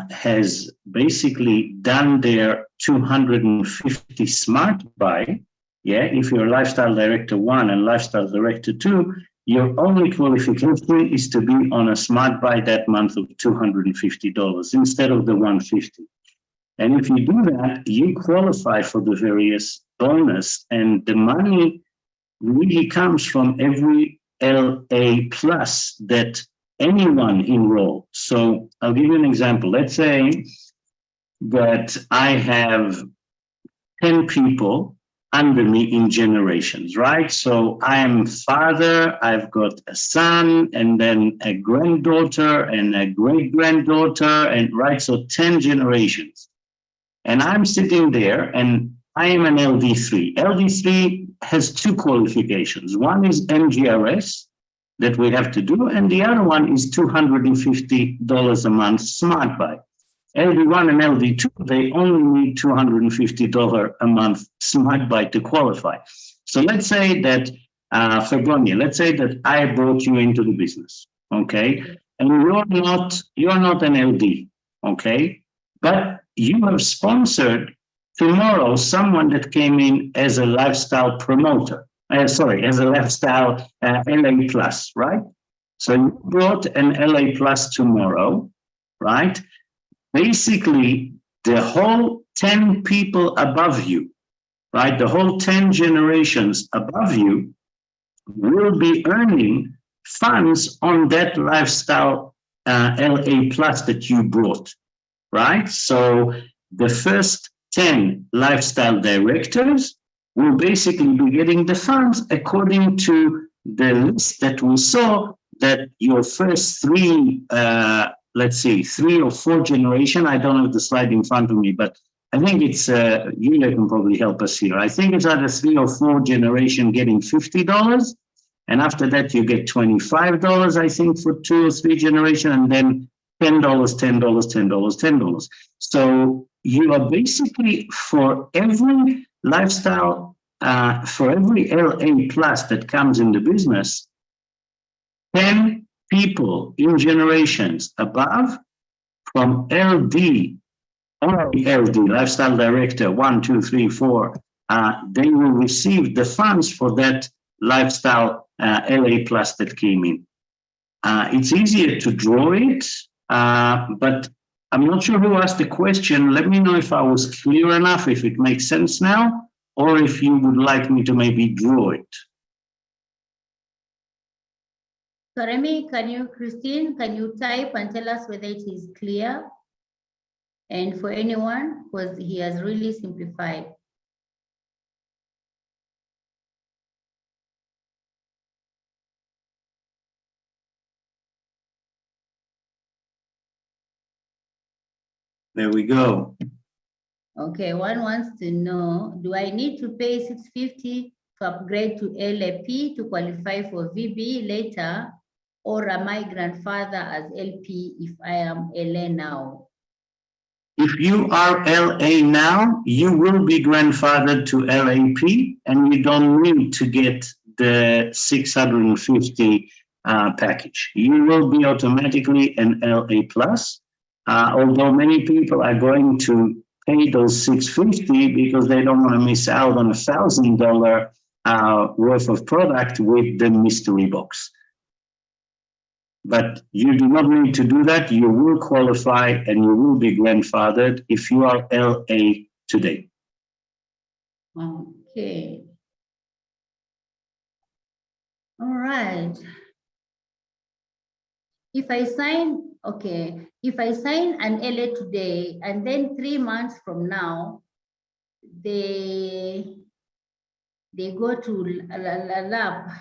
S11: has basically done their 250 smart buy. Yeah, if you're lifestyle director 1 and lifestyle director 2, your only qualification is to be on a smart buy that month of $250 instead of the $150. And if you do that, you qualify for the various bonus, and the money really comes from every LA plus that anyone enrolled. So I'll give you an example. Let's say that I have 10 people under me in generations, right? So I'm father, I've got a son, and then a granddaughter and a great granddaughter, and right, so 10 generations. And I'm sitting there and I am an LD3. LD3 has 2 qualifications. One is MGRS that we have to do, and the other one is $250 a month smart buy. LD1 and LD2, they only need $250 a month smart buy to qualify. So let's say that, Fabroni, let's say that I brought you into the business, okay? And you're not an LD, okay? But you have sponsored tomorrow someone that came in as a lifestyle promoter, as a lifestyle LA plus, right? So you brought an LA plus tomorrow, right? Basically, the whole 10 people above you, right? The whole 10 generations above you will be earning funds on that lifestyle LA plus that you brought, right? So the first 10 lifestyle directors will basically be getting the funds according to the list that we saw, that your first 3, let's see, 3 or 4 generation. I don't have the slide in front of me, but I think it's, Yulia can probably help us here. I think it's either 3 or 4 generation getting $50. And after that, you get $25, I think, for 2 or 3 generation, and then $10, $10, $10, $10. So you are basically, for every lifestyle, for every LA plus that comes in the business, 10 people in generations above, from LD, or LD, lifestyle director 1, 2, 3, 4, they will receive the funds for that lifestyle LA plus that came in. It's easier to draw it, but I'm not sure who asked the question. Let me know if I was clear enough, if it makes sense now, or if you would like me to maybe draw it.
S8: So Remy, Christine, can you type and tell us whether it is clear? And for anyone, because he has really simplified.
S11: There we go.
S8: Okay, one wants to know, do I need to pay 650 to upgrade to LAP to qualify for VB later? Or am I grandfather as LP if I am LA now?
S11: If you are LA now, you will be grandfathered to LAP and you don't need to get the 650 package. You will be automatically an LA plus, although many people are going to pay those 650 because they don't want to miss out on $1,000 worth of product with the mystery box. But you do not need to do that. You will qualify and you will be grandfathered if you are LA today.
S8: Okay. All right. If I sign an LA today and then 3 months from now, they go to lab,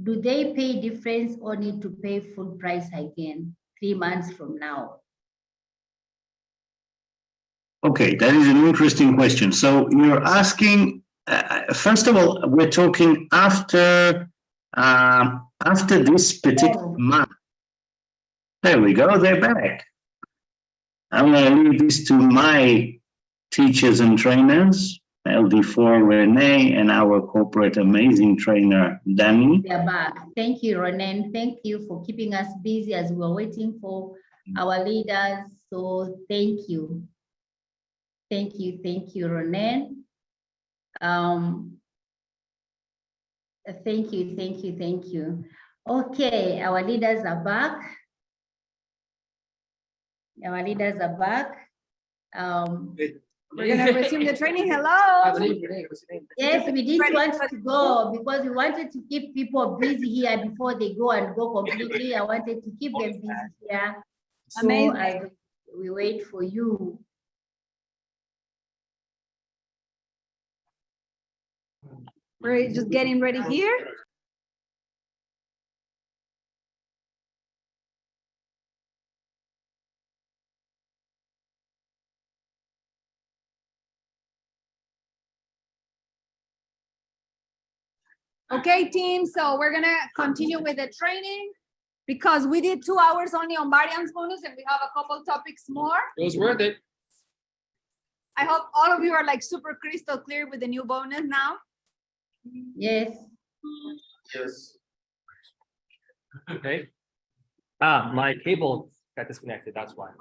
S8: do they pay difference or need to pay full price again 3 months from now?
S11: Okay, that is an interesting question. So you're asking, first of all, we're talking after this particular month. There we go, they're back. I'm going to leave this to my teachers and trainers, LD4 Renee, and our corporate amazing trainer, Danny.
S8: They're back. Thank you, Renee. Thank you for keeping us busy as we're waiting for our leaders. So thank you. Thank you, Renee. Thank you. Okay, our leaders are back. Our leaders are back.
S2: We're gonna resume the training. Hello.
S8: Yes, we didn't want to go because we wanted to keep people busy here before they go completely. I wanted to keep them busy here. So
S2: Amazing.
S8: We wait for you.
S2: We're just getting ready here. Okay, team, so we're gonna continue with the training because we did 2 hours only on variance bonus and we have a couple topics more.
S1: It was worth it.
S2: I hope all of you are like super crystal clear with the new bonus now.
S8: Yes.
S9: Yes.
S1: Okay. Ah, my cable got disconnected, that's why.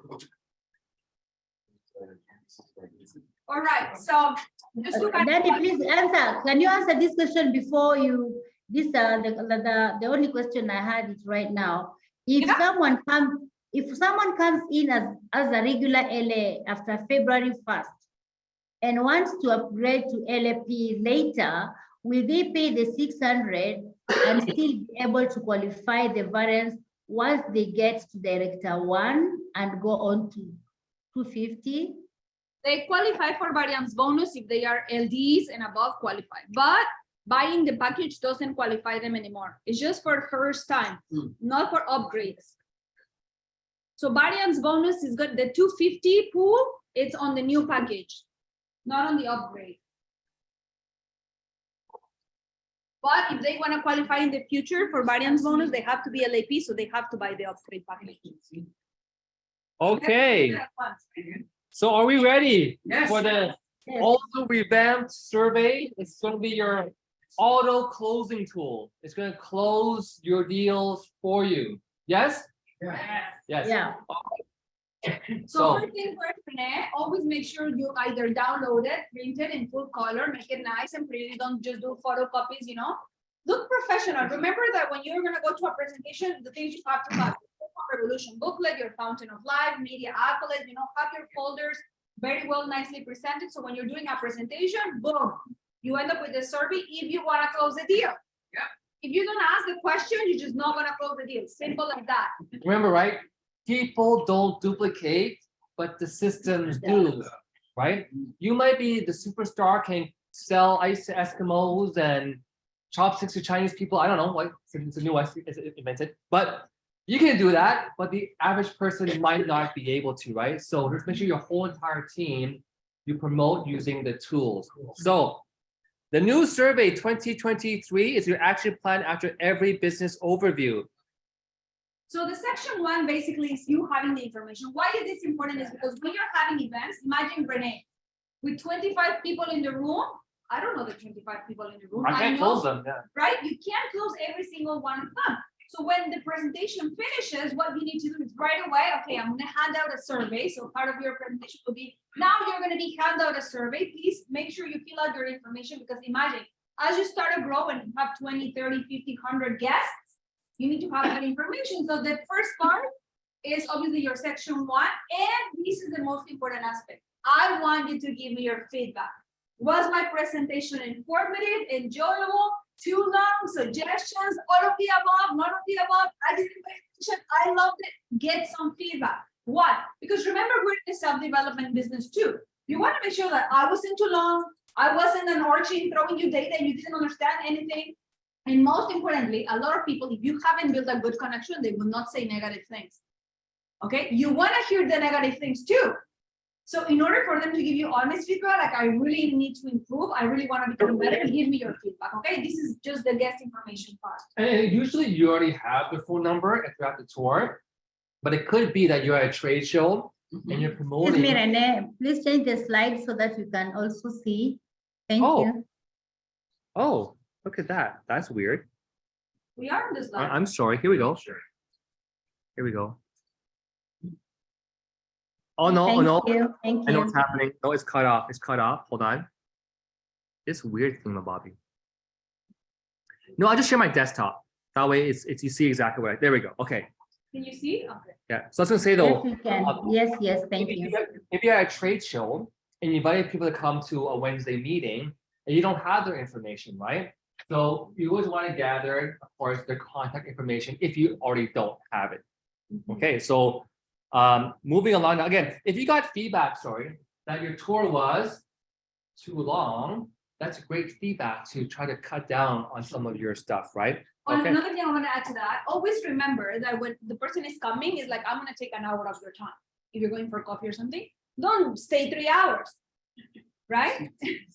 S3: All right, so just to kind
S8: Daddy,
S3: of-
S8: please answer. Can you answer this question before you? This the only question I had is right now. If someone comes in as a regular LA after February 1st and wants to upgrade to LAP later, will they pay the 600 and still be able to qualify the variance once they get to Director 1 and go on to 250?
S3: They qualify for variance bonus if they are LDs and above qualified, but buying the package doesn't qualify them anymore. It's just for first time, not for upgrades. So variance bonus is good. The 250 pool, it's on the new package, not on the upgrade. But if they want to qualify in the future for variance bonus, they have to be LAP, so they have to buy the upgrade package.
S1: Okay, so are we ready for the
S8: Yes.
S1: auto revamped survey? It's going to be your auto closing tool. It's going to close your deals for you. Yes? Yes.
S8: Yeah.
S3: So first thing first, Renee, always make sure you either download it, print it in full color, make it nice and pretty. Don't just do photocopies, you know. Look professional. Remember that when you're gonna go to a presentation, the things you have to have: Revolution booklet, your fountain of life, media accolades, you know, have your folders very well, nicely presented. So when you're doing a presentation, boom, you end up with a survey if you want to close the deal.
S4: Yeah.
S3: If you don't ask the question, you're just not gonna close the deal. Simple like that.
S1: Remember, right? People don't duplicate, but the systems do, right? You might be the superstar, can sell ice to Eskimos and chopsticks to Chinese people. I don't know, like it's a new West it's invented, but You can do that, but the average person might not be able to, right? So just make sure your whole entire team, you promote using the tools. So the new survey 2023 is your action plan after every business overview.
S3: So the section 1 basically is you having the information. Why is this important? Is because when you're having events, imagine Renee, with 25 people in the room. I don't know the 25 people in the room.
S1: I can't
S3: know,
S1: close them, yeah.
S3: right? You can't close every single one of them. So when the presentation finishes, what you need to do is right away, okay, I'm gonna hand out a survey. So part of your presentation will be, now you're gonna be hand out a survey. Please make sure you fill out your information, because imagine, as you start to grow and you have 20, 30, 50, 100 guests, you need to have that information. So the first part is obviously your section 1, and this is the most important aspect. I want you to give me your feedback. Was my presentation informative, enjoyable, too long, suggestions, all of the above, none of the above? I didn't pay attention, I loved it. Get some feedback. Why? Because remember, we're in the self-development business too. You want to make sure that I wasn't too long, I wasn't an orchid throwing you data and you didn't understand anything. And most importantly, a lot of people, if you haven't built a good connection, they will not say negative things. Okay, you want to hear the negative things too. So in order for them to give you honest feedback, like I really need to improve, I really want to become better, give me your feedback. Okay, this is just the guest information part.
S1: And usually you already have the phone number if you're at the tour, but it could be that you're at a trade show and you're
S8: Excuse
S1: promoting.
S8: me, Renee, please change the slide so that you can also see. Thank
S1: Oh.
S8: you.
S1: Oh, look at that. That's weird.
S3: We are on this slide.
S1: I'm sorry. Here we go. Here we go. Oh no, oh no.
S8: Thank you, thank
S1: I know
S8: you.
S1: what's happening. No, it's cut off. It's cut off. Hold on. This weird thing, Bobby. No, I'll just share my desktop. That way it's you see exactly what there we go. Okay.
S3: Can you see? Okay.
S1: Yeah. So I was gonna say
S8: Yes,
S1: though,
S8: you can. Yes, thank you.
S1: if you're at a trade show and you invited people to come to a Wednesday meeting and you don't have their information, right? So you always want to gather, of course, their contact information if you already don't have it. Okay, so moving along now, again, if you got feedback, sorry, that your tour was too long, that's great feedback to try to cut down on some of your stuff, right?
S3: And another thing I want to add to that, always remember that when the person is coming, is like, I'm going to take an hour of your time. If you're going for coffee or something, don't stay 3 hours, right?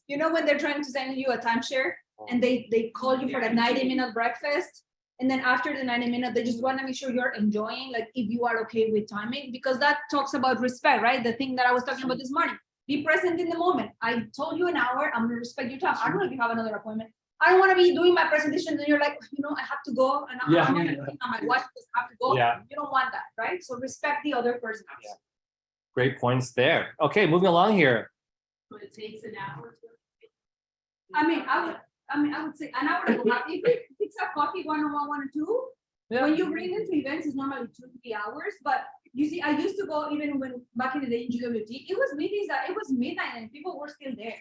S3: You know, when they're trying to send you a timeshare and they call you for a 90-minute breakfast. And then after the 90 minutes, they just want to make sure you're enjoying, like if you are okay with timing, because that talks about respect, right? The thing that I was talking about this morning. Be present in the moment. I told you an hour, I'm gonna respect your time. I don't know if you have another appointment. I don't want to be doing my presentation and you're like, you know, I have to go and I'm looking at my watch because I have to go.
S1: Yeah.
S3: You don't want that, right? So respect the other person.
S1: Yeah. Great points there. Okay, moving along here.
S5: So it takes an hour.
S3: I mean, I would say an hour to go. If it's a coffee 1-on-1, 1-on-2,
S1: Yeah.
S3: when you bring them to events, it's normally 2-3 hours. But you see, I used to go even when back in the day in GWT, it was meetings that it was midnight and people were still there.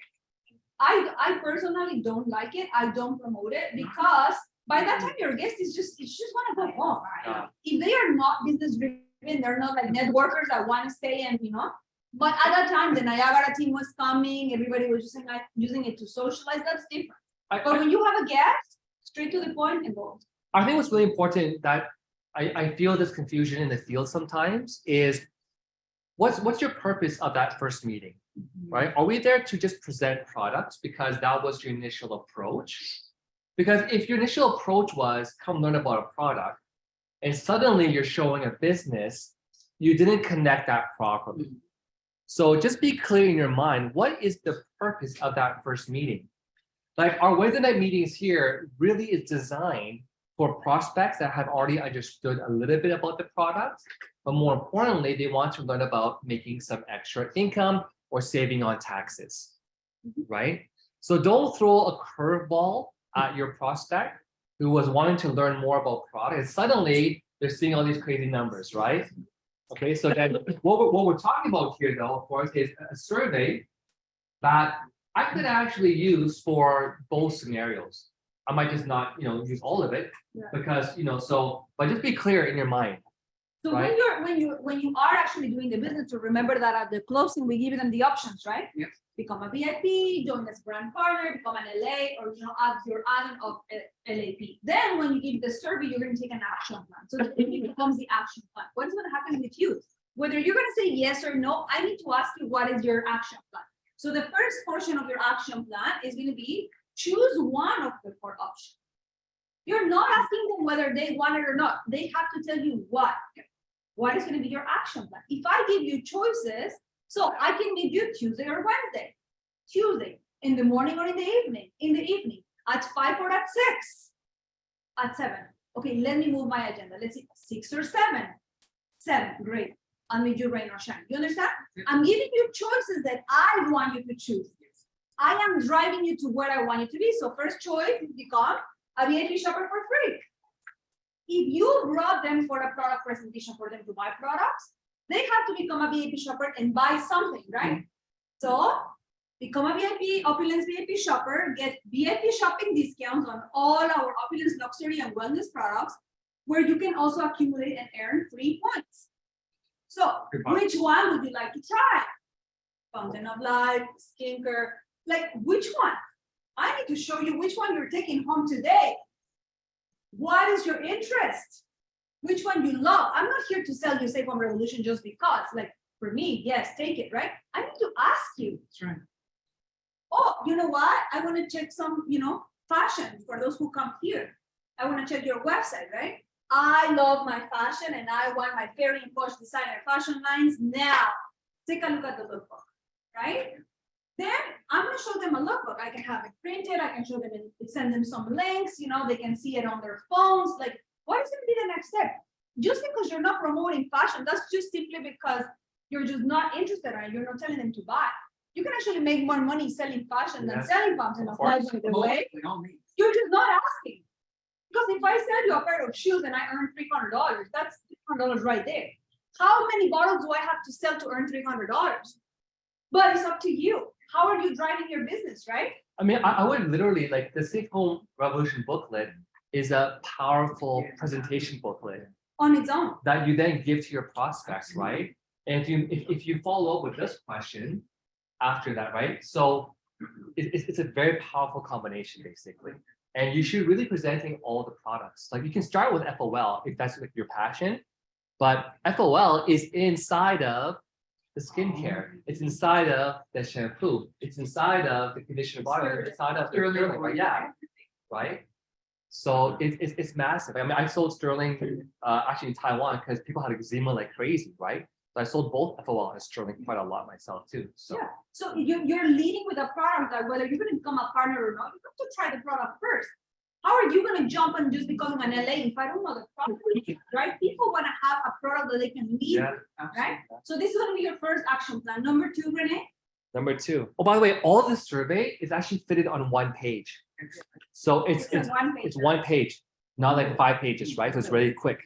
S3: I personally don't like it. I don't promote it because by that time your guest is just want to go home.
S1: Yeah.
S3: If they are not business driven, they're not like networkers that want to stay and you know. But at that time, the Niagara team was coming. Everybody was just like using it to socialize. That's different. But when you have a guest, straight to the point and go.
S1: I think what's really important that I feel this confusion in the field sometimes is what's your purpose of that first meeting, right? Are we there to just present products because that was your initial approach? Because if your initial approach was come learn about a product and suddenly you're showing a business, you didn't connect that properly. So just be clear in your mind, what is the purpose of that first meeting? Like our Wednesday night meetings here really is designed for prospects that have already understood a little bit about the product, but more importantly, they want to learn about making some extra income or saving on taxes, right? So don't throw a curveball at your prospect who was wanting to learn more about product and suddenly they're seeing all these crazy numbers, right? Okay, so then what we're talking about here though, of course, is a survey that I could actually use for both scenarios. I might just not, use all of it because, but just be clear in your mind.
S3: So
S1: right?
S3: when you are actually doing the business, to remember that at the closing, we give them the options, right?
S1: Yes.
S3: become a VIP, join as brand partner, become an LA, or add your add-on of LAP. Then when you give the survey, you're going to take an action plan. So it becomes the action plan. What is going to happen with you? Whether you're going to say yes or no, I need to ask you what is your action plan. So the first portion of your action plan is going to be choose one of the 4 options. You're not asking them whether they want it or not. They have to tell you what. What is going to be your action plan? If I give you choices, so I can meet you Tuesday or Wednesday. Tuesday, in the morning or in the evening? In the evening, at 5 or at 6? At 7. Okay, let me move my agenda. Let's see, 6 or 7? 7, great. I'll meet you rain or shine. You understand? I'm giving you choices that I want you to choose. I am driving you to where I want you to be. So first choice is become a VIP shopper for free. If you brought them for a product presentation for them to buy products, they have to become a VIP shopper and buy something, right? So become a VIP, Opulence VIP shopper, get VIP shopping discounts on all our Opulence luxury and wellness products, where you can also accumulate and earn free points. So which one would you like to try? Fountain of Life, skincare, like which one? I need to show you which one you're taking home today. What is your interest? Which one you love? I'm not here to sell you Save Home Revolution just because. Like for me, yes, take it, right? I need to ask you.
S4: That's right.
S3: Oh, you know what? I want to check some, fashion for those who come here. I want to check your website, right? I love my fashion and I want my Fairy and Posh designer fashion lines now. Take a look at the lookbook, right? Then I'm going to show them a lookbook. I can have it printed. I can show them and send them some links. They can see it on their phones. Like, what is going to be the next step? Just because you're not promoting fashion, that's just simply because you're just not interested in it. You're not telling them to buy. You can actually make more money selling fashion than selling Fountain of Life, by the way. You're just not asking. Because if I sell you a pair of shoes and I earn $300, that's $300 right there. How many bottles do I have to sell to earn $300? But it's up to you. How are you driving your business, right?
S1: I mean, I would literally like the Safe Home Revolution booklet is a powerful presentation booklet
S3: On its own.
S1: that you then give to your prospects, right? And if you follow up with this question after that, right? So it's a very powerful combination, basically. And you should really presenting all the products. Like you can start with FOL if that's like your passion, but FOL is inside of the skincare. It's inside of the shampoo. It's inside of the conditioner bottle. It's inside of the sterling, right? Yeah, right. So it's massive. I mean, I sold sterling actually in Taiwan because people had eczema like crazy, right? So I sold both FOL and sterling quite a lot myself too. So
S3: yeah. So you're leading with a product that whether you're going to become a partner or not, you have to try the product first. How are you going to jump and just become an LA if I don't know the product, right? People want to have a product that they can lead, right? So this is going to be your first action plan. Number 2, Renee.
S1: Number 2. Oh, by the way, all the survey is actually fitted on one page. So it's one page, not like 5 pages, right? So it's really quick.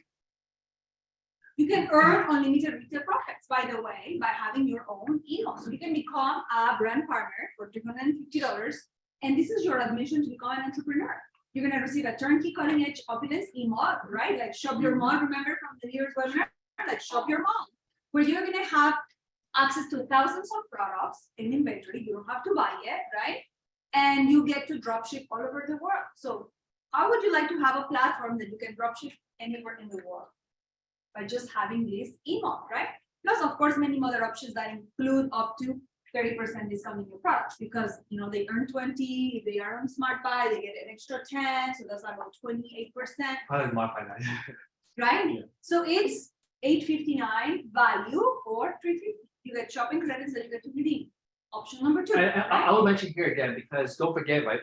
S3: You can earn unlimited retail profits, by the way, by having your own email. So you can become a brand partner for $250. And this is your admission to become an entrepreneur. You're going to receive a turnkey cutting edge Opulence email, right? Like Shop Your Mall, remember from the year's webinar? Like Shop Your Mall, where you're going to have access to thousands of products in inventory. You don't have to buy it, right? And you get to drop ship all over the world. So how would you like to have a platform that you can drop ship anywhere in the world? By just having this email, right? Plus, of course, many other options that include up to 30% discount in your products because they earn 20. If they are on Smart Buy, they get an extra 10. So that's about 28%.
S1: Probably modify that.
S3: Right?
S1: Yeah.
S3: So it's $8.59 value for $3.50. You get shopping credits that you get to redeem. Option number 2.
S1: I will mention here again because don't forget, right?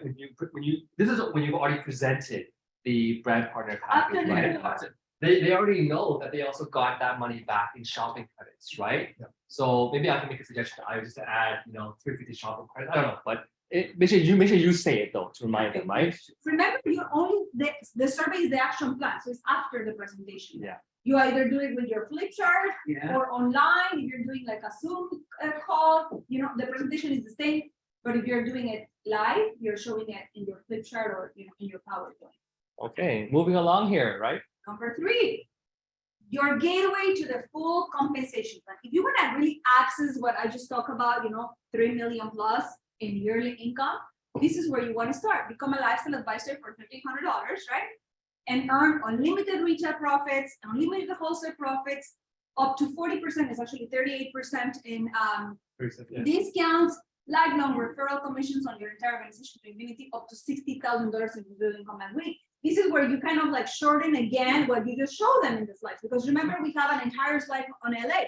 S1: This is when you've already presented the brand partner package, right? They already know that they also got that money back in shopping credits, right? Yeah. So maybe I can make a suggestion. I just add, $350 shopping credits. I don't know, but make sure you say it though to remind them, right?
S3: Remember, the survey is the action plan, so it's after the presentation.
S1: Yeah.
S3: You either do it with your flip chart or online. If you're doing like a Zoom call, the presentation is the same. But if you're doing it live, you're showing it in your flip chart or in your PowerPoint.
S1: Okay, moving along here, right?
S3: Number 3,
S2: your gateway to the full compensation plan. If you want to really access what I just talked about, 3 million plus in yearly income, this is where you want to start. Become a lifestyle advisor for $1,500, right? And earn unlimited retail profits, unlimited wholesale profits, up to 40%, is actually 38% in discounts, lifelong referral commissions on your entire organization to Infinity, up to $60,000 in real income a week. This is where you kind of like shorten again what you just showed them in the slides, because remember we have an entire slide on LA,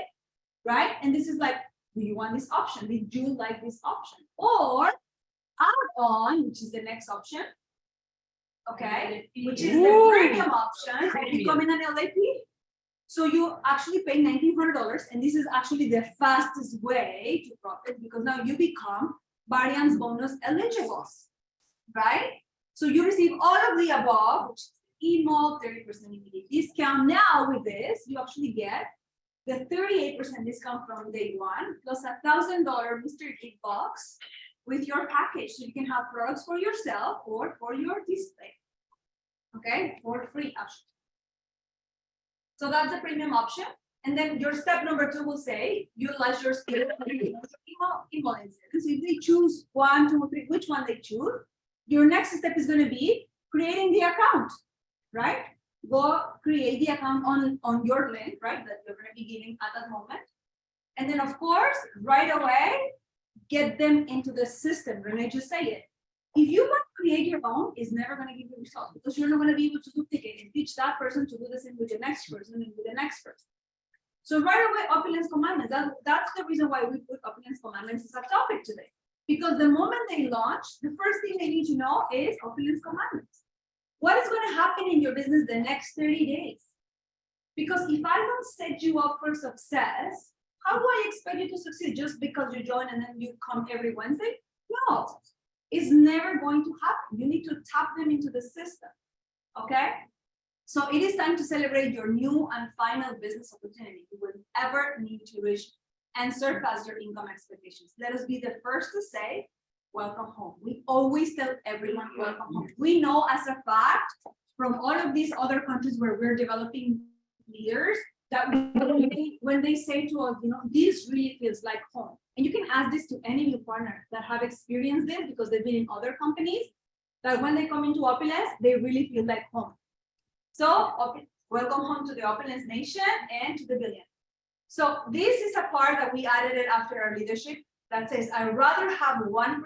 S2: right? And this is like, do you want this option? Did you like this option? Or add on, which is the next option, okay, which is the premium option of becoming an LAP. So you actually pay $1,900, and this is actually the fastest way to profit, because now you become variance bonus eligible, right? So you receive all of the above, which is email, 30% immediate discount. Now with this, you actually get the 38% discount from day one, plus $1,000 Mr. Geek box with your package. So you can have products for yourself or for your display, okay, for free actually. So that's the premium option. And then your step number 2 will say, utilize your skill email incidents. So if they choose 1, 2, 3, which one they choose, your next step is going to be creating the account, right? Go create the account on your link, right? That you're going to be giving at that moment. And then of course, right away, get them into the system. Renee just say it. If you want to create your own, it's never going to give you results, because you're not going to be able to duplicate and teach that person to do the same with the next person and with the next person. So right away, Opulence Commandments, that's the reason why we put Opulence Commandments as a topic today. Because the moment they launch, the first thing they need to know is Opulence Commandments. What is going to happen in your business the next 30 days? Because if I don't set you up for success, how do I expect you to succeed just because you join and then you come every Wednesday? No. Is never going to happen. You need to tap them into the system, okay? So it is time to celebrate your new and final business opportunity. You will ever need to reach and surpass your income expectations. Let us be the first to say, welcome home. We always tell everyone, welcome home. We know as a fact from all of these other countries where we're developing leaders that when they say to us, this really feels like home. And you can ask this to any new partner that have experienced this because they've been in other companies, that when they come into Opulence, they really feel like home. So welcome home to the Opulence Nation and to the Billion. So this is a part that we added it after our leadership that says, I'd rather have 1%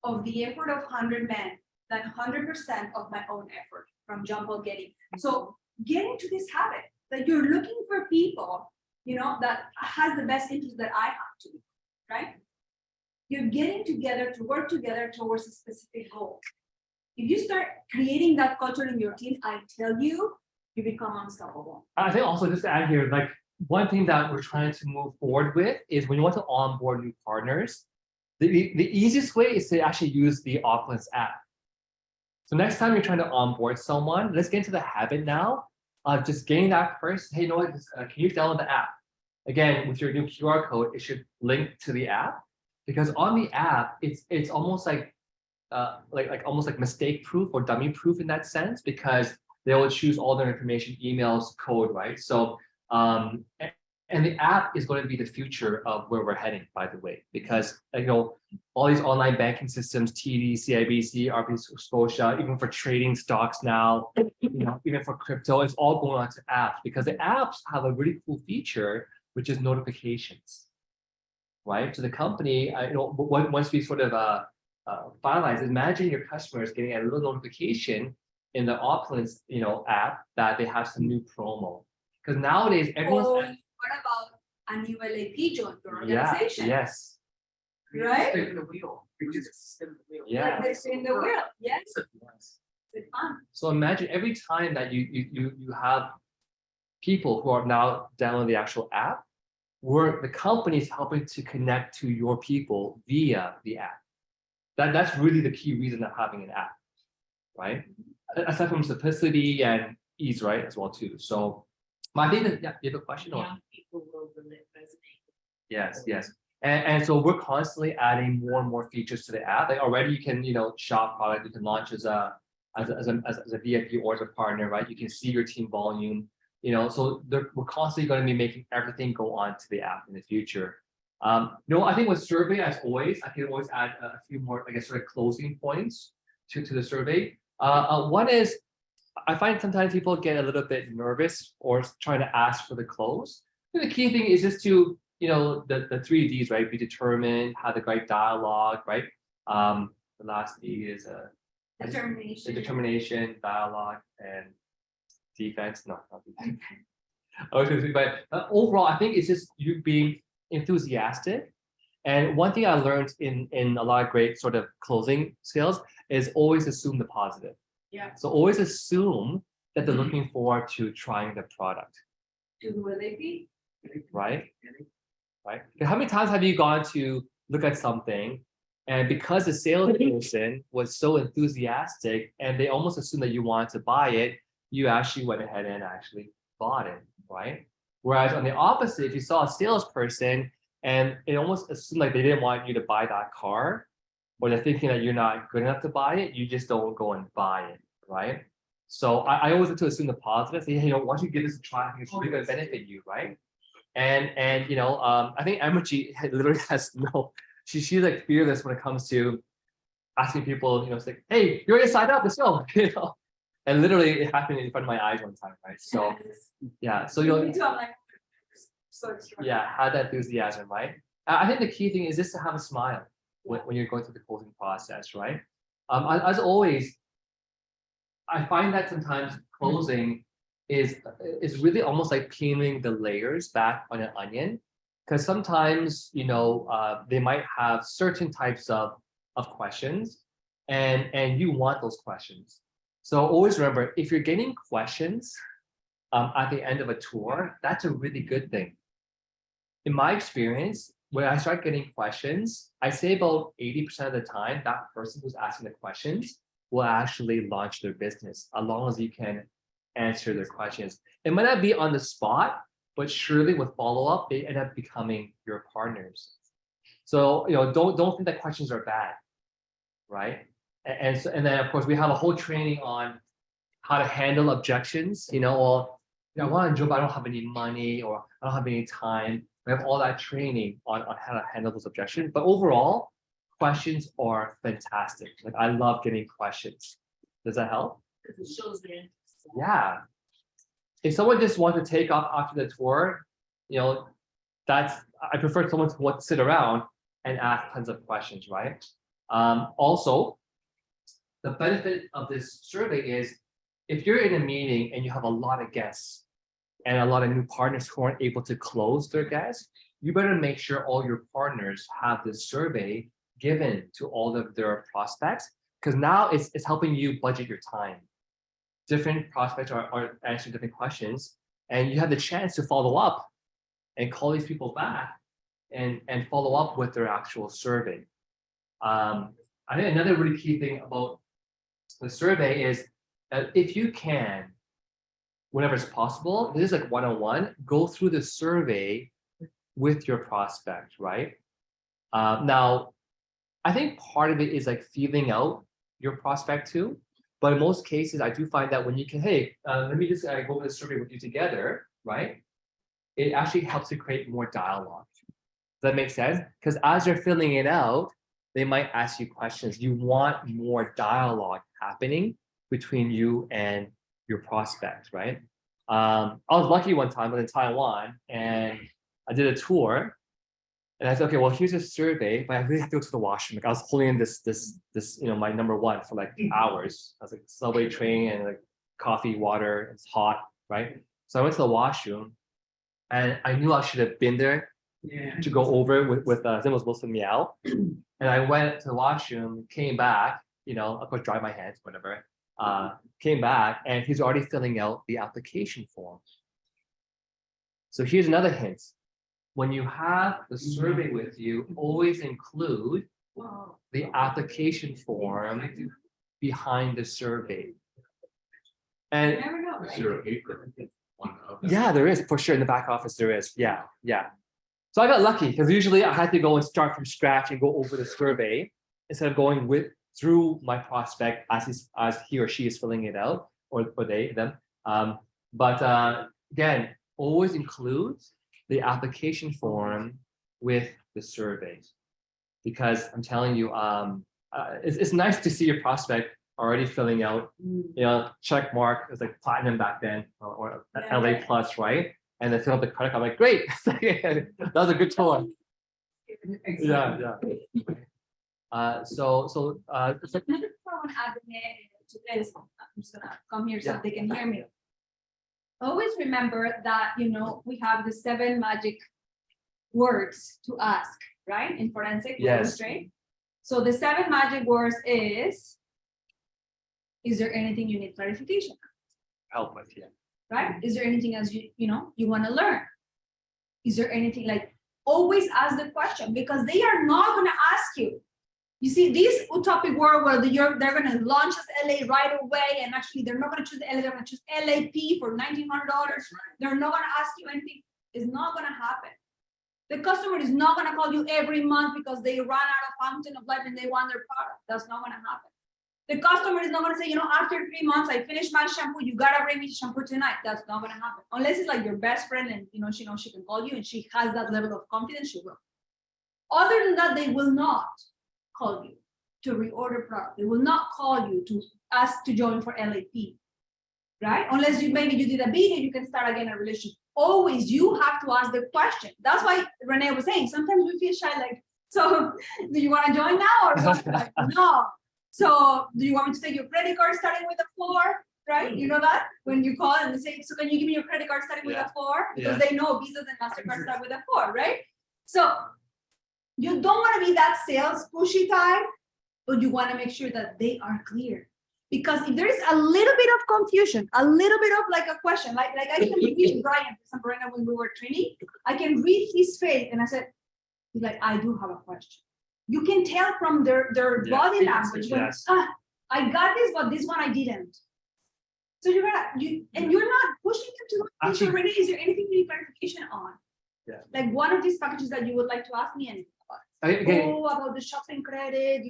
S2: of the effort of 100 men than 100% of my own effort from John Paul Getty. So get into this habit that you're looking for people, that has the best interest that I have to, right? You're getting together to work together towards a specific goal. If you start creating that culture in your team, I tell you, you become unstoppable.
S1: I think also just to add here, like one thing that we're trying to move forward with is when you want to onboard new partners, the easiest way is to actually use the Opulence app. So next time you're trying to onboard someone, let's get into the habit now of just getting that first, hey, can you download the app? Again, with your new QR code, it should link to the app, because on the app, it's almost like almost like mistake proof or dummy proof in that sense, because they will choose all their information, emails, code, right? So and the app is going to be the future of where we're heading, by the way, because all these online banking systems, TD, CIBC, RBC, Scotia, even for trading stocks now, even for crypto, it's all going on to apps, because the apps have a really cool feature, which is notifications, right? So the company, once we sort of finalize, imagine your customers getting a little notification in the Opulence, app that they have some new promo. Because nowadays everyone's.
S2: What about a new LAP join your organization?
S1: Yeah, yes.
S2: Right?
S4: Spin the wheel. We just spin the wheel.
S1: Yeah.
S2: Like they spin the wheel. Yes. It's fun.
S1: So imagine every time that you have people who are now downloading the actual app, where the company is helping to connect to your people via the app. That's really the key reason of having an app, right? Aside from simplicity and ease, right, as well too. So, I think that, you have a question?
S5: Young people will resonate.
S1: Yes. And so we're constantly adding more and more features to the app. Like already you can, shop product, you can launch as a VIP or as a partner, right? You can see your team volume. So we're constantly going to be making everything go onto the app in the future. I think with survey, as always, I can always add a few more, I guess, sort of closing points to the survey. One is, I find sometimes people get a little bit nervous or trying to ask for the close. The key thing is just to, the 3 Ds, right? Be determined, have the right dialogue, right? The last D is
S3: Determination.
S1: determination, dialogue, and defense. No, not defense. Okay, but overall, I think it's just you being enthusiastic. And one thing I learned in a lot of great sort of closing skills is always assume the positive.
S3: Yeah.
S1: So always assume that they're looking forward to trying the product.
S3: Will they be?
S1: Right? Right? How many times have you gone to look at something and because the salesperson was so enthusiastic and they almost assumed that you wanted to buy it, you actually went ahead and actually bought it, right? Whereas on the opposite, if you saw a salesperson and it almost assumed like they didn't want you to buy that car, or they're thinking that you're not good enough to buy it, you just don't go and buy it, right? So I always like to assume the positive. Say, hey, once you give this a try, I think it's really going to benefit you, right? And I think Emoji literally has she's like fearless when it comes to asking people, it's like, hey, you already signed up, let's go, And literally it happened in front of my eyes one time, right? So yeah, so
S3: Me too, I'm like, so extra.
S1: yeah, have that enthusiasm, right? I think the key thing is just to have a smile when you're going through the closing process, right? As always, I find that sometimes closing is really almost like peeling the layers back on an onion, because sometimes they might have certain types of questions, and you want those questions. So always remember, if you're getting questions at the end of a tour, that's a really good thing. In my experience, when I start getting questions, I say about 80% of the time, that person who's asking the questions will actually launch their business, as long as you can answer their questions. It might not be on the spot, but surely with follow-up, they end up becoming your partners. So don't think that questions are bad, right? And then of course we have a whole training on how to handle objections. I want a job, I don't have any money, or I don't have any time. We have all that training on how to handle those objections. But overall, questions are fantastic. Like, I love getting questions. Does that help?
S5: Because it shows the interest.
S1: Yeah. If someone just wants to take off after the tour, I prefer someone to want to sit around and ask tons of questions, right? Also, the benefit of this survey is if you're in a meeting and you have a lot of guests and a lot of new partners who aren't able to close their guests, you better make sure all your partners have this survey given to all of their prospects, because now it's helping you budget your time. Different prospects are answering different questions, and you have the chance to follow up and call these people back and follow up with their actual survey. I think another really key thing about the survey is that if you can, whenever it's possible, this is like one-on-one, go through the survey with your prospect, right? Now, I think part of it is like feeling out your prospect too. But in most cases, I do find that when you can, hey, let me just go over the survey with you together, right? It actually helps to create more dialogue. Does that make sense? Because as you're filling it out, they might ask you questions. You want more dialogue happening between you and your prospect, right? I was lucky one time, I was in Taiwan, and I did a tour. And I said, okay, well, here's a survey, but I really have to go to the washroom. Like, I was holding in this, my number one for like hours. I was like subway train and like coffee, water, it's hot, right? So I went to the washroom, and I knew I should have been there to go over with I think it was supposed to meow. And I went to the washroom, came back, of course, dry my hands, whatever. Came back, and he's already filling out the application form. So here's another hint. When you have the survey with you, always include the application form behind the survey. And
S3: Never know,
S10: Is there a paper one of them?
S1: yeah, there is for sure in the back office. There is, yeah. So I got lucky because usually I had to go and start from scratch and go over the survey instead of going through my prospect as he or she is filling it out, or them. But again, always include the application form with the survey. Because I'm telling you, it's nice to see your prospect already filling out, check mark, it was like platinum back then, or LA plus, right? And then fill out the credit card, like, great, that was a good tour. Yeah. So it's like,
S3: Another thing I want to add to this, I'm just gonna come here so they can hear me. Always remember that, we have the 7 magic words to ask, right? In forensic, we always train. So the 7 magic words is there anything you need clarification?
S1: help with,
S3: Right? Is there anything else you want to learn? Is there anything, like, always ask the question, because they are not going to ask you. You see, this utopic world where they're going to launch as LA right away, and actually they're not going to choose LA, they're going to choose LAP for $1,900. They're not going to ask you anything. It's not going to happen. The customer is not going to call you every month because they run out of fountain of life and they want their product. That's not going to happen. The customer is not going to say, after 3 months, I finished my shampoo, you got to bring me shampoo tonight. That's not going to happen. Unless it's like your best friend and, she knows she can call you and she has that level of confidence, she will. Other than that, they will not call you to reorder product. They will not call you to ask to join for LAP, right? Unless maybe you did a bid and you can start again a relationship. Always, you have to ask the question. That's why Renee was saying, sometimes we feel shy, like, so do you want to join now or what? Like, no. So do you want me to take your credit card starting with a 4, right? You know that? When you call and they say, so can you give me your credit card starting with a 4? Because they know Visas and MasterCard start with a 4, right? So you don't want to be that sales pushy type, but you want to make sure that they are clear. Because if there is a little bit of confusion, a little bit of like a question, like I can read Brian, for example, when we were training, I can read his face and I said, like, I do have a question. You can tell from their body language when, I got this, but this one I didn't. So you're not pushing them to actually, Renee, is there anything you need clarification on?
S1: Yeah.
S3: Like one of these packages that you would like to ask me anything about. About the shopping credit,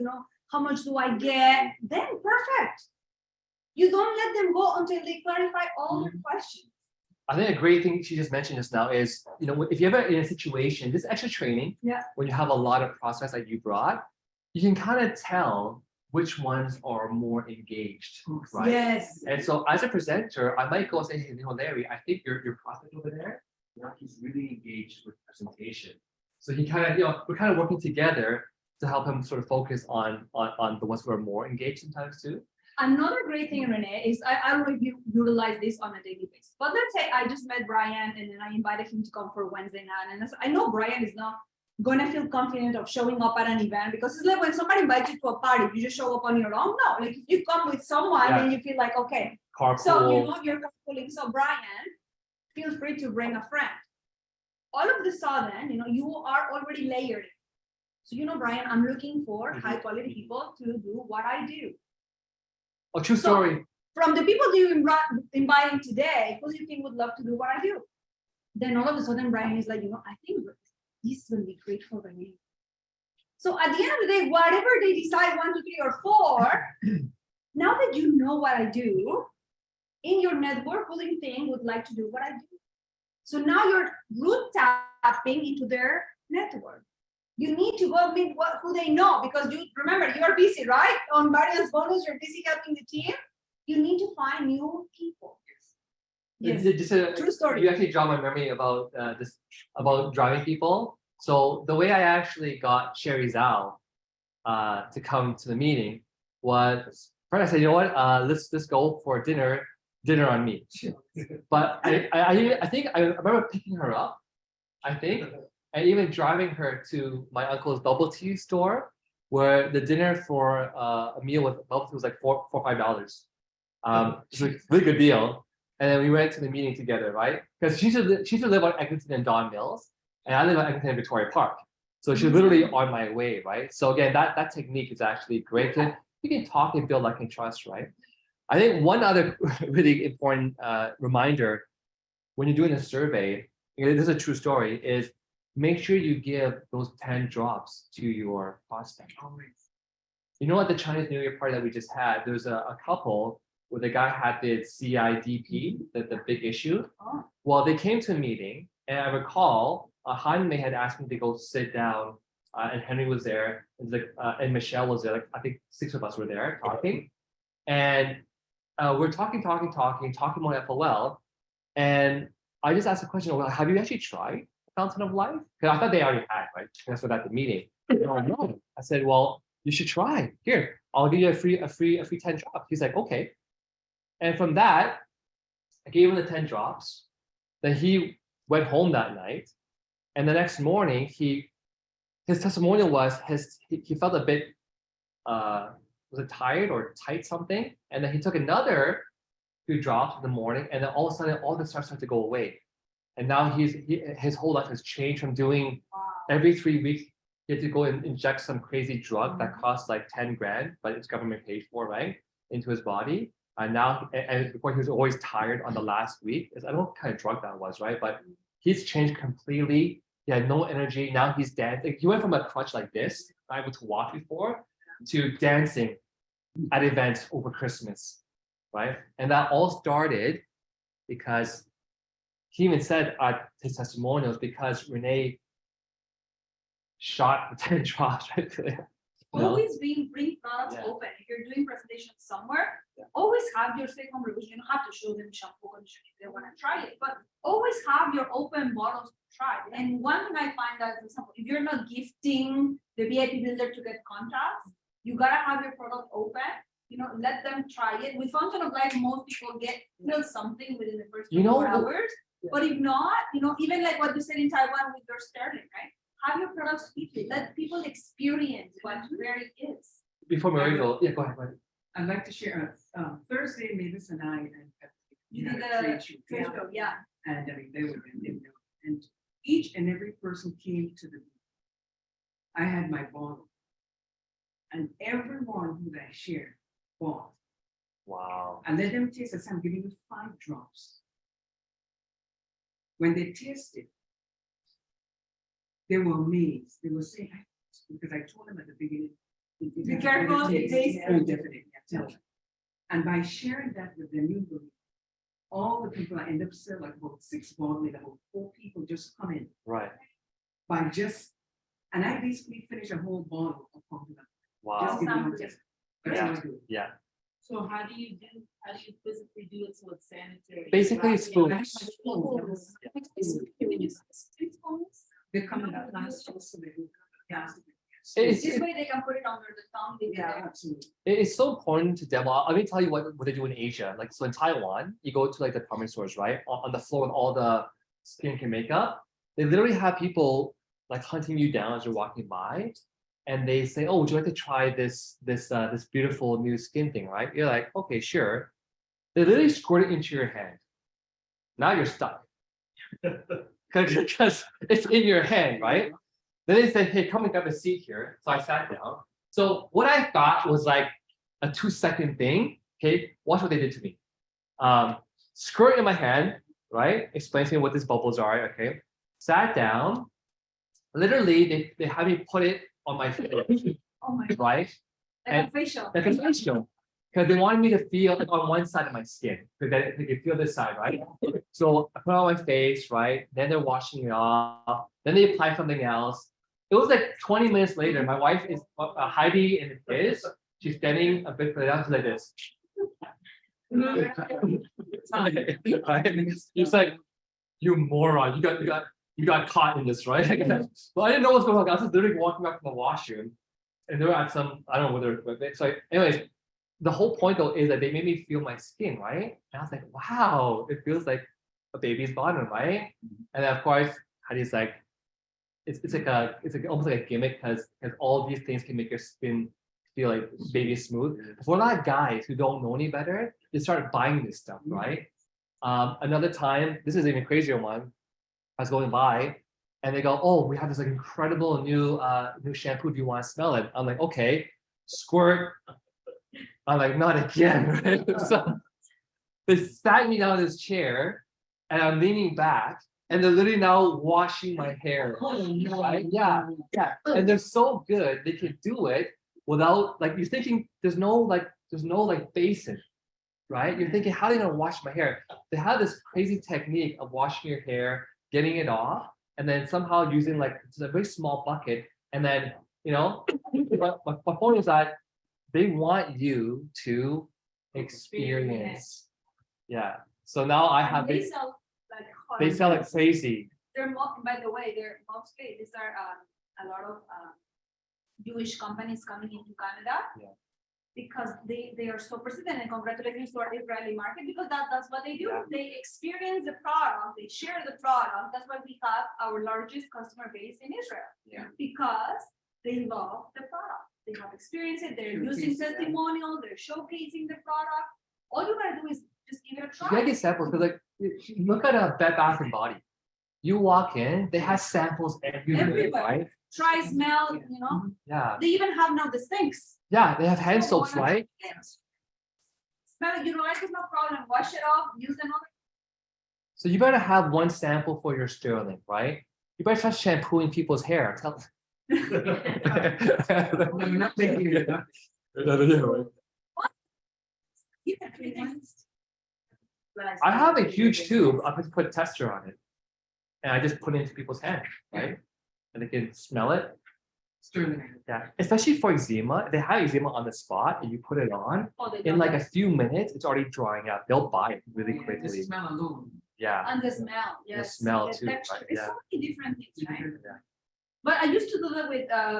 S3: how much do I get? Then perfect. You don't let them go until they clarify all their questions.
S1: I think a great thing she just mentioned just now is, if you're ever in a situation, this extra training, when you have a lot of prospects that you brought, you can kind of tell which ones are more engaged, right?
S3: Yes.
S1: And so as a presenter, I might go and say, hey, Larry, I think your prospect over there, he's really engaged with presentation. So he kind of, we're kind of working together to help him sort of focus on the ones who are more engaged sometimes too.
S3: Another great thing, Renee, is I don't know if you utilize this on a daily basis, but let's say I just met Brian and then I invited him to come for Wednesday night. And I know Brian is not going to feel confident of showing up at an event, because it's like when somebody invites you to a party, you just show up on your own. No, like if you come with someone, then you feel like, okay,
S1: carpool.
S3: So you're carpooling. So Brian, feel free to bring a friend. All of a sudden, you are already layered. So Brian, I'm looking for high quality people to do what I do.
S1: A true story.
S3: From the people you inviting today, who do you think would love to do what I do? Then all of a sudden, Brian is like, I think this will be great for Renee. So at the end of the day, whatever they decide, 1, 2, 3, or 4, now that you know what I do, in your network, who do you think would like to do what I do? So now you're root tapping into their network. You need to go meet who they know, because remember, you are busy, right? On Variance Bonus, you're busy helping the team. You need to find new people. Yes, true story.
S1: You actually jogged my memory about about driving people. So the way I actually got Sherry Zhao to come to the meeting was, first I said, let's go for dinner on me. But I think I remember picking her up, and even driving her to my uncle's bubble tea store, where the dinner for a meal with bubble tea was like $4 or $5. It's a really good deal. And then we went to the meeting together, right? Because she used to live on Eglinton and Don Mills, and I live on Eglinton and Victoria Park. So she's literally on my way, right? So again, that technique is actually great. You can talk and build like and trust, right? I think one other really important reminder when you're doing a survey, this is a true story, is make sure you give those 10 drops to your prospect. At the Chinese New Year party that we just had, there's a couple where the guy had the CIDP, the big issue.
S3: Oh.
S1: Well, they came to a meeting, and I recall Jaime had asked me to go sit down, and Henry was there, and Michelle was there. Like I think 6 of us were there talking, and we're talking about FOL, and I just asked a question. Well, have you actually tried Fountain of Life? Because I thought they already had, right? That's what at the meeting. No. I said, well, you should try. Here, I'll give you a free 10 drops. He's like, okay. And from that, I gave him the 10 drops. Then he went home that night. And the next morning, his testimonial was he felt a bit was it tired or tight something? And then he took another 2 drops in the morning, and then all of a sudden all the stuff started to go away. And now his whole life has changed from doing every 3 weeks, he had to go and inject some crazy drug that costs like 10 grand, but it's government paid for, right? Into his body. And now, and before he was always tired on the last week. I don't know what kind of drug that was, right? But he's changed completely. He had no energy. Now he's dancing. He went from a crutch like this, not able to walk before, to dancing at events over Christmas, right? And that all started because he even said at his testimonials, because Renee shot the 10 drops right there.
S3: Always bring products
S1: Yeah.
S3: open. If you're doing presentations somewhere, always have your take-home revision. You don't have to show them shampoo conditioner if they want to try it, but always have your open bottles to try. And one thing I find that, for example, if you're not gifting the VIP builder to get contacts, you gotta have your product open. You know, let them try it. With Fountain of Life, most people feel something within the first 24 hours. But if not, even like what you said in Taiwan with your Sterling, right? Have your products speak. Let people experience what very is.
S1: Before Mary go, yeah, go ahead.
S12: I'd like to share, Thursday, Mavis and I.
S3: You did the trade show, yeah.
S12: And I mean, they were, and each and every person came to the booth. I had my bottle. And everyone who I shared bought.
S1: Wow.
S12: I let them taste. I said, I'm giving you 5 drops. When they tasted, they were amazed. They were saying, because I told them at the beginning,
S3: Be careful, it tastes
S12: very definitely. And by sharing that with the new group, all the people I end up selling like about 6 bottles, about 4 people just come in.
S1: Right.
S12: And I basically finished a whole bottle of Fountain.
S1: Wow.
S12: Just giving them just. That's how I do it.
S1: Yeah.
S5: So how do you physically do it so it's sanitary?
S1: Basically, it's food.
S12: They come in a plastic, so they do plastic.
S3: This way they can put it under the tongue.
S12: Yeah, absolutely.
S1: It's so important to demo. Let me tell you what they do in Asia. Like, so in Taiwan, you go to like the department stores, right? On the floor with all the skincare makeup, they literally have people like hunting you down as you're walking by, and they say, "Oh, would you like to try this beautiful new skin thing?" Right? You're like, "Okay, sure." They literally squirt it into your hand. Now you're stuck because it's in your hand, right? Then they said, "Hey, come and grab a seat here." So I sat down. So what I thought was like a 2-second thing. Okay, watch what they did to me. Squirt in my hand, right? Explain to me what these bubbles are. Okay, sat down. Literally, they had me put it on my face,
S3: Oh my,
S1: right?
S3: like a facial.
S1: Like a facial, because they wanted me to feel like on one side of my skin, because they could feel this side, right? So I put it on my face, right? Then they're washing it off. Then they apply something else. It was like 20 minutes later. My wife is Heidi and the kids. She's standing a bit further down, she's like this. It's like, you moron! You got caught in this, right? But I didn't know what's going on. I was just literally walking back from the washroom, and they were at some, I don't know whether. So, anyways, the whole point though is that they made me feel my skin, right? And I was like, wow, it feels like a baby's bottom, right? And then of course, Heidi's like, it's like almost like a gimmick because all these things can make your skin feel like baby smooth. For a lot of guys who don't know any better, they start buying this stuff, right? Another time, this is an even crazier one. I was going by, and they go, "Oh, we have this like incredible new shampoo. Do you want to smell it?" I'm like, "Okay." Squirt. I'm like, "Not again." Right? So they sat me down in this chair, and I'm leaning back, and they're literally now washing my hair. Right? Yeah. And they're so good, they can do it without like you're thinking there's no basin. right? You're thinking, how are they gonna wash my hair? They have this crazy technique of washing your hair, getting it off, and then somehow using like just a very small bucket, and then but my point is that they want you to experience. Yeah. So now I have
S3: They
S1: this.
S3: sell like.
S1: They sell like
S3: hundreds.
S1: crazy.
S3: By the way, they're mostly, these are a lot of Jewish companies coming into Canada.
S1: Yeah.
S3: Because they are so persistent, and congratulations to our Israeli market, because that's what they do.
S1: Yeah.
S3: They experience the product, they share the product. That's why we have our largest customer base in Israel.
S1: Yeah.
S3: Because they love the product. They have experienced it, they're using testimonial, they're showcasing the product. All you gotta do is just give it a
S1: You
S3: try.
S1: gotta get samples because like look at a Bed Bath and Body. You walk in, they have samples everywhere,
S3: Everywhere.
S1: right?
S3: Try, smell,
S1: Yeah.
S3: They even have now the sinks.
S1: Yeah, they have hand
S3: So
S1: soaps,
S3: why not
S1: right?
S3: get it? Smell it, you don't like it, no problem. Wash it off, use another.
S1: So you better have one sample for your sterling, right? You better start shampooing people's hair. Tell
S4: I'm not thinking it.
S3: You can treat it.
S1: I have a huge tube. I could put a tester on it. And I just put it into people's hands, right? And they can smell it.
S4: Sterling.
S1: Yeah, especially for eczema. They have eczema on the spot and you put it on.
S3: Oh, they
S1: In
S3: don't.
S1: like a few minutes, it's already drying out. They'll buy it really
S4: Just
S1: quickly.
S4: smell alone.
S1: Yeah.
S3: And the smell, yes.
S1: smell
S3: the
S1: too,
S3: texture.
S1: right,
S3: It's
S1: yeah.
S3: so many different things, right?
S1: Yeah.
S3: But I used to do that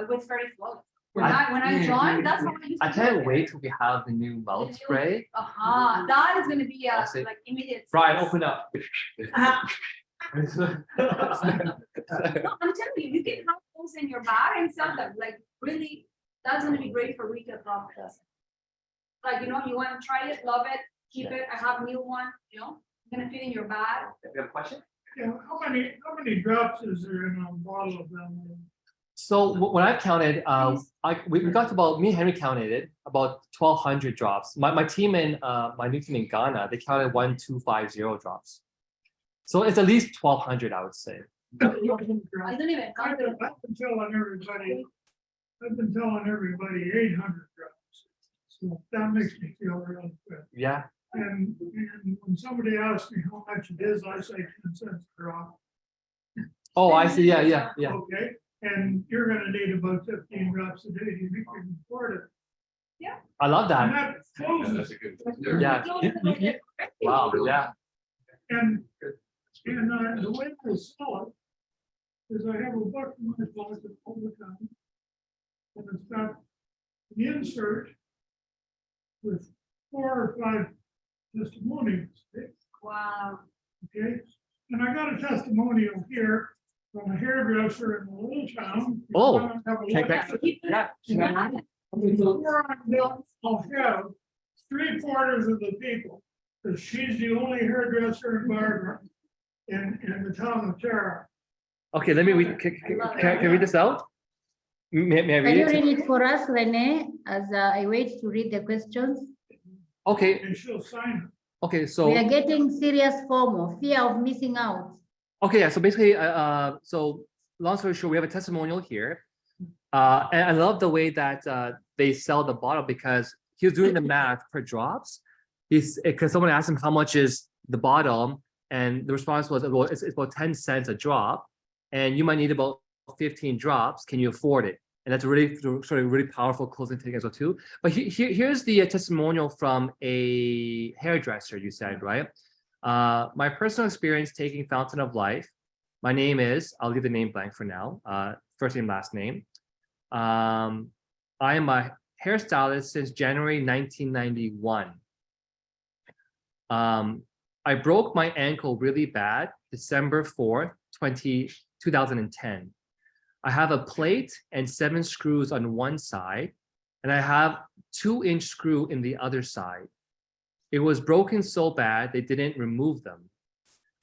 S3: with Fairy Flow. When
S1: I-
S3: I joined, that's how I used to.
S1: I can't wait till we have the new mouth spray.
S3: That is gonna be
S1: I'll say-
S3: like immediate.
S1: Brian, open up.
S3: No, I'm telling you, you can have those in your bag and sell them, like really, that's gonna be great for retail profits. Like, you wanna try it, love it, keep it, I have a new one, gonna fit in your bag.
S1: You have a question?
S7: Yeah, how many drops is there in a bottle of them?
S1: So when I counted, we got to about, me and Henry counted it, about 1,200 drops. My team in, my new team in Ghana, they counted 1,250 drops. So it's at least 1,200, I would say.
S3: I don't even count it.
S7: I've been telling everybody 800 drops. So that makes me feel really good.
S1: Yeah.
S7: And when somebody asks me how much it is, I say 10 cents a drop.
S1: Oh, I see. Yeah.
S7: Okay, and you're gonna need about 15 drops a day to can afford it.
S1: I love
S7: And
S1: that.
S7: that closes.
S10: That's a good.
S1: Yeah. Wow. Yeah.
S7: And the way I sell it is I have a book in my closet all the time. And it's got the insert with 4 or 5 testimonials.
S3: Wow.
S7: Okay, and I got a testimonial here from a hairdresser in a little town.
S1: Oh,
S7: Have a
S1: okay,
S7: look.
S1: Yeah.
S7: Before I'm done, I'll have 3/4 of the people, because she's the only hairdresser and barber in the town of Tara.
S1: Okay. Let me read. Can I read this out? May I
S8: Can
S1: read
S8: you
S1: it?
S8: read it for us, Renee, as I wait to read the questions?
S1: Okay.
S7: And she'll sign it.
S1: Okay.
S8: We
S1: So.
S8: are getting serious FOMO, fear of missing out.
S1: Okay, yeah. So basically, so long story short, we have a testimonial here, and I love the way that they sell the bottle because he was doing the math per drops. Because someone asked him how much is the bottle, and the response was, well, it's about 10 cents a drop, and you might need about 15 drops. Can you afford it? And that's a really sort of really powerful closing thing as well too. But here's the testimonial from a hairdresser. You said, right? My personal experience taking Fountain of Life. My name is, I'll leave the name blank for now. First name, last name. I am a hairstylist since January 1991. I broke my ankle really bad, December 4th, 2010. I have a plate and 7 screws on one side, and I have 2-inch screw in the other side. It was broken so bad they didn't remove them.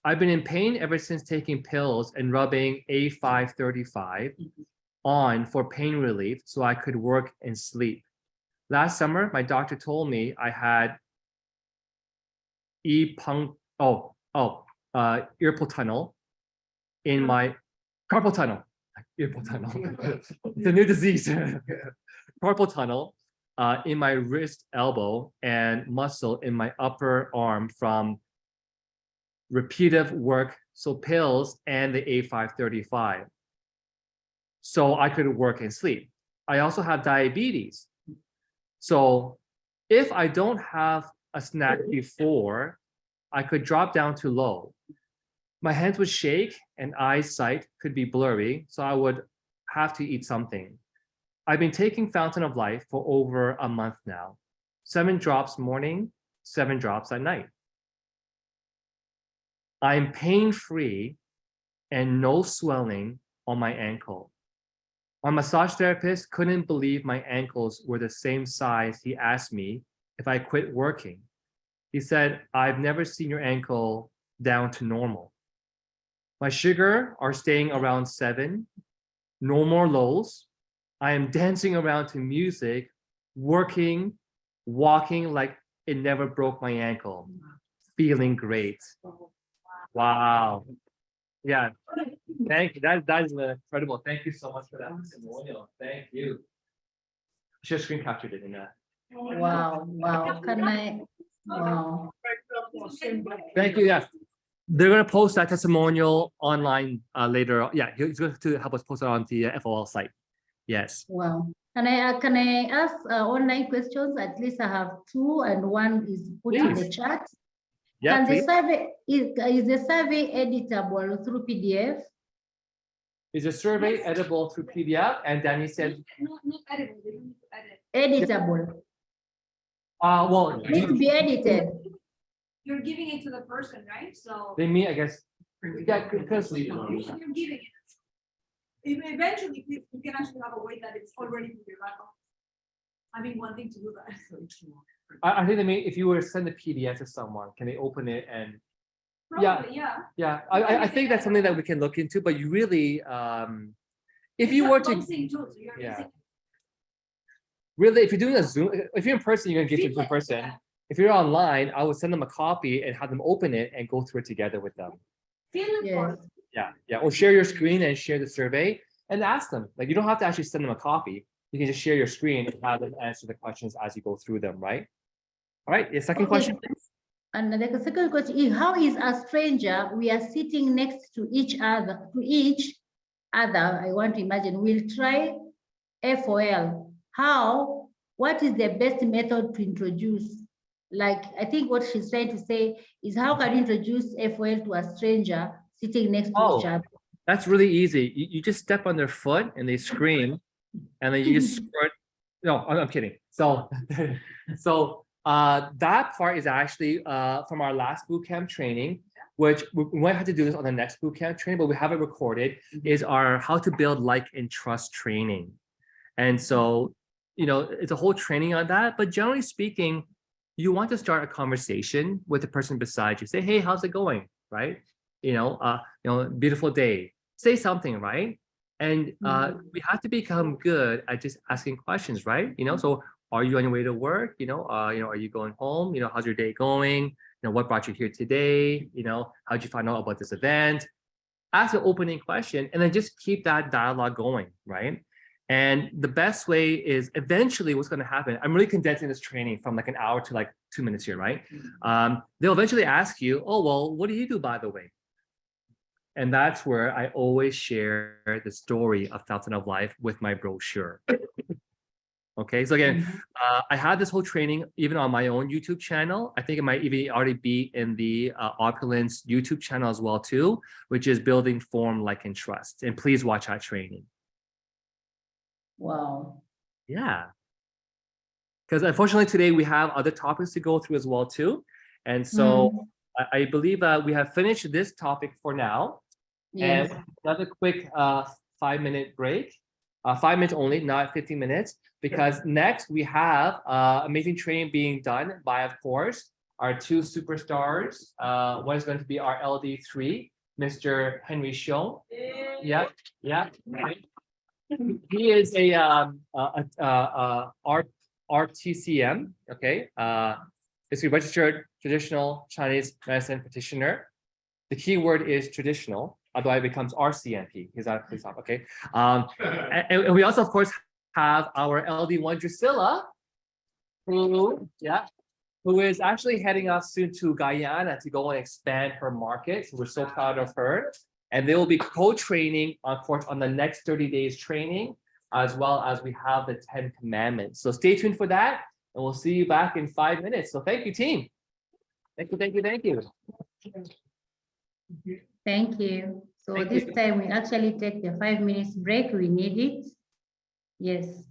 S1: I've been in pain ever since taking pills and rubbing A535 on for pain relief so I could work and sleep. Last summer, my doctor told me I had earpole tunnel in my carpal tunnel. Earpole tunnel. It's a new disease. Carpal tunnel in my wrist, elbow, and muscle in my upper arm from repetitive work, so pills and the A535. So I could work and sleep. I also have diabetes. So if I don't have a snack before, I could drop down to low. My hands would shake and eyesight could be blurry, so I would have to eat something. I've been taking Fountain of Life for over a month now. 7 drops morning, 7 drops at night. I'm pain-free and no swelling on my ankle. My massage therapist couldn't believe my ankles were the same size. He asked me if I quit working. He said, I've never seen your ankle down to normal. My sugar are staying around 7, no more lows. I am dancing around to music, working, walking like it never broke my ankle. Feeling great. Wow. Yeah. Thank you. That is incredible. Thank you so much for that testimonial. Thank you. Just screen captured it in that.
S8: Wow, wow. Wow.
S1: Thank you. Yes. They're going to post that testimonial online later. Yeah, he's going to help us post it on the FOL site. Yes.
S8: Wow. Can I ask online questions? At least I have 2 and 1 is put in the chat.
S1: Yeah,
S8: Can the survey is the survey editable through PDF?
S1: Is the survey editable through PDF? And Danny said,
S3: Not editable, they don't need to edit.
S8: Editable.
S1: well,
S8: It needs to be edited.
S3: You're giving it to the person, right? So.
S1: they mean, I guess, yeah, because
S3: You're giving it. Eventually, you can actually have a way that it's already in your record. I've been wanting to do that.
S1: I think they mean if you were to send a PDF to someone, can they open it and
S3: Probably, yeah.
S1: yeah. I think that's something that we can look into, but you really if you were to yeah. Really, if you're doing a Zoom, if you're in person, you're gonna give it to a person.
S3: Yeah.
S1: If you're online, I would send them a copy and have them open it and go through it together with them.
S3: Feeling
S1: Yeah. Or share your screen and share the survey and ask them. Like you don't have to actually send them a copy. You can just share your screen and have them answer the questions as you go through them, right? All right, your second question, please.
S8: And the second question is, how is a stranger, we are sitting next to each other, I want to imagine, we'll try FOL. How, what is the best method to introduce? Like, I think what she's trying to say is how can you introduce FOL to a stranger sitting next to each other?
S1: That's really easy. You just step on their foot and they scream, and then you just squirt. No, I'm kidding. So, that part is actually from our last bootcamp training, which we might have to do this on the next bootcamp training, but we have it recorded, is our how to build like and trust training. And so, it's a whole training on that. But generally speaking, you want to start a conversation with the person beside you. Say, hey, how's it going? Right? Beautiful day. Say something, right? And we have to become good at just asking questions, right? So are you on your way to work? Are you going home? How's your day going? What brought you here today? How'd you find out about this event? Ask an opening question and then just keep that dialogue going, right? And the best way is eventually what's going to happen. I'm really condensing this training from like an hour to like 2 minutes here, right? They'll eventually ask you, oh, well, what do you do, by the way? And that's where I always share the story of Fountain of Life with my brochure. Okay, so again, I had this whole training even on my own YouTube channel. I think it might even already be in the Opulence YouTube channel as well too, which is building form, like, and trust. And please watch that training.
S8: Wow.
S1: Yeah. Because unfortunately today we have other topics to go through as well too. And so I believe we have finished this topic for now.
S8: Yes.
S1: And another quick 5-minute break. 5 minutes only, not 15 minutes, because next we have amazing training being done by, of course, our 2 superstars. One is going to be our LD3, Mr. Henry Xiong. Yeah. He is a RTCM, okay? It's a registered traditional Chinese medicine practitioner. The key word is traditional, otherwise it becomes RCMP. He's out, please stop, okay? And we also, of course, have our LD1 Drusilla, who is actually heading us soon to Guyana to go and expand her market. So we're so proud of her. And they will be co-training, of course, on the next 30 days training, as well as we have the 10 commandments. So stay tuned for that, and we'll see you back in 5 minutes. So thank you, team. Thank you, thank you, thank you.
S8: Thank you. So
S1: Thank
S8: this
S1: you.
S8: time we actually take the 5 minutes break. We need it. Yes.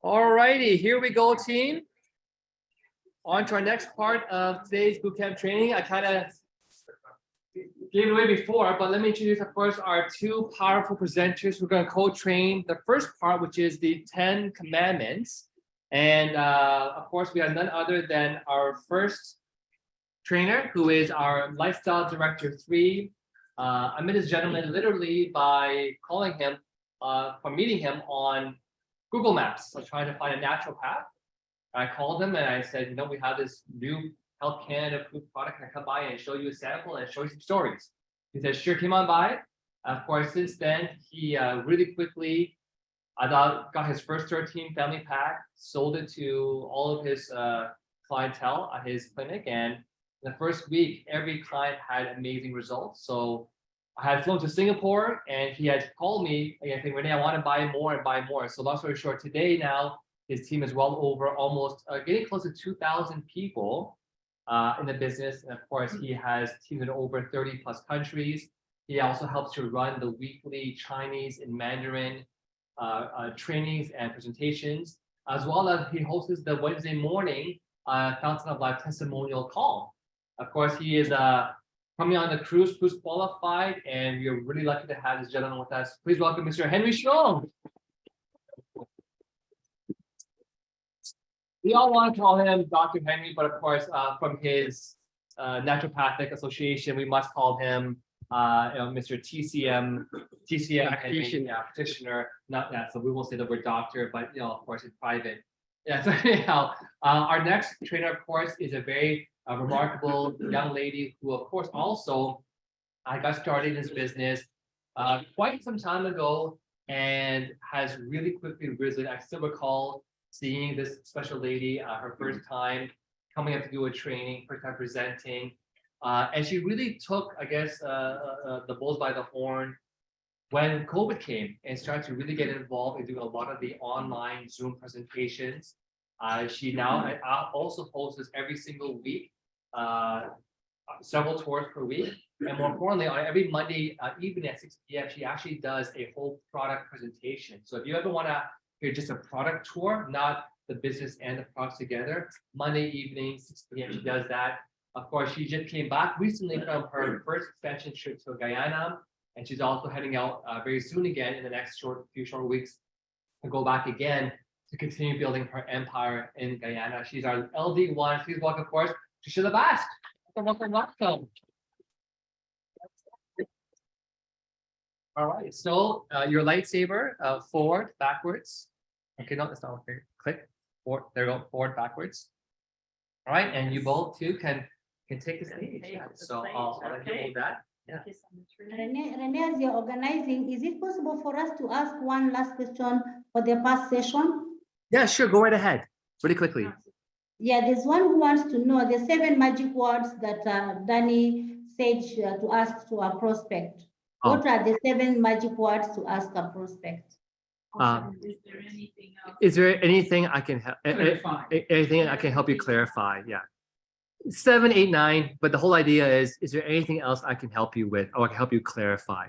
S1: All righty, here we go, team. On to our next part of today's bootcamp training. I kind of gave it away before, but let me introduce, of course, our two powerful presenters. We're going to co-train the first part, which is the 10 Commandments. And of course, we have none other than our first trainer, who is our Lifestyle Director 3. I met this gentleman literally by calling him, from meeting him on Google Maps. So trying to find a naturopath. I called him and I said, you know, we have this new Health Canada approved product. Can I come by and show you a sample and show you some stories? He said, sure, came on by. Of course, since then, he really quickly, got his first 13 family pack, sold it to all of his clientele at his clinic. And in the first week, every client had amazing results. So I had flown to Singapore and he had called me and saying, Renee, I want to buy more and buy more. So long story short, today now, his team is well over almost getting close to 2,000 people in the business. And of course, he has teams in over 30 plus countries. He also helps to run the weekly Chinese and Mandarin trainings and presentations, as well as he hosts the Wednesday morning Fountain of Life testimonial call. Of course, he is coming on the cruise qualified, and we are really lucky to have this gentleman with us. Please welcome Mr. Henry Strong. We all want to call him Dr. Henry, but of course, from his naturopathic association, we must call him Mr. TCM Henry, practitioner. Not that, so we won't say the word doctor, but of course, it's private. Yeah. So anyhow, our next trainer, of course, is a very remarkable young lady who, of course, also got started in this business quite some time ago and has really quickly risen. I still recall seeing this special lady, her first time coming up to do a training, first time presenting. And she really took, I guess, the bulls by the horn when COVID came and started to really get involved in doing a lot of the online Zoom presentations. She now also hosts every single week, several tours per week. And more importantly, on every Monday evening at 6 p.m., she actually does a whole product presentation. So if you ever want to hear just a product tour, not the business and the products together, Monday evening, 6 p.m., she does that. Of course, she just came back recently from her first expansion trip to Guyana, and she's also heading out very soon again in the next few short weeks to go back again to continue building her empire in Guyana. She's our LD1. Please welcome, of course, to Sheila Bask. Welcome. All right, so your lightsaber, forward, backwards. Okay, no, that's not okay. Click, forward, there you go, forward, backwards. All right, and you both too can take the stage. Yeah. So I'll let you hold that. Yeah.
S8: Renee, as you're organizing, is it possible for us to ask one last question for the past session?
S1: Yeah, sure, go right ahead, really quickly.
S8: Yeah, there's one who wants to know the 7 magic words that Danny said to ask to a prospect. What are the 7 magic words to ask a prospect?
S1: Is there anything I can help? Anything I can help you clarify? Yeah. 7, 8, 9. But the whole idea is there anything else I can help you with, or I can help you clarify?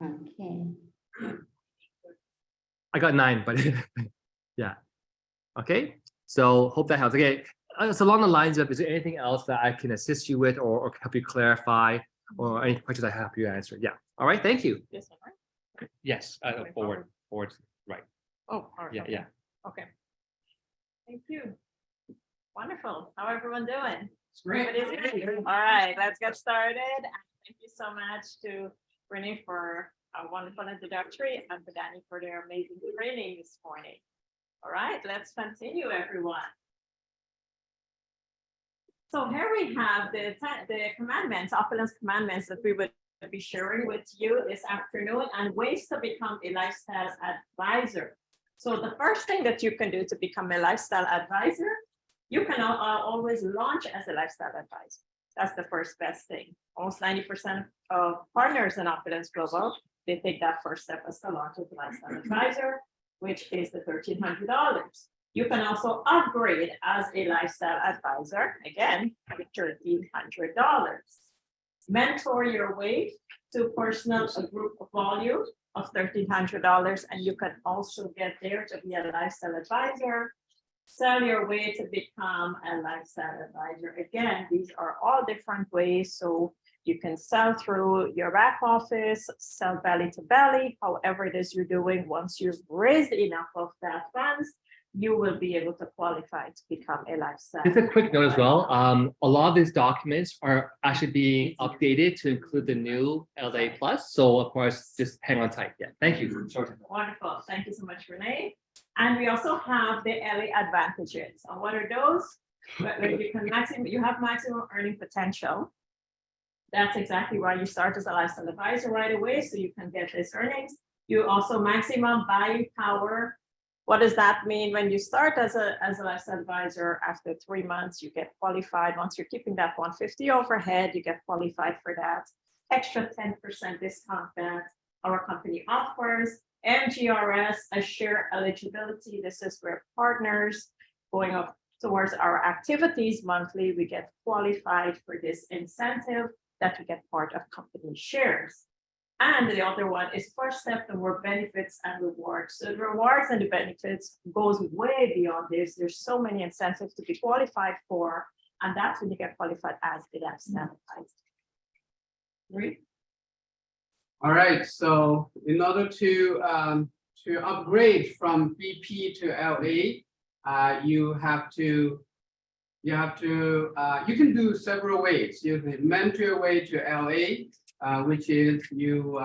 S8: Okay.
S1: I got 9, but yeah. Okay. So hope that helps. Okay. So along the lines of, is there anything else that I can assist you with, or help you clarify, or any questions I help you answer? Yeah. All right. Thank you.
S13: This one, right?
S1: Yes. Forward. Right.
S13: Oh, all right.
S1: Yeah.
S13: Okay.
S1: Yeah.
S13: Okay. Thank you. Wonderful. How everyone doing?
S4: It's great.
S13: Everybody's good? All right, let's get started. Thank you so much to Renee for a wonderful introductory and for Danny for their amazing training this morning. All right, let's continue, everyone. So here we have the commandments, Opulence commandments that we would be sharing with you this afternoon, and ways to become a lifestyle advisor. So the first thing that you can do to become a lifestyle advisor You can always launch as a lifestyle advisor. That's the first best thing. Almost 90% of partners in Opulence Global, they take that first step as to launch as a lifestyle advisor, which is the $1,300. You can also upgrade as a lifestyle advisor, again, with $1,300. Mentor your way to personal group volume of $1,300, and you can also get there to be a lifestyle advisor. Sell your way to become a lifestyle advisor. Again, these are all different ways. So you can sell through your back office, sell belly to belly, however it is you're doing. Once you've raised enough of that funds, you will be able to qualify to become a lifestyle.
S1: Just a quick note as well. A lot of these documents are actually being updated to include the new LA Plus. So of course, just hang on tight. Yeah, thank you.
S13: Wonderful. Thank you so much, Renee. And we also have the LA advantages. And what are those? Where you can you have maximum earning potential. That's exactly why you start as a lifestyle advisor right away, so you can get this earnings. You also maximum buying power. What does that mean? When you start as a lifestyle advisor, after 3 months, you get qualified. Once you're keeping that 150 overhead, you get qualified for that extra 10% discount that our company offers. MGRS, a share eligibility. This is where partners going up towards our activities monthly, we get qualified for this incentive that we get part of company shares. And the other one is first step, the word benefits and rewards. So the rewards and the benefits goes way beyond this. There's so many incentives to be qualified for, and that's when you get qualified as a lifestyle advisor. Great.
S4: All right, so in order to upgrade from BP to LA, you can do several ways. You can mentor your way to LA, which is you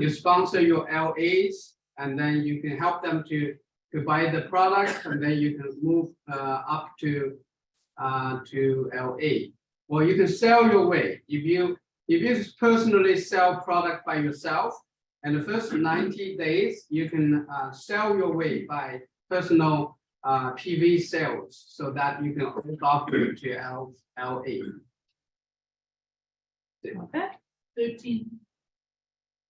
S4: sponsor your LAs, and then you can help them to buy the product, and then you can move up to LA. Or you can sell your way. If you personally sell product by yourself, and the first 90 days, you can sell your way by personal PV sales, so that you can offer to LA.
S13: Okay.
S4: 13.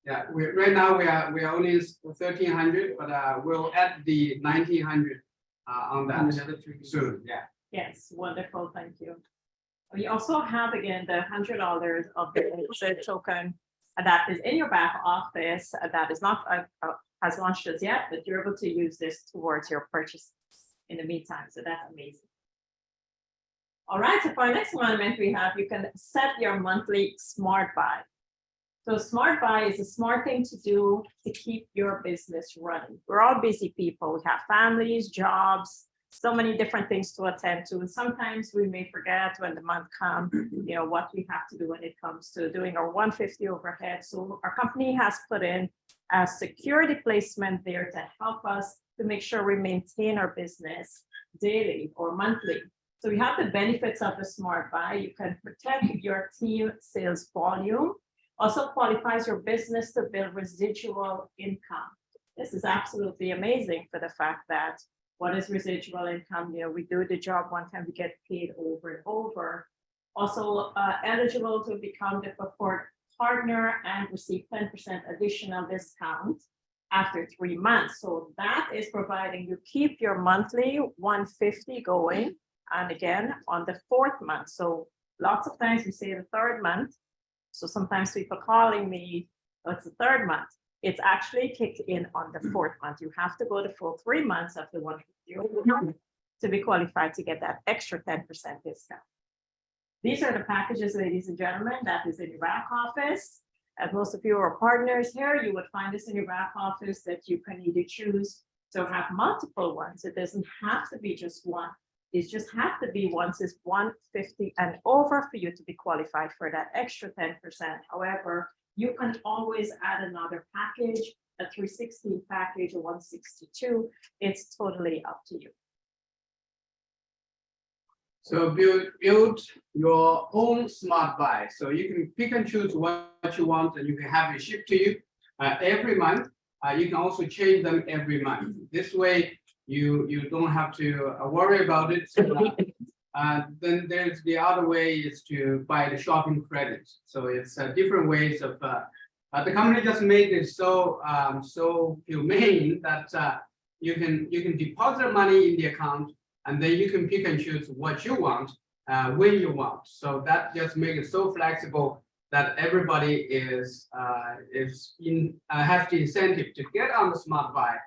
S4: Yeah, right now we are only 1,300, but we'll add the 1,900 on that soon. Yeah.
S13: Yes, wonderful. Thank you. We also have, again, the $100 of the token that is in your back office that is not has launched as yet, but you're able to use this towards your purchase in the meantime. So that's amazing. All right, so for our next monument we have, you can set your monthly smart buy. So smart buy is a smart thing to do to keep your business running. We're all busy people. We have families, jobs, so many different things to attend to. And sometimes we may forget when the month comes, what we have to do when it comes to doing our 150 overhead. So our company has put in a security placement there to help us to make sure we maintain our business daily or monthly. So we have the benefits of the smart buy. You can protect your team sales volume, also qualifies your business to build residual income. This is absolutely amazing for the fact that what is residual income? We do the job one time, we get paid over and over. Also eligible to become the preferred partner and receive 10% additional discount after 3 months. So that is providing you keep your monthly 150 going. And again, on the 4th month. So lots of times we say the 3rd month. So sometimes people calling me, oh, it's the 3rd month. It's actually kicked in on the 4th month. You have to go the full 3 months of the 150 to be qualified to get that extra 10% discount. These are the packages, ladies and gentlemen, that is in your back office. As most of you are partners here, you would find this in your back office that you can either choose to have multiple ones. It doesn't have to be just one. It just have to be once is 150 and over for you to be qualified for that extra 10%. However, you can always add another package, a 316 package, a 162. It's totally up to you.
S4: So build your own smart buy. So you can pick and choose what you want, and you can have it shipped to you every month. You can also change them every month. This way, you don't have to worry about it. Then there's the other way is to buy the shopping credits. So it's different ways of, the company just made it so, so humane that you can deposit money in the account and then you can pick and choose what you want when you want. So that just makes it so flexible that everybody is has the incentive to get on the smart buy.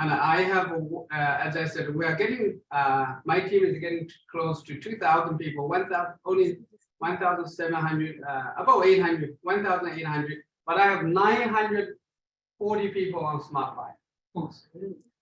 S4: And I have, as I said, we are getting, my team is getting close to 2,000 people, 1,000, only 1,700, about 800, 1,800, but I have 940 people on smart buy.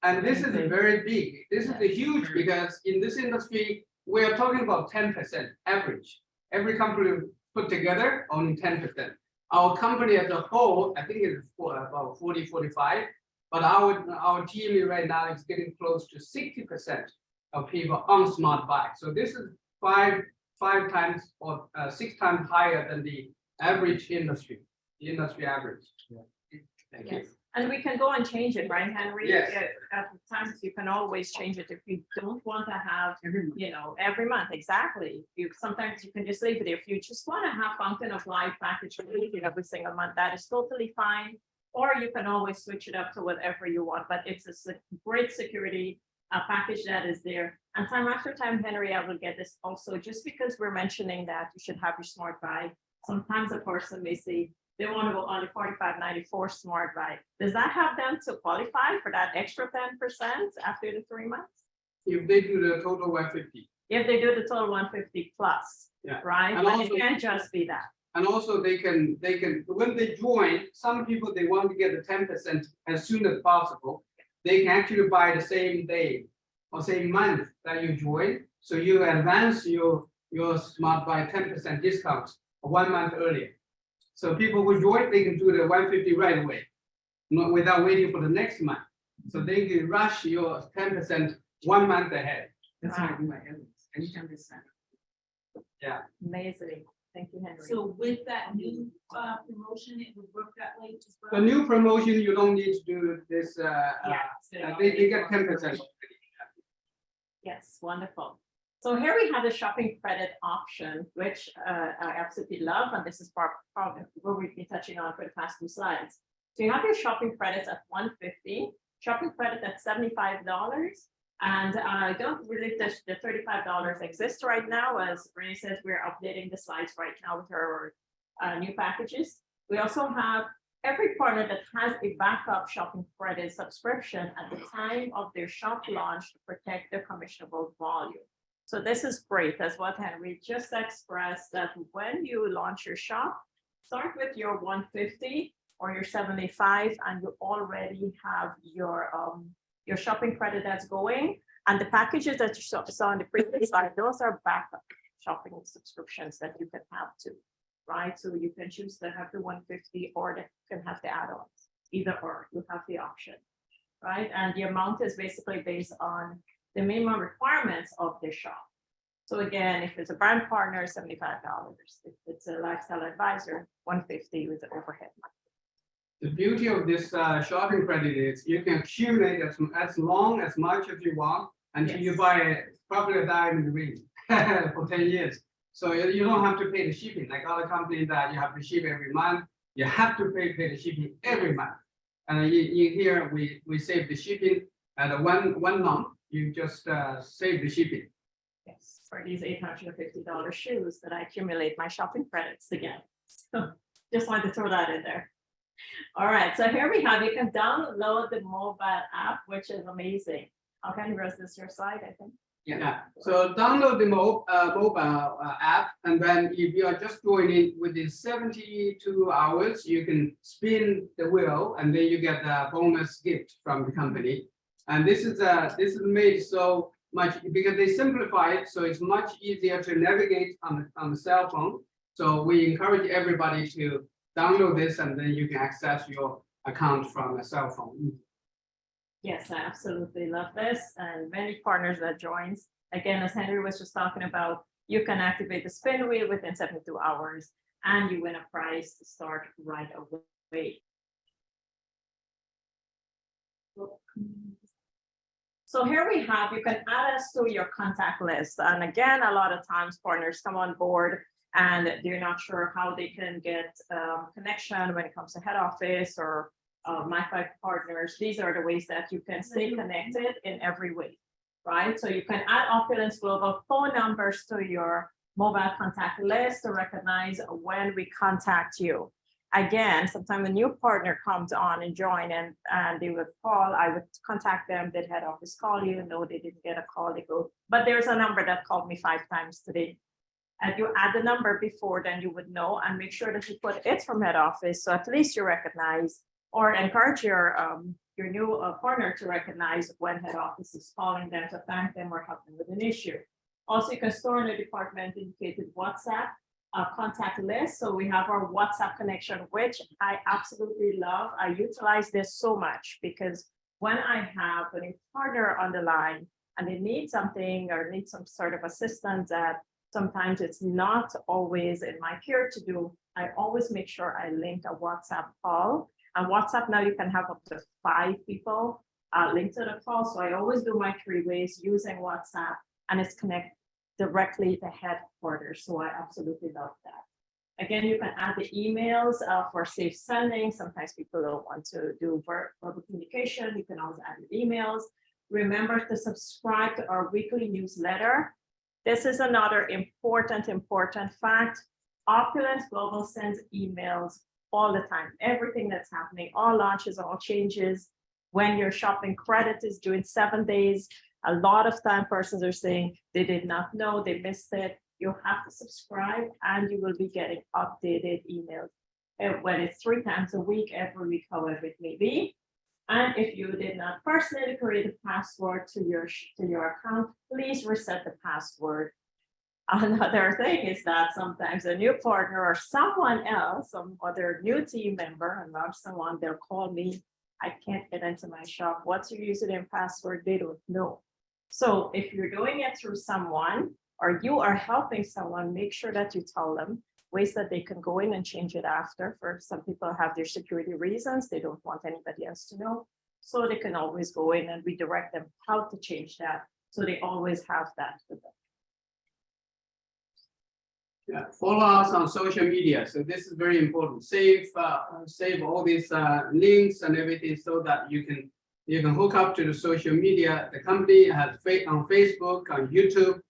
S4: And this is very big. This is a huge because in this industry, we are talking about 10% average. Every company put together only 10%. Our company as a whole, I think it's about 40, 45. But our team right now is getting close to 60% of people on smart buy. So this is five times or 6 times higher than the average industry, the industry average. Yeah. Thank you.
S13: And we can go and change it, right, Henry?
S4: Yes.
S13: At times you can always change it if you don't want to have, you know, every month, exactly. Sometimes you can just leave it. If you just want to have Fountain of Life package every single month, that is totally fine. Or you can always switch it up to whatever you want, but it's a great security package that is there. And time after time, Henry, I will get this also, just because we're mentioning that you should have your smart buy. Sometimes a person may say they want to go on the 45.94 smart buy. Does that have them to qualify for that extra 10% after the 3 months?
S4: If they do the total 150.
S13: If they do the total 150 plus,
S4: Yeah.
S13: right?
S4: And
S13: But
S4: also,
S13: it can't just be that.
S4: And also they can, when they join, some people, they want to get the 10% as soon as possible. They can actually buy the same day or same month that you join. So you advance your smart buy 10% discount 1 month earlier. So people who join, they can do the 150 right away, not without waiting for the next month. So they can rush your 10% 1 month ahead.
S12: That's how I do my Evans. Anytime they sign up.
S4: Yeah.
S13: Amazing. Thank you, Henry.
S5: So with that new promotion, it would work that way as well?
S4: The new promotion, you don't need to do this, they get 10%.
S13: Yes, wonderful. So here we have the shopping credit option, which I absolutely love, and this is part of what we've been touching on for the past 2 slides. So you have your shopping credits at $150, shopping credit at $75, and I don't believe that the $35 exists right now. As Renee says, we're updating the slides right now with our new packages. We also have every partner that has a backup shopping credit subscription at the time of their shop launch to protect their commissionable volume. So this is great. That's what Henry just expressed, that when you launch your shop, start with your 150 or your 75, and you already have your shopping credit that's going. And the packages that you saw on the previous slide, those are backup shopping subscriptions that you can have too, right? So you can choose to have the 150 or you can have the add-ons, either or, you have the option, right? And the amount is basically based on the minimum requirements of the shop. So again, if it's a brand partner, $75. If it's a lifestyle advisor, $150 with the overhead.
S4: The beauty of this shopping credit is you can accumulate as much as you want until you buy probably a diamond ring for 10 years. So you don't have to pay the shipping like other companies that you have to ship every month. You have to pay the shipping every month. And here we save the shipping at one month. You just save the shipping.
S13: Yes, for these $850 shoes that I accumulate my shopping credits again. So just wanted to throw that in there. All right, so here we have, you can download the mobile app, which is amazing. Okay, is this your slide, I think?
S4: Yeah, so download the mobile app, and then if you are just joining within 72 hours, you can spin the wheel, and then you get a bonus gift from the company. And this is made so much because they simplify it, so it's much easier to navigate on the cell phone. So we encourage everybody to download this, and then you can access your account from a cell phone.
S13: Yes, I absolutely love this, and many partners that joins. Again, as Henry was just talking about, you can activate the spin wheel within 72 hours, and you win a prize to start right away. So So here we have, you can add us to your contact list. And again, a lot of times partners come on board and they're not sure how they can get connection when it comes to head office or MiFi partners. These are the ways that you can stay connected in every way, right? So you can add Opulence Global phone numbers to your mobile contact list to recognize when we contact you. Again, sometimes a new partner comes on and join and they would call, I would contact them, did head office call you? No, they didn't get a call, they go, but there's a number that called me 5 times today. And you add the number before, then you would know, and make sure that you put it from head office, so at least you recognize, or encourage your new partner to recognize when head office is calling them to thank them or help them with an issue. Also, you can store in the department indicated WhatsApp contact list. So we have our WhatsApp connection, which I absolutely love. I utilize this so much because when I have a new partner on the line and they need something or need some sort of assistance that sometimes it's not always in my peer to do, I always make sure I link a WhatsApp call. And WhatsApp now you can have up to 5 people linked to the call. So I always do my 3 ways using WhatsApp, and it's connected directly to headquarters. So I absolutely love that. Again, you can add the emails for safe sending. Sometimes people don't want to do verbal communication. You can always add your emails. Remember to subscribe to our weekly newsletter. This is another important fact. Opulence Global sends emails all the time. Everything that's happening, all launches, all changes. When your shopping credit is due in 7 days, a lot of time persons are saying they did not know, they missed it. You have to subscribe and you will be getting updated emails. And when it's 3 times a week, every week, however it may be. And if you did not personally create a password to your account, please reset the password. Another thing is that sometimes a new partner or someone else, some other new team member, and not someone, they'll call me, I can't get into my shop. What's your username and password? They don't know. So if you're doing it through someone or you are helping someone, make sure that you tell them ways that they can go in and change it after. For some people have their security reasons. They don't want anybody else to know. So they can always go in and redirect them how to change that. So they always have that with them.
S4: Yeah, follow us on social media. So this is very important. Save all these links and everything so that you can hook up to the social media. The company has on Facebook, on YouTube,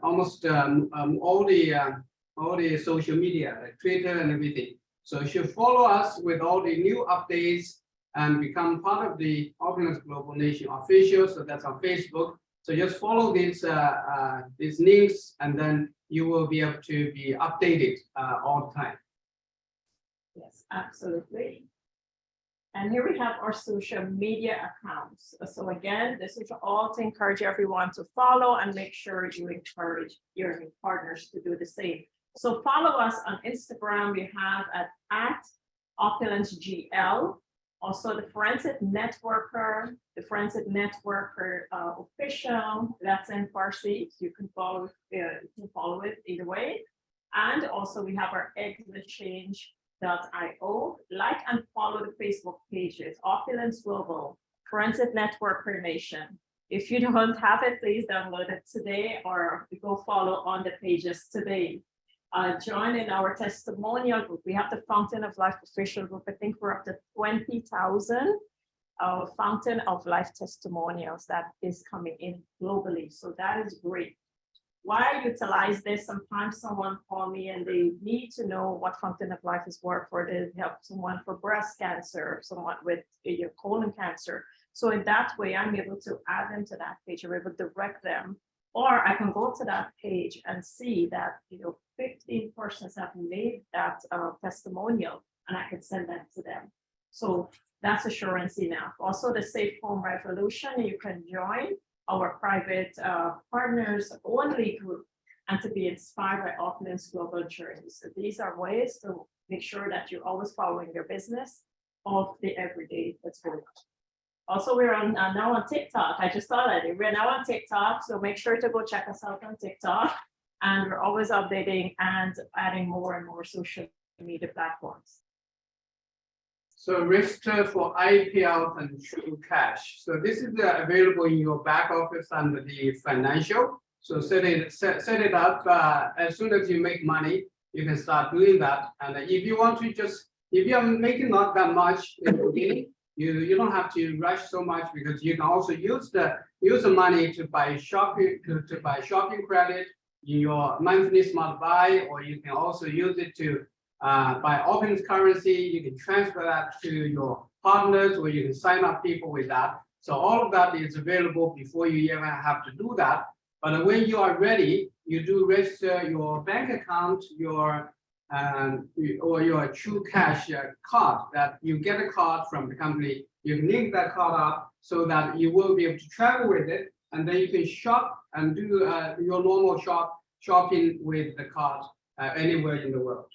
S4: almost all the social media, like Twitter and everything. So you should follow us with all the new updates and become part of the Opulence Global Nation official. So that's on Facebook. So just follow these links, and then you will be able to be updated all the time.
S13: Yes, absolutely. And here we have our social media accounts. So again, this is all to encourage everyone to follow and make sure you encourage your new partners to do the same. So follow us on Instagram. We have at OpulenceGL. Also the Forensic Networker, official, that's in Farsi. You can follow it either way. And also we have our exitchange.io. Like and follow the Facebook pages, Opulence Global, Forensic Networker Nation. If you don't have it, please download it today or go follow on the pages today. Join in our testimonial group. We have the Fountain of Life official group. I think we're up to 20,000 Fountain of Life testimonials that is coming in globally. So that is great. Why I utilize this? Sometimes someone call me and they need to know what Fountain of Life is work for. They help someone for breast cancer, someone with colon cancer. So in that way, I'm able to add them to that page. I'm able to direct them. Or I can go to that page and see that 15 persons have made that testimonial, and I can send that to them. So that's assurance enough. Also, the Safe Home Revolution, you can join our private partners only group and to be inspired by Opulence Global Journey. So these are ways to make sure that you're always following your business of the everyday that's going on. Also, we're on now on TikTok. I just saw that we're now on TikTok, so make sure to go check us out on TikTok. And we're always updating and adding more and more social media platforms.
S4: So register for IPL and True Cash. So this is available in your back office under the financial. So set it up as soon as you make money, you can start doing that. And if you want to if you're making not that much in the beginning, you don't have to rush so much because you can also use the money to buy shopping credit in your monthly smart buy, or you can also use it to buy Opulence currency. You can transfer that to your partners, or you can sign up people with that. So all of that is available before you even have to do that. But when you are ready, you do register your bank account, or your True Cash card, that you get a card from the company. You link that card up so that you will be able to travel with it, and then you can shop and do your normal shopping with the card anywhere in the world.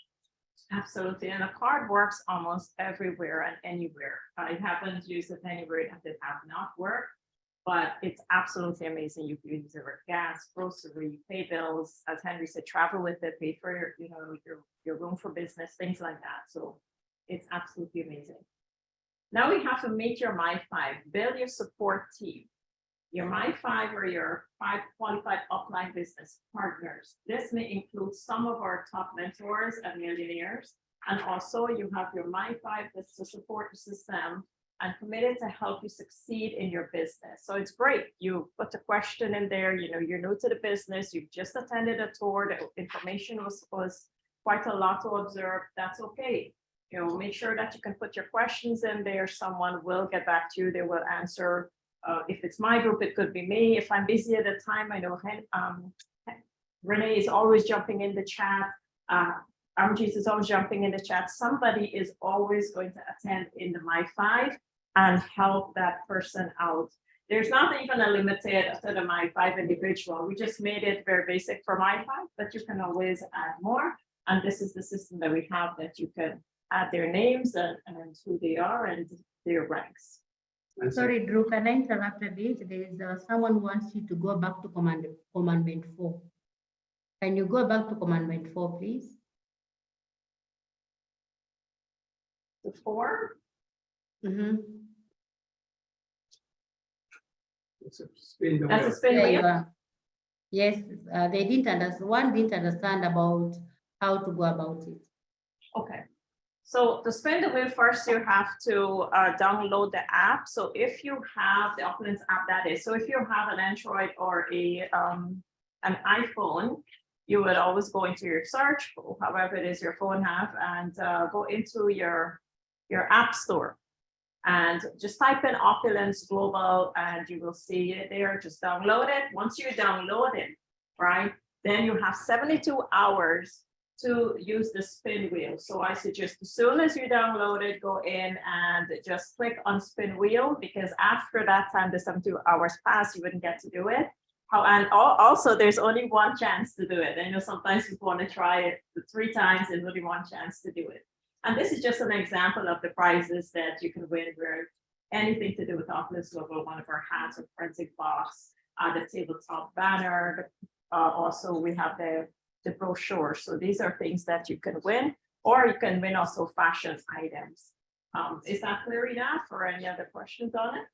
S13: Absolutely, and a card works almost everywhere and anywhere. I haven't used it anywhere that it have not worked, but it's absolutely amazing. You can use it for gas, grocery, you pay bills, as Henry said, travel with it, pay for your room for business, things like that. So it's absolutely amazing. Now we have to meet your My5, build your support team. Your My5 or your 5 qualified upline business partners. This may include some of our top mentors and millionaires. And also you have your My5 that's to support the system and committed to help you succeed in your business. So it's great. You put a question in there, you're new to the business, you've just attended a tour, the information was quite a lot to observe. That's okay. Make sure that you can put your questions in there. Someone will get back to you, they will answer. If it's my group, it could be me. If I'm busy at the time, I know Renee is always jumping in the chat. Amjit is always jumping in the chat. Somebody is always going to attend in the My5 and help that person out. There's not even a limited to the My5 individual. We just made it very basic for My5, but you can always add more. And this is the system that we have that you can add their names and who they are and their ranks.
S8: Sorry, Drew, can I interrupt a bit? There is someone who wants you to go back to commandment 4. Can you go back to commandment 4, please?
S13: The 4?
S8: Mm-hmm.
S4: It's a spin the
S13: That's
S4: wheel.
S13: a spin
S8: There you
S13: wheel.
S8: are. Yes, they didn't understand. One didn't understand about how to go about it.
S13: Okay. So to spin the wheel, first you have to download the app. So if you have the Opulence app, that is, so if you have an Android or an iPhone, you would always go into your search, however it is your phone have, and go into your app store and just type in Opulence Global and you will see it there. Just download it. Once you download it, right, then you have 72 hours to use the spin wheel. So I suggest as soon as you download it, go in and just click on spin wheel, because after that time, the 72 hours pass, you wouldn't get to do it. And also there's only one chance to do it. I know sometimes people want to try it 3 times and only one chance to do it. And this is just an example of the prizes that you can win, where anything to do with Opulence Global, one of our hats or forensic box, the tabletop banner. Also, we have the brochure. So these are things that you can win, or you can win also fashion items. Is that clear enough, or any other questions on it?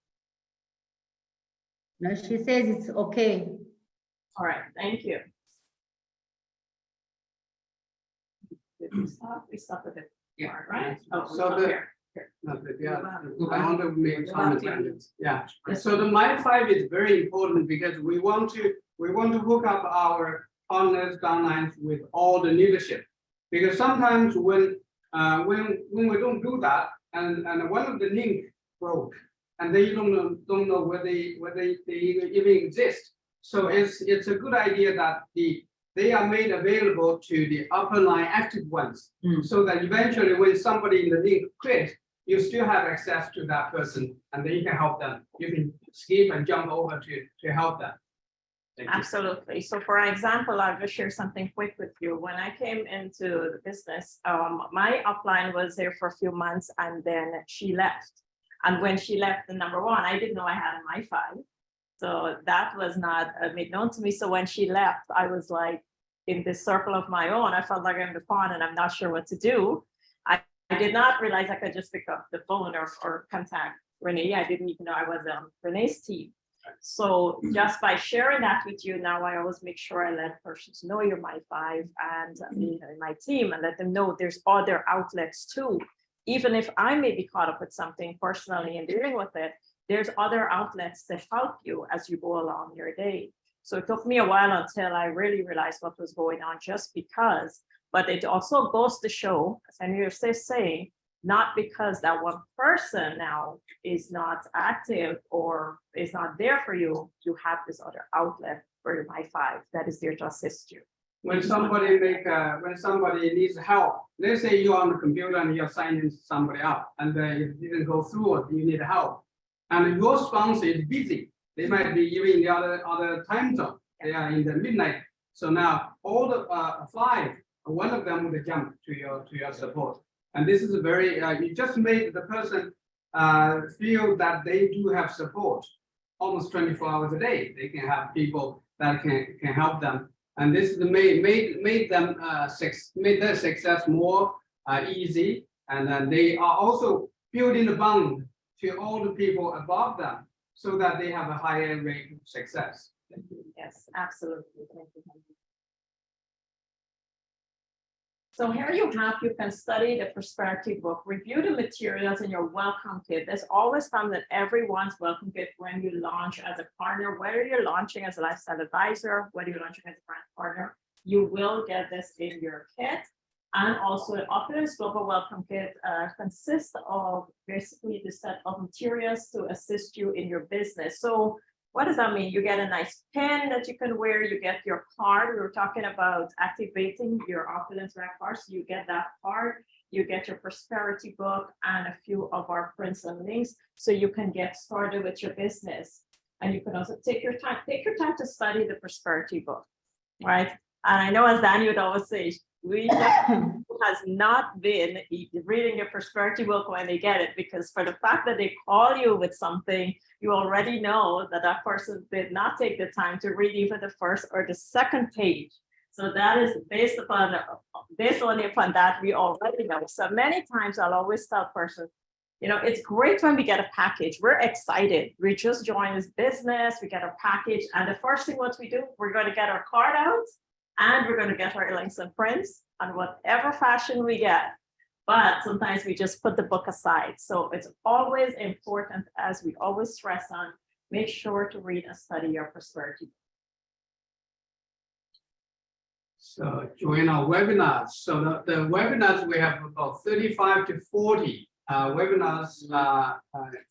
S8: No, she says it's okay.
S13: All right, thank you. Did we stop? We stopped at it.
S4: Yeah.
S13: Right? Oh,
S4: So I want to make a comment on this. Yeah. So the My5 is very important because we want to hook up our partners downlines with all the leadership, because sometimes when we don't do that, and one of the link broke, and they don't know where they even exist. So it's a good idea that they are made available to the upper line active ones, so that eventually when somebody in the link quit, you still have access to that person, and then you can help them. You can skip and jump over to help them.
S13: Absolutely. So for example, I'll just share something quick with you. When I came into the business, my upline was there for a few months and then she left. And when she left, the number one, I didn't know I had a My5. So that was not made known to me. So when she left, I was like in this circle of my own. I felt like I'm the pawn and I'm not sure what to do. I did not realize I could just pick up the phone or contact Renee. I didn't even know I was on Renee's team. So just by sharing that with you, now I always make sure I let persons know you're my five and my team, and let them know there's other outlets too. Even if I may be caught up with something personally and dealing with it, there's other outlets to help you as you go along your day. So it took me a while until I really realized what was going on, just because, but it also goes to show, as I used to say, not because that one person now is not active or is not there for you, you have this other outlet for my five that is there to assist you.
S4: When somebody needs help, let's say you're on the computer and you're signing somebody up and it didn't go through or you need help. And your sponsor is busy. They might be even in the other time zone. They are in the midnight. So now all the five, one of them will jump to your support. And this is a very, you just made the person feel that they do have support almost 24 hours a day. They can have people that can help them. And this is made their success more easy. And then they are also building a bond to all the people above them so that they have a higher rate of success.
S13: Yes, absolutely. Thank you. So here you can study the prosperity book, review the materials in your welcome kit. There's always comes in everyone's welcome kit when you launch as a partner, whether you're launching as a lifestyle advisor, whether you're launching as a brand partner, you will get this in your kit. And also the Opulence Global Welcome Kit consists of basically the set of materials to assist you in your business. So what does that mean? You get a nice pen that you can wear, you get your card. We were talking about activating your Opulence Rack card. So you get that card, you get your prosperity book and a few of our prints and links so you can get started with your business. And you can also take your time to study the prosperity book, right? And I know as Danny would always say, has not been reading your prosperity book when they get it, because for the fact that they call you with something, you already know that that person did not take the time to read even the first or the second page. So that is based only upon that we already know. So many times I'll always tell persons, it's great when we get a package. We're excited. We just joined this business, we get a package, and the first thing what we do, we're going to get our card out. And we're going to get our links and prints on whatever fashion we get. But sometimes we just put the book aside. So it's always important, as we always stress on, make sure to read and study your prosperity.
S4: So join our webinars. So the webinars, we have about 35 to 40 webinars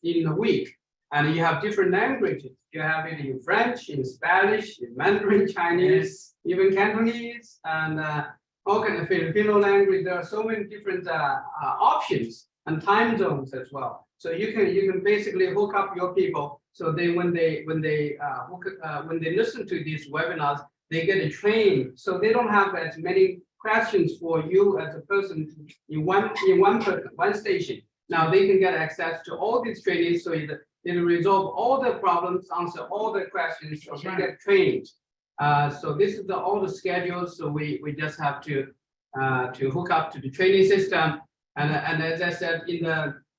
S4: in a week. And you have different languages. You have it in French, in Spanish, in Mandarin, Chinese, even Cantonese, and all kind of Filipino language. There are so many different options and time zones as well. So you can basically hook up your people. So when they listen to these webinars, they get trained. So they don't have as many questions for you as a person in one station. Now they can get access to all these trainings, so it'll resolve all the problems, answer all the questions, so they get trained. So this is all the schedules. So we just have to hook up to the training system. And as I said,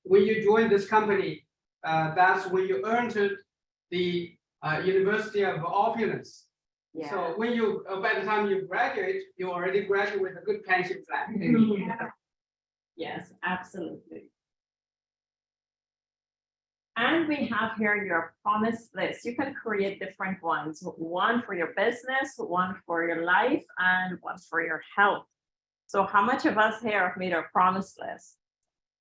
S4: when you join this company, that's when you entered the University of Opulence.
S13: Yeah.
S4: So when by the time you graduate, you already graduate with a good pension plan.
S13: Yeah. Yes, absolutely. And we have here your promise list. You can create different ones, one for your business, one for your life, and one for your health. So how much of us here have made our promise list?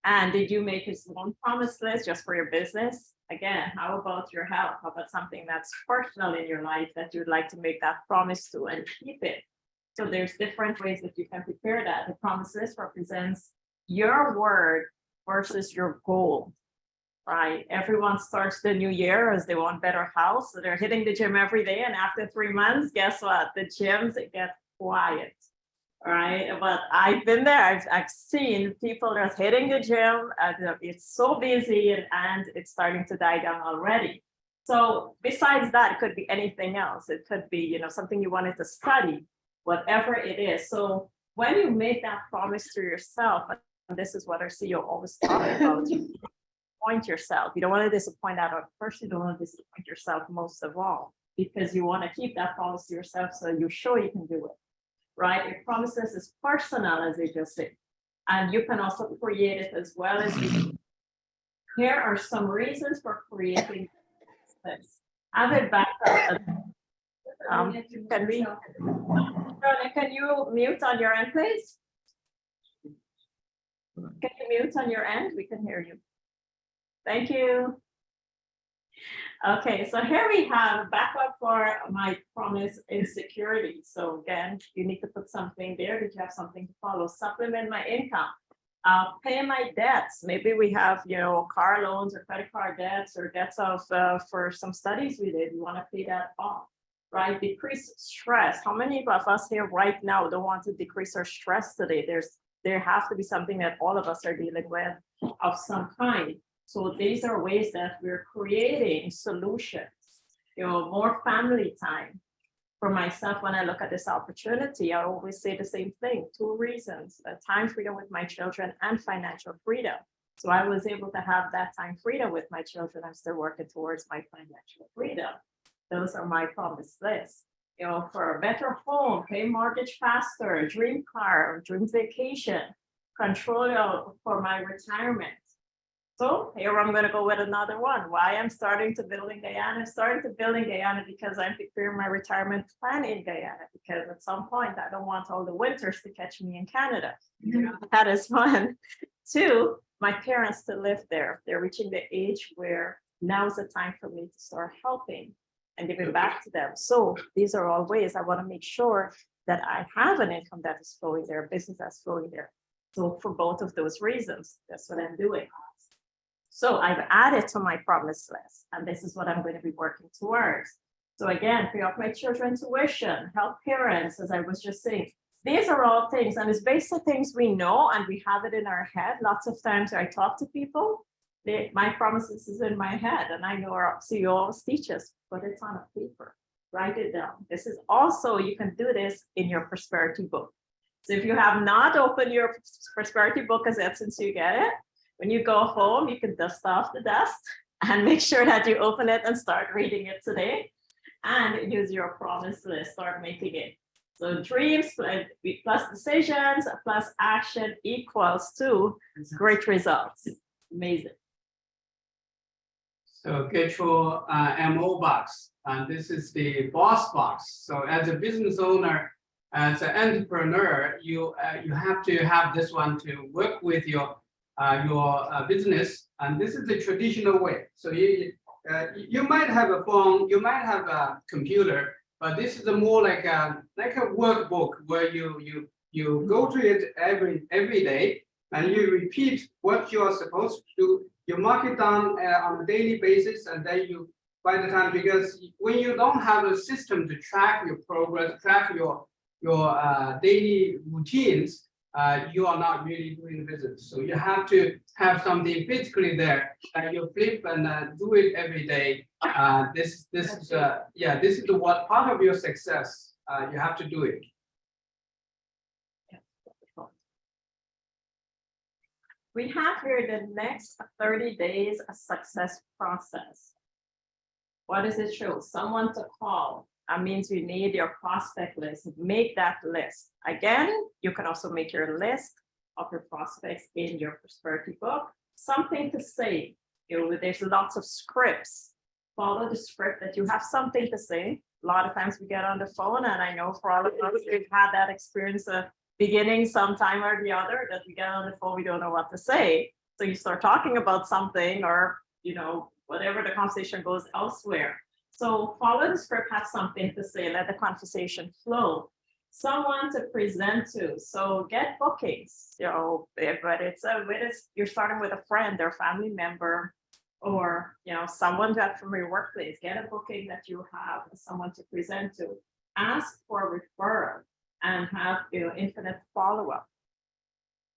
S13: And did you make his own promise list just for your business? Again, how about your health? How about something that's personal in your life that you'd like to make that promise to and keep it? So there's different ways that you can prepare that. The promise list represents your word versus your goal. Right. Everyone starts the new year as they want better health. So they're hitting the gym every day. And after 3 months, guess what? The gyms get quiet. Right. But I've been there. I've seen people just hitting the gym. It's so busy and it's starting to die down already. So besides that, it could be anything else. It could be, something you wanted to study, whatever it is. So when you make that promise to yourself, And this is what our CEO always talks about. Point yourself. You don't want to disappoint that other person. You don't want to disappoint yourself most of all, because you want to keep that promise to yourself so you're sure you can do it, right? Your promises is personal, as they just said, and you can also create it as well as you. Here are some reasons for creating this. Have it back up. Can you mute on your end, please? Can you mute on your end? We can hear you. Thank you. Okay, so here we have backup for my promise insecurity. So again, you need to put something there that you have something to follow. Supplement my income. Pay my debts. Maybe we have, car loans or credit card debts or debts of for some studies we did. We want to pay that off, right? Decrease stress. How many of us here right now don't want to decrease our stress today? There has to be something that all of us are dealing with of some kind. So these are ways that we're creating solutions, more family time. For myself, when I look at this opportunity, I always say the same thing, 2 reasons, time freedom with my children and financial freedom. So I was able to have that time freedom with my children. I'm still working towards my financial freedom. Those are my promise lists. For a better home, pay mortgage faster, dream car, dream vacation, control for my retirement. So here I'm going to go with another one. Why I'm starting to build in Guyana? I'm starting to build in Guyana because I'm preparing my retirement plan in Guyana, because at some point I don't want all the winters to catch me in Canada. Yeah. That is one. 2, my parents to live there. They're reaching the age where now is the time for me to start helping and giving back to them. So these are all ways I want to make sure that I have an income that is flowing there, business that's flowing there. So for both of those reasons, that's what I'm doing. So I've added to my promise list, and this is what I'm going to be working towards. So again, pay off my children's tuition, help parents, as I was just saying. These are all things, and it's based on things we know and we have it in our head. Lots of times I talk to people, my promises is in my head, and I know our CEO always teaches, but it's on a paper. Write it down. This is also, you can do this in your prosperity book. So if you have not opened your prosperity book as yet since you get it, when you go home, you can dust off the dust and make sure that you open it and start reading it today and use your promise list, start making it. So dreams plus decisions plus action equals to great results. Amazing.
S4: So get your MO box, and this is the boss box. So as a business owner, as an entrepreneur, you have to have this one to work with your business, and this is the traditional way. So you might have a phone, you might have a computer, but this is more like a workbook where you go to it every day, and you repeat what you are supposed to do. You mark it down on a daily basis, and then you, by the time, because when you don't have a system to track your progress, track your daily routines, you are not really doing business. So you have to have something physically there, and you flip and do it every day. This is what part of your success. You have to do it.
S13: We have here the next 30 days a success process. What does it show? Someone to call. That means you need your prospect list. Make that list. Again, you can also make your list of your prospects in your prosperity book. Something to say. There's lots of scripts. Follow the script that you have something to say. A lot of times we get on the phone, and I know for all of us, we've had that experience of beginning sometime or the other that we get on the phone, we don't know what to say. So you start talking about something, or whatever, the conversation goes elsewhere. So follow the script, have something to say, let the conversation flow. Someone to present to. So get bookings, but you're starting with a friend or family member, or someone that from your workplace. Get a booking that you have someone to present to. Ask for a referral and have infinite follow-up.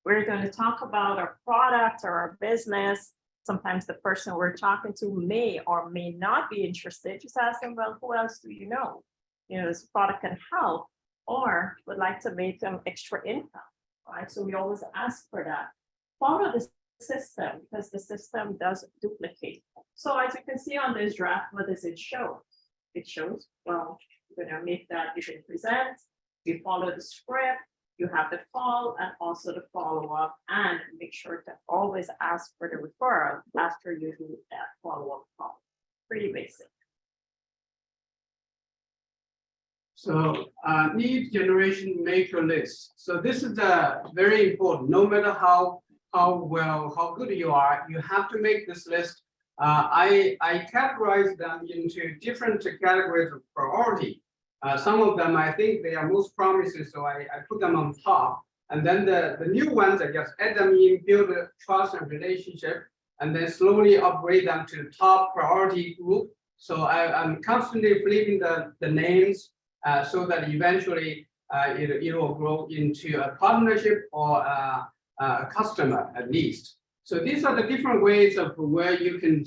S13: We're going to talk about our product or our business. Sometimes the person we're talking to may or may not be interested. Just ask them, well, who else do you know? This product can help, or would like to make them extra income, right? So we always ask for that. follow the system because the system does duplicate. So as you can see on this draft, what does it show? It shows, well, you're gonna make that, you can present, you follow the script, you have the fall and also the follow-up, and make sure to always ask for the referral after you do that follow-up call. Pretty basic.
S4: So need generation, make your list. So this is very important. No matter how good you are, you have to make this list. I categorize them into different categories of priority. Some of them I think they are most promising, so I put them on top. And then the new ones I just add them in, build a trust and relationship, and then slowly upgrade them to the top priority group. So I'm constantly flipping the names so that eventually it will grow into a partnership or a customer at least. So these are the different ways of where you can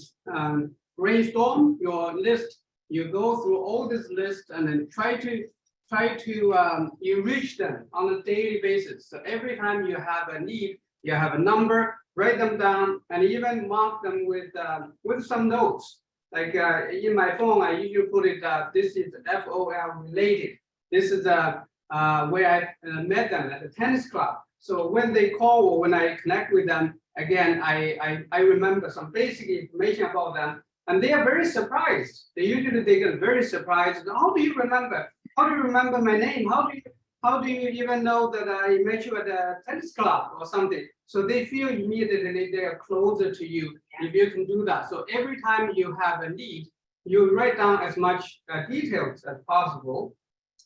S4: brainstorm your list. You go through all this list and then try to enrich them on a daily basis. So every time you have a need, you have a number, write them down, and even mark them with some notes. Like in my phone, I usually put it, this is FOL related. This is where I met them at the tennis club. So when they call or when I connect with them, again, I remember some basic information about them, and they are very surprised. They get very surprised. How do you remember? How do you remember my name? How do you even know that I met you at a tennis club or something? So they feel immediately they are closer to you if you can do that. So every time you have a need, you write down as much details as possible,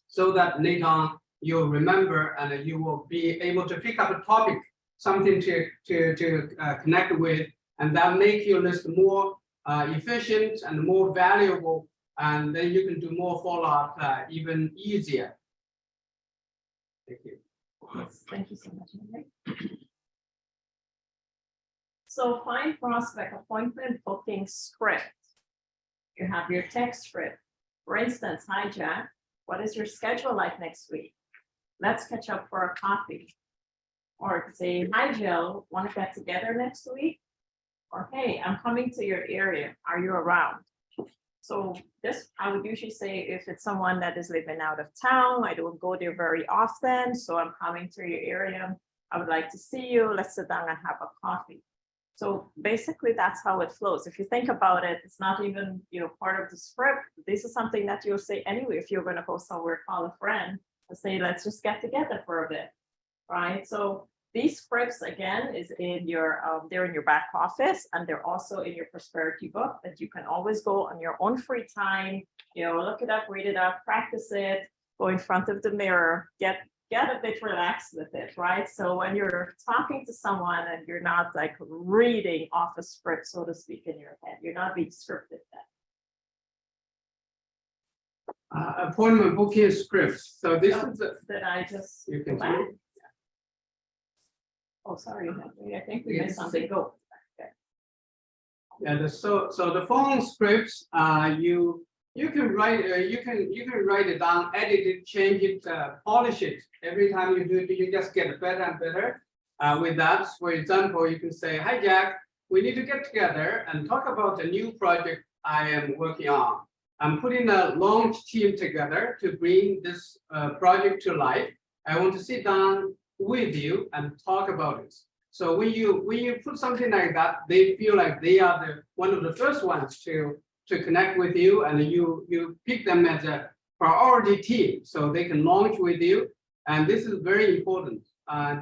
S4: so that later on you'll remember and you will be able to pick up a topic, something to connect with, and that make your list more efficient and more valuable, and then you can do more follow-up even easier. Thank you.
S13: Yes, thank you so much, Henry. So find prospect appointment booking script. You have your text script. For instance, hi Jack, what is your schedule like next week? Let's catch up for a coffee. Or say, hi Jill, want to get together next week? Or hey, I'm coming to your area. Are you around? So this, I would usually say if it's someone that is living out of town, I don't go there very often, so I'm coming to your area. I would like to see you. Let's sit down and have a coffee. So basically that's how it flows. If you think about it, it's not even, part of the script. This is something that you'll say anyway. If you're going to go somewhere, call a friend and say, let's just get together for a bit, right? So these scripts, again, is in your, they're in your back office, and they're also in your prosperity book that you can always go on your own free time, look it up, read it up, practice it, go in front of the mirror, get a bit relaxed with it, right? So when you're talking to someone and you're not like reading off a script, so to speak, in your head, you're not being scripted then.
S4: Appointment booking scripts. So this is
S13: that I just.
S4: You can
S13: see. Oh, sorry, Henry. I think we missed something. Go. Okay.
S4: Yeah. So the phone scripts, you can write it down, edit it, change it, polish it. Every time you do it, you just get better and better. With that, for example, you can say, "Hi Jack, we need to get together and talk about a new project I am working on. I'm putting a launch team together to bring this project to life. I want to sit down with you and talk about it." So when you put something like that, they feel like they are one of the first ones to connect with you, and you pick them as a priority team so they can launch with you. And this is very important.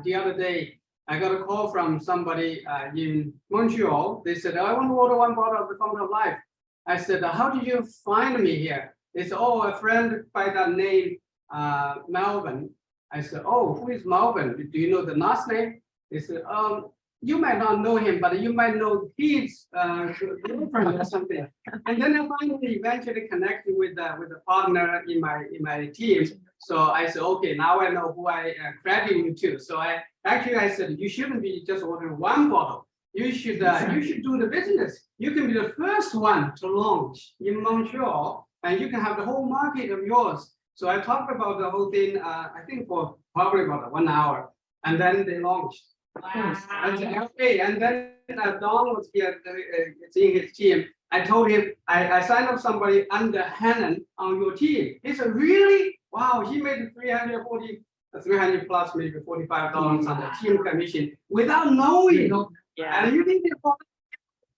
S4: The other day, I got a call from somebody in Montreal. They said, I want to order one bottle of the Fountain of Life. I said, how did you find me here? They said, oh, a friend by that name, Melvin. I said, oh, who is Melvin? Do you know the last name? They said, you might not know him, but you might know his girlfriend or something. And then I finally eventually connected with a partner in my team. So I said, okay, now I know who I credit you to. So I said, you shouldn't be just ordering one bottle. You should do the business. You can be the first one to launch in Montreal, and you can have the whole market of yours. So I talked about the whole thing, I think for probably about 1 hour, and then they launched. Okay, and then Don was here, seeing his team. I told him, I signed up somebody under Hannon on your team. He said, really? Wow, he made 300 plus maybe $45 on the team commission without knowing.
S13: Yeah.
S4: And you think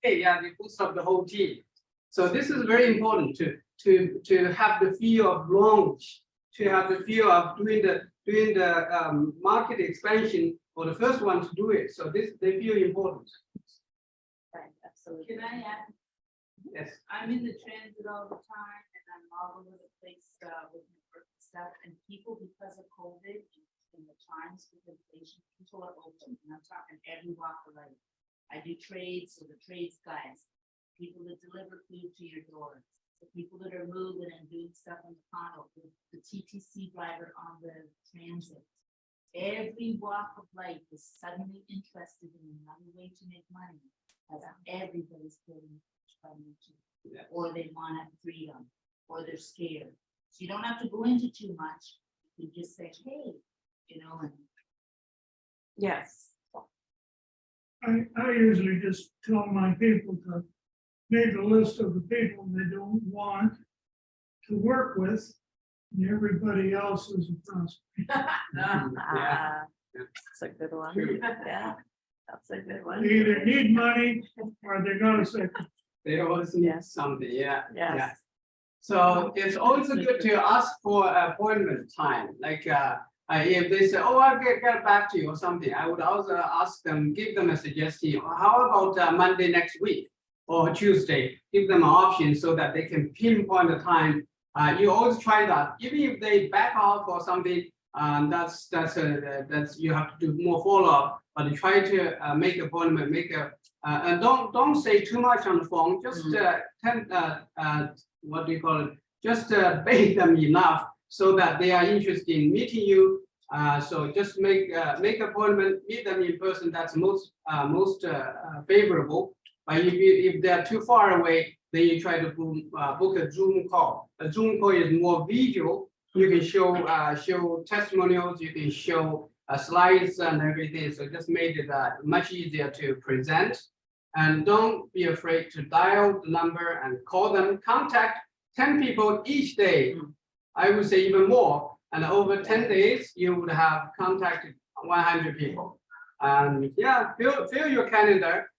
S4: they boost up the whole team. So this is very important to have the feel of launch, to have the feel of doing the market expansion for the first one to do it. So this they feel important.
S13: Right, absolutely.
S3: Can I add?
S4: Yes.
S3: I'm in the transit all the time and I'm all over the place with my work and stuff. And people, because of COVID and the times with inflation, people are open. And I'm talking every walk of life. I do trades, so the trades guys, people that deliver food to your door, the people that are moving and doing stuff on the condo, the TTC driver on the transit. Every walk of life is suddenly interested in another way to make money, as everybody's getting financial, or they want freedom, or they're scared. So you don't have to go into too much. You just say, hey, you know. And
S13: Yes.
S7: I usually just tell my people to make a list of the people they don't want to work with, and everybody else is a prospect.
S13: That's a good one. Yeah, that's a good one.
S7: They either need money or they're gonna say,
S4: They always need something,
S13: Yes.
S4: So it's also good to ask for appointment time, like if they say, oh, I'll get back to you or something, I would also ask them, give them a suggestion. How about Monday next week or Tuesday? Give them an option so that they can pinpoint the time. You always try that, even if they back off or something. That's you have to do more follow up, but you try to make appointment, and don't say too much on the phone. Just what do you call it? Just bait them enough so that they are interested in meeting you. So just make appointment, meet them in person. That's most favorable. But if they are too far away, then you try to book a Zoom call. A Zoom call is more visual. You can show testimonials. You can show slides and everything. So just made it much easier to present. And don't be afraid to dial the number and call them. Contact 10 people each day. I would say even more. And over 10 days, you would have contacted 100 people. And yeah, fill your calendar.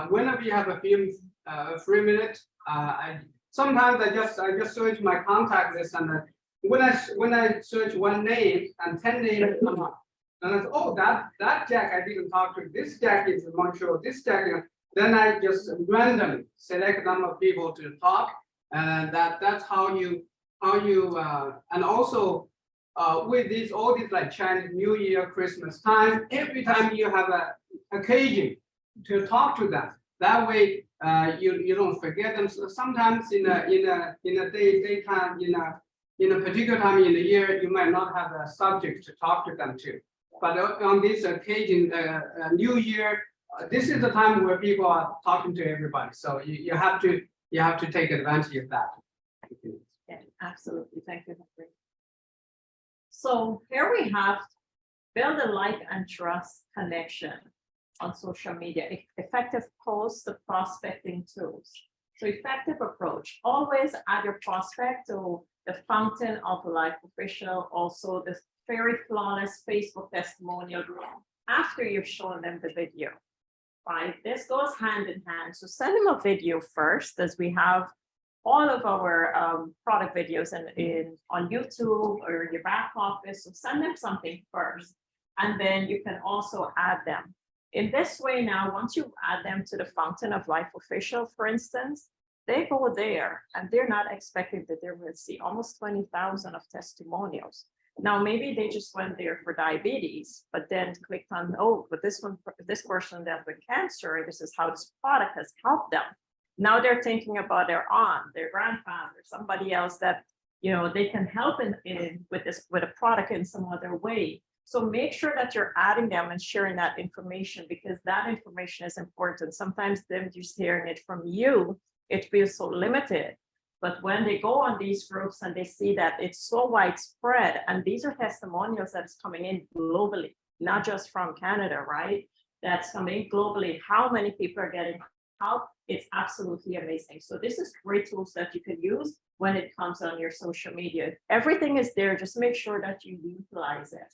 S4: Whenever you have a few free minutes, sometimes I just search my contact list, and when I search one name and 10 names come up, and I say, oh, that Jack I didn't talk to. This Jack is in Montreal. This Jack. Then I just randomly select a number of people to talk, and that's how you and also with all these like Chinese New Year, Christmas time, every time you have a occasion to talk to them, that way you don't forget them. So sometimes in a daytime, in a particular time in the year, you might not have a subject to talk to them to. But on this occasion, New Year, this is the time where people are talking to everybody. So you have to take advantage of that.
S13: Yeah, absolutely. Thank you, Henry. So here we have build a like and trust connection on social media, effective posts, the prospecting tools. So effective approach, always add your prospect to the fountain of life official, also the very flawless Facebook testimonial after you've shown them the video, right? This goes hand in hand. So send them a video first, as we have all of our product videos on YouTube or in your back office. So send them something first, and then you can also add them. In this way now, once you add them to the Fountain of Life official, for instance, they go there and they're not expecting that they will see almost 20,000 of testimonials. Now, maybe they just went there for diabetes, but then clicked on, oh, but this person that with cancer, this is how this product has helped them. Now they're thinking about their aunt, their grandfather, somebody else that, they can help with a product in some other way. So make sure that you're adding them and sharing that information, because that information is important. Sometimes them just hearing it from you, it feels so limited. But when they go on these groups and they see that it's so widespread, and these are testimonials that's coming in globally, not just from Canada, right? that's coming globally, how many people are getting help. It's absolutely amazing. So this is great tools that you can use when it comes on your social media. Everything is there. Just make sure that you utilize it.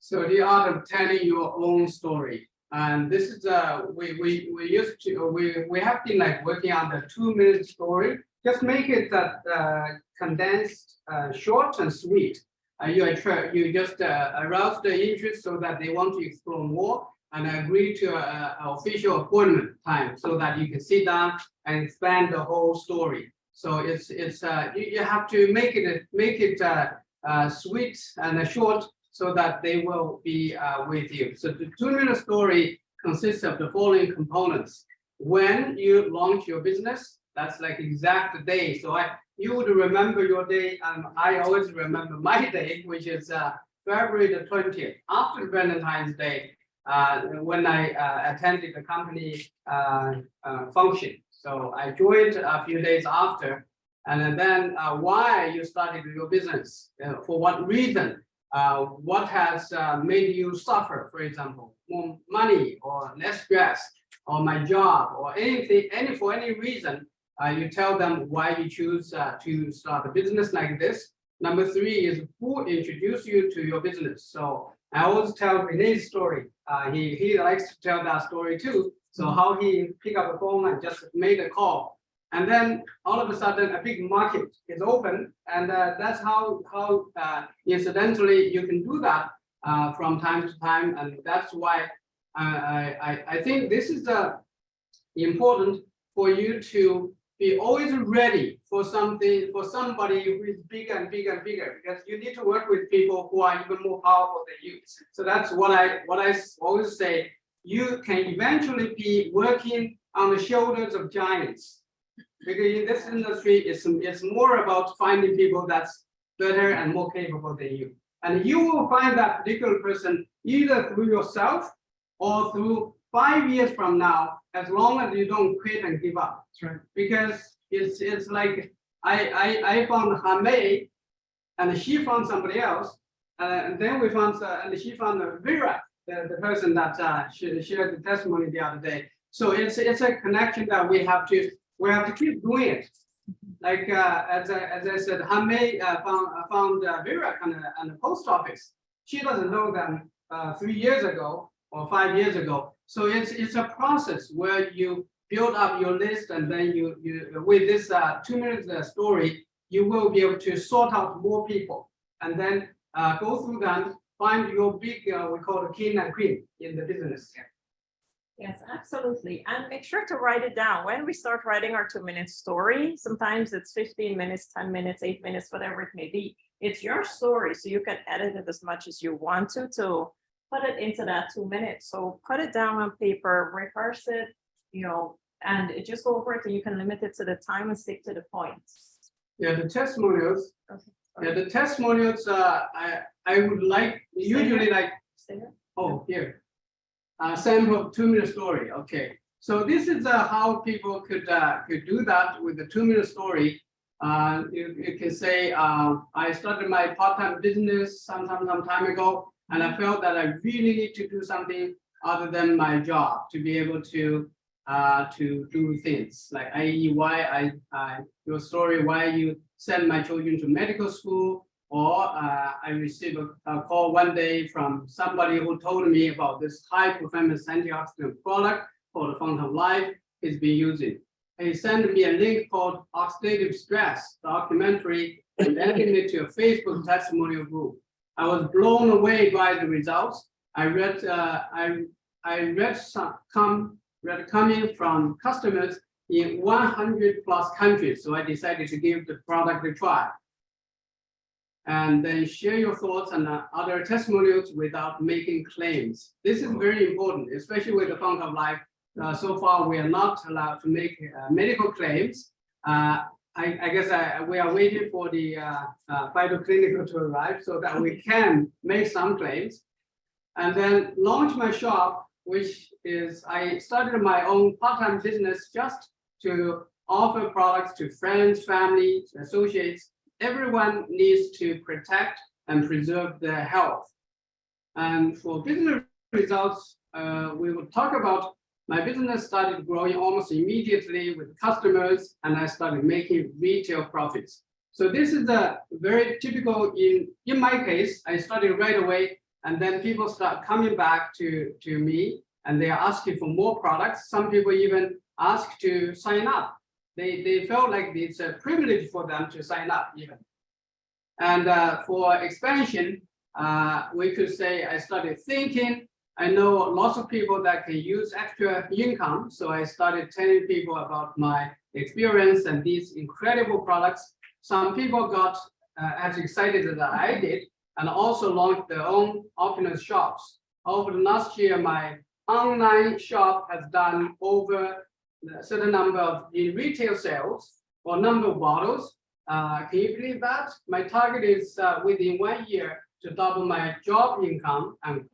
S4: So the art of telling your own story. And this is we used to we have been like working on the 2-minute story. Just make it condensed, short and sweet. You just arouse the interest so that they want to explore more, and agree to an official appointment time so that you can sit down and expand the whole story. So it's you have to make it sweet and short, so that they will be with you. So the 2-minute story consists of the following components. When you launch your business, that's like exact day. So you would remember your day, and I always remember my day, which is February the 20th, after Valentine's Day, when I attended the company function. So I joined a few days after, and then why you started your business, for what reason, what has made you suffer, for example, more money or less stress, or my job, or anything, for any reason, you tell them why you choose to start a business like this. Number 3 is who introduced you to your business. So I always tell Renee's story. He likes to tell that story too. So how he picked up the phone and just made a call. And then all of a sudden a big market is open, and that's how incidentally you can do that from time to time. And that's why I think this is important for you to be always ready for something, for somebody who is bigger and bigger and bigger, because you need to work with people who are even more powerful than you. So that's what I always say. You can eventually be working on the shoulders of giants. Because in this industry, it's more about finding people that's better and more capable than you. And you will find that particular person either through yourself or through 5 years from now, as long as you don't quit and give up. That's right. Because it's like I found Hamei, and she found somebody else, and then we found and she found Vera, the person that shared the testimony the other day. So it's a connection that we have to keep doing it. Like as I said, Hamei found Vera on the post office. She doesn't know them 3 years ago or 5 years ago. So it's a process where you build up your list, and then you with this 2-minute story, you will be able to sort out more people, and then go through them, find your big we call the king and queen in the business.
S13: Yes, absolutely. And make sure to write it down. When we start writing our 2-minute story, sometimes it's 15 minutes, 10 minutes, 8 minutes, whatever it may be. It's your story, so you can edit it as much as you want to put it into that 2 minutes. So put it down on paper, rehearse it, and just go over it, and you can limit it to the time and stick to the points.
S4: Yeah, the testimonials.
S13: Okay.
S4: Yeah, the testimonials. I would like usually like.
S13: Stay here.
S4: Oh, here. Sample 2-minute story. Okay, so this is how people could do that with the 2-minute story. You can say I started my part-time business some time ago, and I felt that I really need to do something other than my job to be able to do things like, i.e., why your story, why you send my children to medical school, or I received a call one day from somebody who told me about this high-performance antioxidant product called Fountain of Life he's been using. He sent me a link called Oxidative Stress documentary, and added it to a Facebook testimonial group. I was blown away by the results. I read coming from customers in 100+ countries, so I decided to give the product a try. And then share your thoughts and other testimonials without making claims. This is very important, especially with the Fountain of Life. So far, we are not allowed to make medical claims. I guess we are waiting for the phytoclinical to arrive so that we can make some claims. And then launch my shop, which is, I started my own part-time business just to offer products to friends, family, associates. Everyone needs to protect and preserve their health. And for business results, we will talk about my business started growing almost immediately with customers, and I started making retail profits. So this is a very typical in my case. I started right away, and then people start coming back to me, and they are asking for more products. Some people even ask to sign up. They felt like it's a privilege for them to sign up even. And for expansion, we could say I started thinking. I know lots of people that can use extra income, so I started telling people about my experience and these incredible products. Some people got as excited as I did, and also launched their own Opulence shops. Over the last year, my online shop has done over a certain number of in retail sales or number of bottles. Can you believe that? My target is within 1 year to double my job income and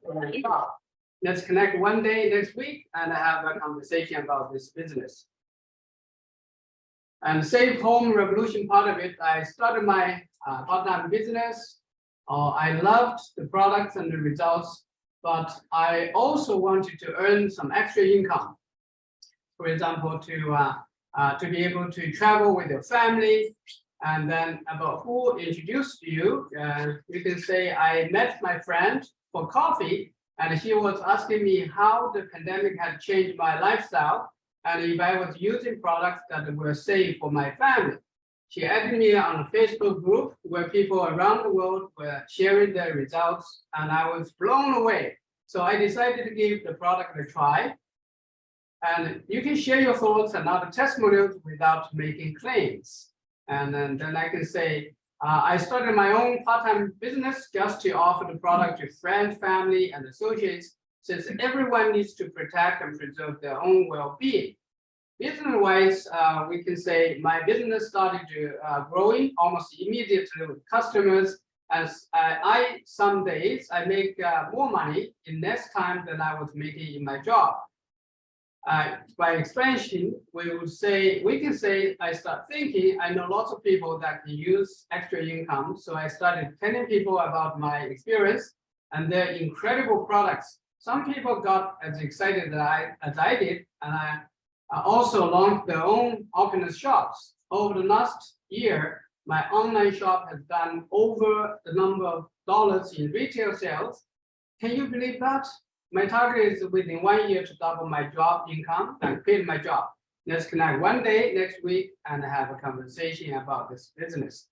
S4: shop. Let's connect one day next week and have a conversation about this business. And safe home revolution part of it, I started my part-time business. I loved the products and the results, but I also wanted to earn some extra income. For example, to be able to travel with your family. And then about who introduced you, you can say I met my friend for coffee, and he was asking me how the pandemic had changed my lifestyle, and if I was using products that were safe for my family. She added me on a Facebook group where people around the world were sharing their results, and I was blown away. So I decided to give the product a try. And you can share your thoughts and other testimonials without making claims. And then I can say, I started my own part-time business just to offer the product to friends, family, and associates, since everyone needs to protect and preserve their own well-being. Business-wise, we can say my business started to growing almost immediately with customers. As some days I make more money in less time than I was making in my job. By expansion, we can say I start thinking. I know lots of people that can use extra income, so I started telling people about my experience and their incredible products. Some people got as excited as I did, and I also launched their own Opulence shops. Over the last year, my online shop has done over the number of dollars in retail sales. Can you believe that? My target is within 1 year to double my job income and quit my job. Let's connect one day next week and have a conversation about this business.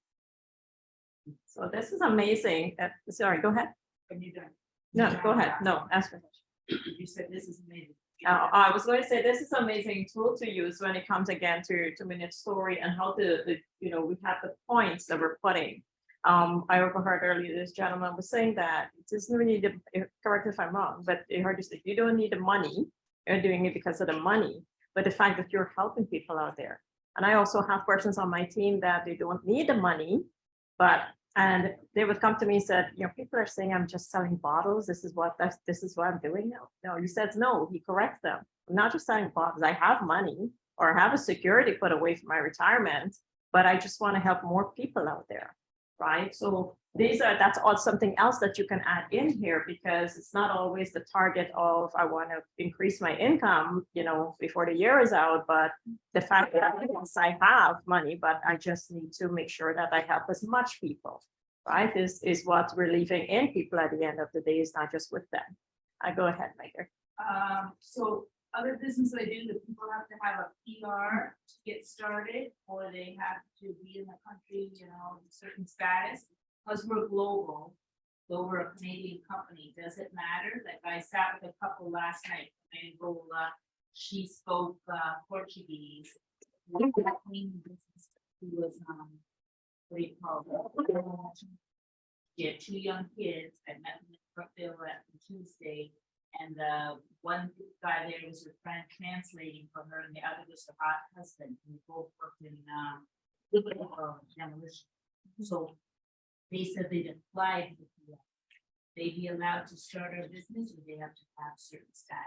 S13: So this is amazing. Sorry, go ahead.
S12: When you're done.
S13: No, go ahead. No, ask me.
S12: You said this is amazing.
S13: I was going to say this is an amazing tool to use when it comes again to minute story and how we have the points that we're putting. I overheard earlier this gentleman was saying that it doesn't really need correct if I'm wrong, but I heard you say you don't need the money, you're doing it because of the money, but the fact that you're helping people out there. And I also have persons on my team that they don't need the money, and they would come to me and said, people are saying I'm just selling bottles. This is what I'm doing now. No, he says no, he corrects them. I'm not just selling bottles. I have money or I have a security put away for my retirement, but I just want to help more people out there. Right. So that's all something else that you can add in here, because it's not always the target of I want to increase my income, before the year is out, but the fact that yes, I have money, but I just need to make sure that I help as much people. Right. This is what we're leaving in people at the end of the day, is not just with them. I go ahead, Megan.
S3: So other business I do, the people have to have a PR to get started, or they have to be in the country, certain status. Because we're global, though we're a Canadian company, does it matter? Like I sat with a couple last night in Angola, she spoke Portuguese. Who was what do you call it? She had 2 young kids. I met them in Brookville on Tuesday. And one guy there was her friend translating for her, and the other was her husband. And they both worked in demolition. So they said they'd apply to the they be allowed to start a business, or they have to have certain status.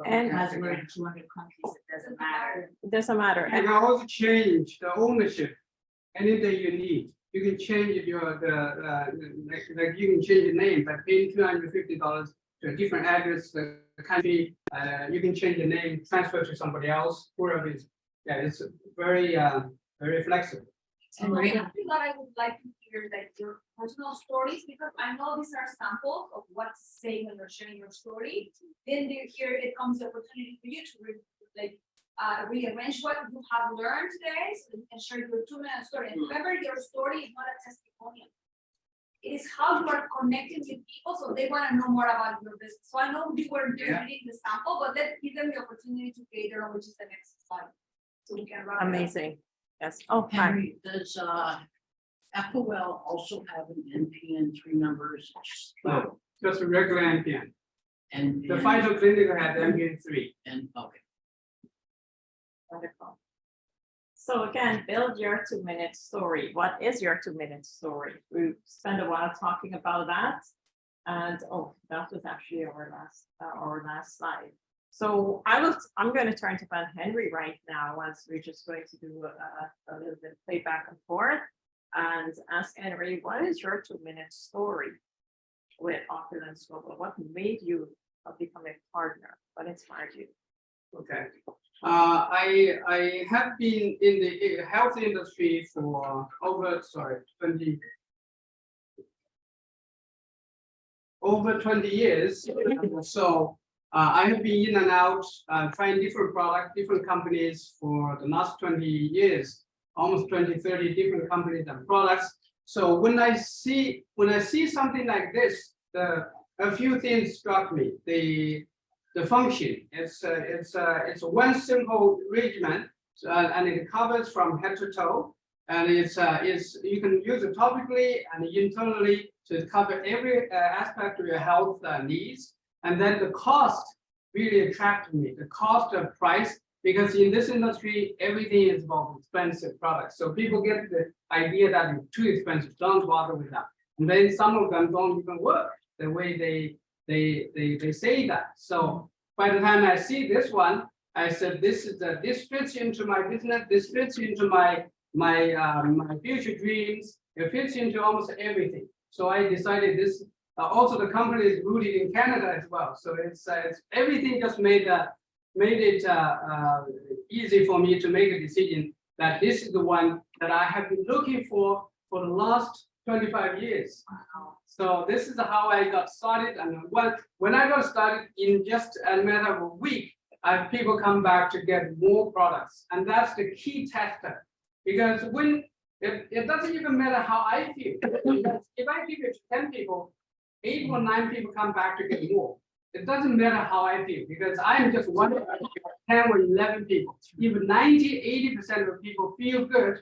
S13: And
S3: because we're in 200 countries, it doesn't matter.
S13: It doesn't matter.
S4: You can also change the ownership any day you need. you can change your like you can change the name by paying $250 to a different address, the country. You can change the name, transfer to somebody else, whoever it is. Yeah, it's very very flexible.
S3: And one thing that I would like to hear, like your personal stories, because I know these are samples of what's saying when you're sharing your story. Then here it comes the opportunity for you to rearrange what you have learned today, so you can share your 2-minute story. And remember, your story is not a testimonial. It is how you are connecting with people, so they want to know more about your business. So I know you were just reading the sample, but let's give them the opportunity to create their own, which is the next slide. So we can wrap it up.
S13: Amazing. Yes. Oh, hi.
S14: Henry, does Applewell also have an NPN 3 numbers?
S4: No, just a regular NPN.
S14: And
S4: The Pfizer clinic had NPN 3.
S14: And okay.
S13: Wonderful. So again, build your 2-minute story. What is your 2-minute story? We spent a while talking about that. And oh, that was actually our last slide. So I'm going to turn to Van Henry right now, as we're just going to do a little bit play back and forth and ask Henry, what is your 2-minute story with Opulence Global? What made you become a partner? What inspired you?
S4: Okay. I have been in the health industry for over 20 years. So I have been in and out, trying different products, different companies for the last 20 years, almost 20, 30 different companies and products. So when I see something like this, a few things struck me. The function, it's one simple regimen, and it covers from head to toe, and it's you can use it topically and internally to cover every aspect of your health needs. And then the cost really attracted me, the cost of price, because in this industry, everything is about expensive products. So people get the idea that it's too expensive, don't bother with that. And then some of them don't even work the way they say that. So by the time I see this one, I said, this fits into my business, this fits into my future dreams, it fits into almost everything. So I decided this. Also, the company is rooted in Canada as well, so it's everything just made it easy for me to make a decision that this is the one that I have been looking for the last 25 years. So this is how I got started, and when I got started, in just a matter of a week, people come back to get more products, and that's the key tester. Because when it doesn't even matter how I feel. If I give it to 10 people, 8 or 9 people come back to get more. It doesn't matter how I feel, because I'm just one of 10 or 11 people. Even 90–80% of people feel good,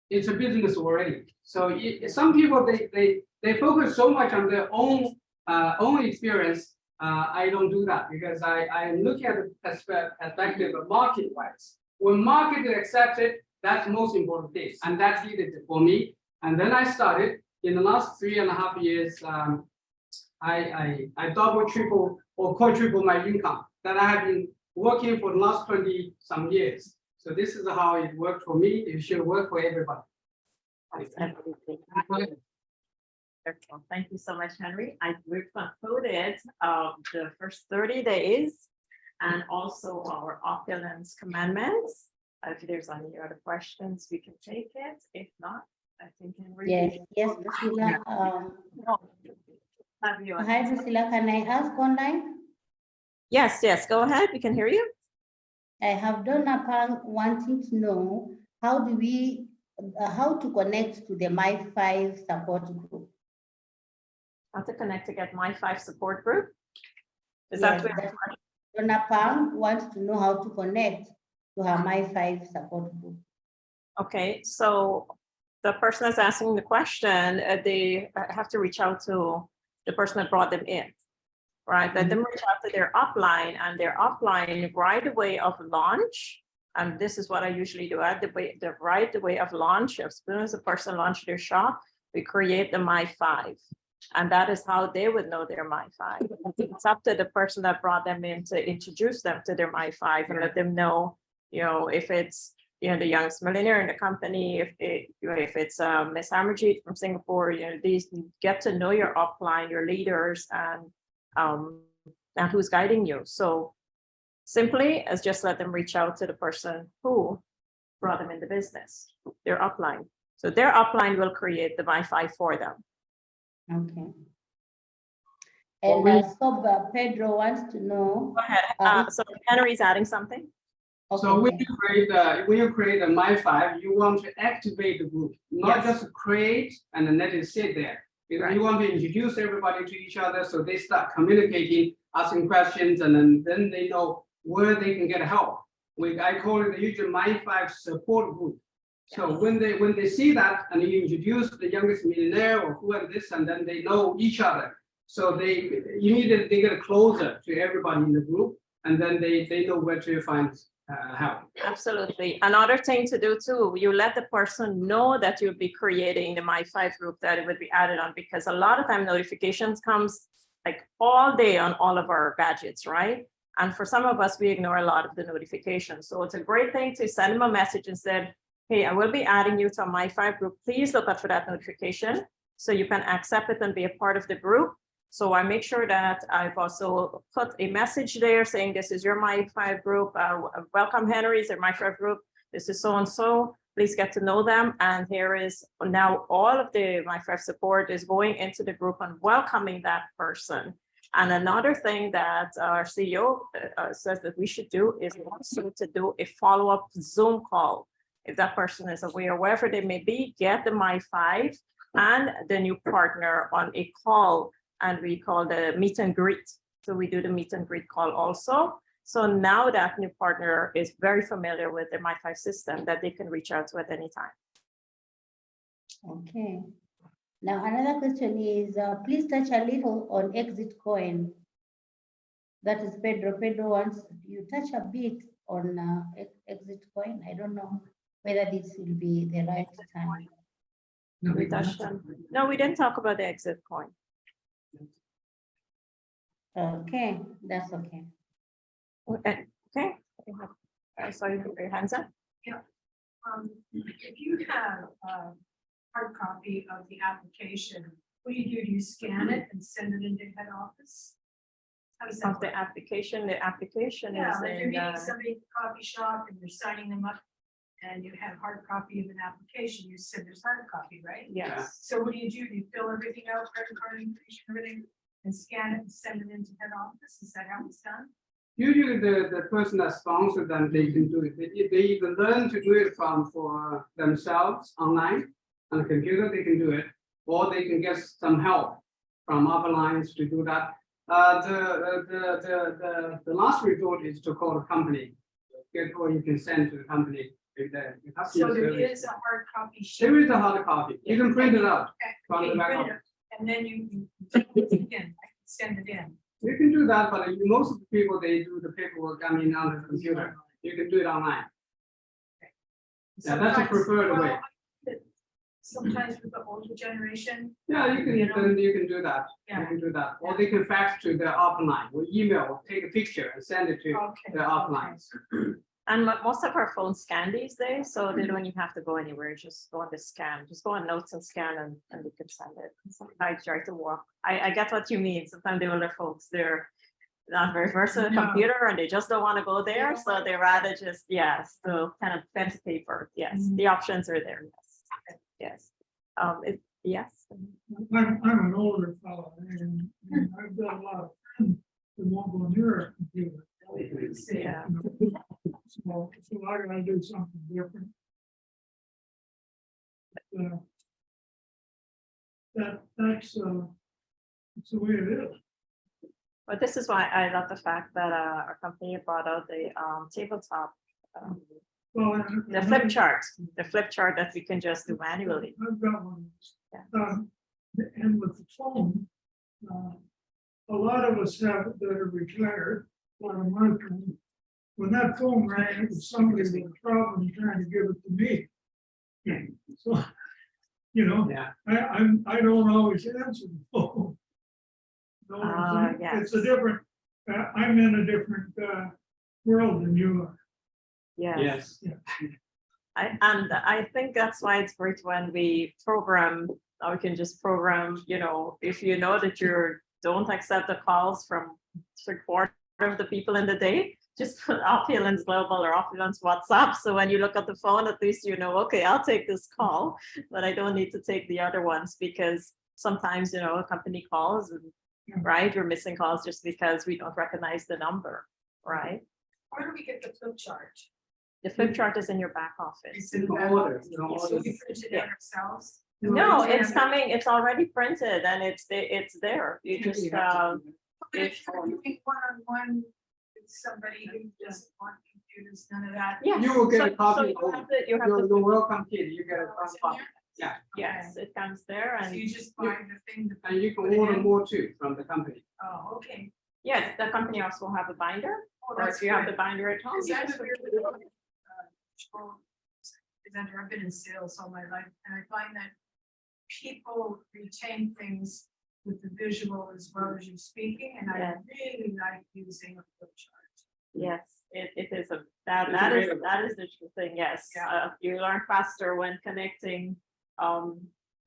S4: it's a business already. So some people they focus so much on their own experience. I don't do that, because I am looking at the perspective of market-wise. When market accepts it, that's the most important thing, and that did it for me. And then I started in the last 3.5 years. I double, triple, or quadruple my income that I have been working for the last 20-some years. So this is how it worked for me. It should work for everybody.
S13: Thank you so much, Henry. We've concluded the first 30 days and also our Opulence commandments. If there's any other questions, we can take it. If not, I think Henry.
S8: Yes, Priscilla. Hi, Priscilla. Can I ask online?
S13: Yes, go ahead. We can hear you.
S8: I have Donna Pang wanting to know how to connect to the My5 support group.
S13: How to connect to get My5 support group? Is
S8: Yes,
S13: that
S8: Donna Pang wants to know how to connect to her My5 support group.
S13: Okay, so the person that's asking the question, they have to reach out to the person that brought them in, right? Let them reach out to their upline, and their upline right away of launch. And this is what I usually do at the right away of launch. As soon as the person launched their shop, we create the My5. And that is how they would know their My5. It's up to the person that brought them in to introduce them to their My5 and let them know, if it's, the youngest millionaire in the company, if it's Miss Amarjeet from Singapore, these get to know your upline, your leaders, and who's guiding you. So simply as just let them reach out to the person who brought them in the business, their upline. So their upline will create the Wi-Fi for them.
S8: Okay.
S4: Well,
S8: And so Pedro wants to know.
S13: Go ahead. So Henry's adding something.
S4: So when you create a My5, you want to activate the group, not
S13: Yes.
S4: just create and then let it sit there.
S13: Right.
S4: You want to introduce everybody to each other so they start communicating, asking questions, and then they know where they can get help. I call it the usual My5 support group. So when they see that and you introduce the youngest millionaire or whoever this, and then they know each other. So they get closer to everybody in the group, and then they know where to find help.
S13: Absolutely. Another thing to do too, you let the person know that you'll be creating the My5 group that it would be added on, because a lot of time notifications comes like all day on all of our gadgets, right? And for some of us, we ignore a lot of the notifications. So it's a great thing to send them a message and said, hey, I will be adding you to a My5 group. Please look out for that notification so you can accept it and be a part of the group. So I make sure that I've also put a message there saying, this is your My5 group. Welcome, Henry's or My5 group. This is so-and-so. Please get to know them. And here is now all of the My5 support is going into the group and welcoming that person. And another thing that our CEO says that we should do is also to do a follow-up Zoom call. If that person is aware, wherever they may be, get the My5 and the new partner on a call. And we call the meet and greet. So we do the meet and greet call also. So now that new partner is very familiar with the My5 system that they can reach out to at any time.
S8: Okay. Now another question is, please touch a little on exit coin. That is Pedro. Pedro wants you touch a bit on exit coin. I don't know whether this will be the right time.
S13: We touched on. No, we didn't talk about the exit coin.
S8: Okay, that's okay.
S13: Okay. I saw you put your hands up.
S14: If you have a hard copy of the application, what do? You scan it and send it into head office? How does that
S13: Of the
S14: work?
S13: application
S14: Yeah,
S13: is
S14: like you're
S13: in,
S14: meeting somebody at the coffee shop and you're signing them up and you have hard copy of an application, you send there's hard copy, right?
S13: yes.
S14: So what do? You fill everything out, credit card information, everything, and scan it and send it into head office? Is that how it's done?
S4: Usually the person that sponsors them, they can do it. They either learn to do it for themselves online on the computer, they can do it, or they can get some help from other lines to do that. The last resort is to call the company, or you can send to the company. If
S14: So there is a hard copy sheet.
S4: There is a hard copy. You can print it out from
S14: Okay,
S4: the
S14: you
S4: back
S14: print
S4: office.
S14: it, and then you take it in, send it in.
S4: You can do that, but most of the people, they do the paperwork, on the computer. You can do it online. Yeah, that's a preferred way.
S14: Sometimes with the older generation.
S4: Yeah, you can do that.
S14: Yeah.
S4: You can do that. Or they can fax to their upline, or email, or take a picture and send it to their uplines.
S13: And most of our phones scan these days, so they don't even have to go anywhere. Just go on the scan, just go on notes and scan, and they can send it. I try to walk. I get what you mean. Sometimes the older folks, they're not very versed with a computer and they just don't want to go there. So they rather just, so kind of pen to paper. Yes, the options are there. Yes. Yes.
S7: I'm an older fellow and I've got a lot of friends that won't go near a computer.
S13: Yeah.
S7: So I gotta do something different. That's the way it is.
S13: But this is why I love the fact that our company brought out the tabletop, the flip chart that we can just do manually.
S7: I've got one. And with the phone, a lot of us have it that are retired. When that phone rang, it was somebody with a problem trying to give it to me. So, I don't always answer the phone. It's a different, I'm in a different world than you are.
S13: Yes.
S7: Yeah.
S13: I think that's why it's great when we program, we can just program, if you know that you don't accept the calls from 3/4 of the people in the day, just put Opulence Global or Opulence WhatsApp. So when you look at the phone, at least okay, I'll take this call, but I don't need to take the other ones, because sometimes, a company calls and, right, we're missing calls just because we don't recognize the number, right?
S14: Where do we get the flip chart?
S13: The flip chart is in your back office.
S14: It's in the back
S4: Order,
S14: office.
S4: no
S14: So
S4: order.
S14: we print it out ourselves?
S13: No, it's coming, it's already printed and it's there. You just,
S14: But if you're doing one-on-one with somebody who doesn't want computers, none of that.
S13: yes.
S4: You will get a
S13: So
S4: copy.
S13: you have to, you have
S4: You're
S13: to,
S4: welcome, kid. You get a copy. Yeah,
S13: yes, it comes there
S14: So
S13: and
S14: you just buy the thing. to
S4: and you
S14: put
S4: can
S14: it
S4: order
S14: in?
S4: more too from the company.
S14: Oh, okay.
S13: yes, the company also will have a binder,
S14: Oh,
S13: or
S14: that's
S13: if you have
S14: good.
S13: the binder at home.
S14: Is
S13: you
S14: that
S13: just-
S14: weird? I've been in sales all my life, and I find that people retain things with the visual as well as you speaking, and I
S13: Yeah.
S14: really like using a flip chart.
S13: Yes, it is
S4: It's
S13: that
S4: available.
S13: is the true thing, yes.
S14: Yeah.
S13: You learn faster when connecting,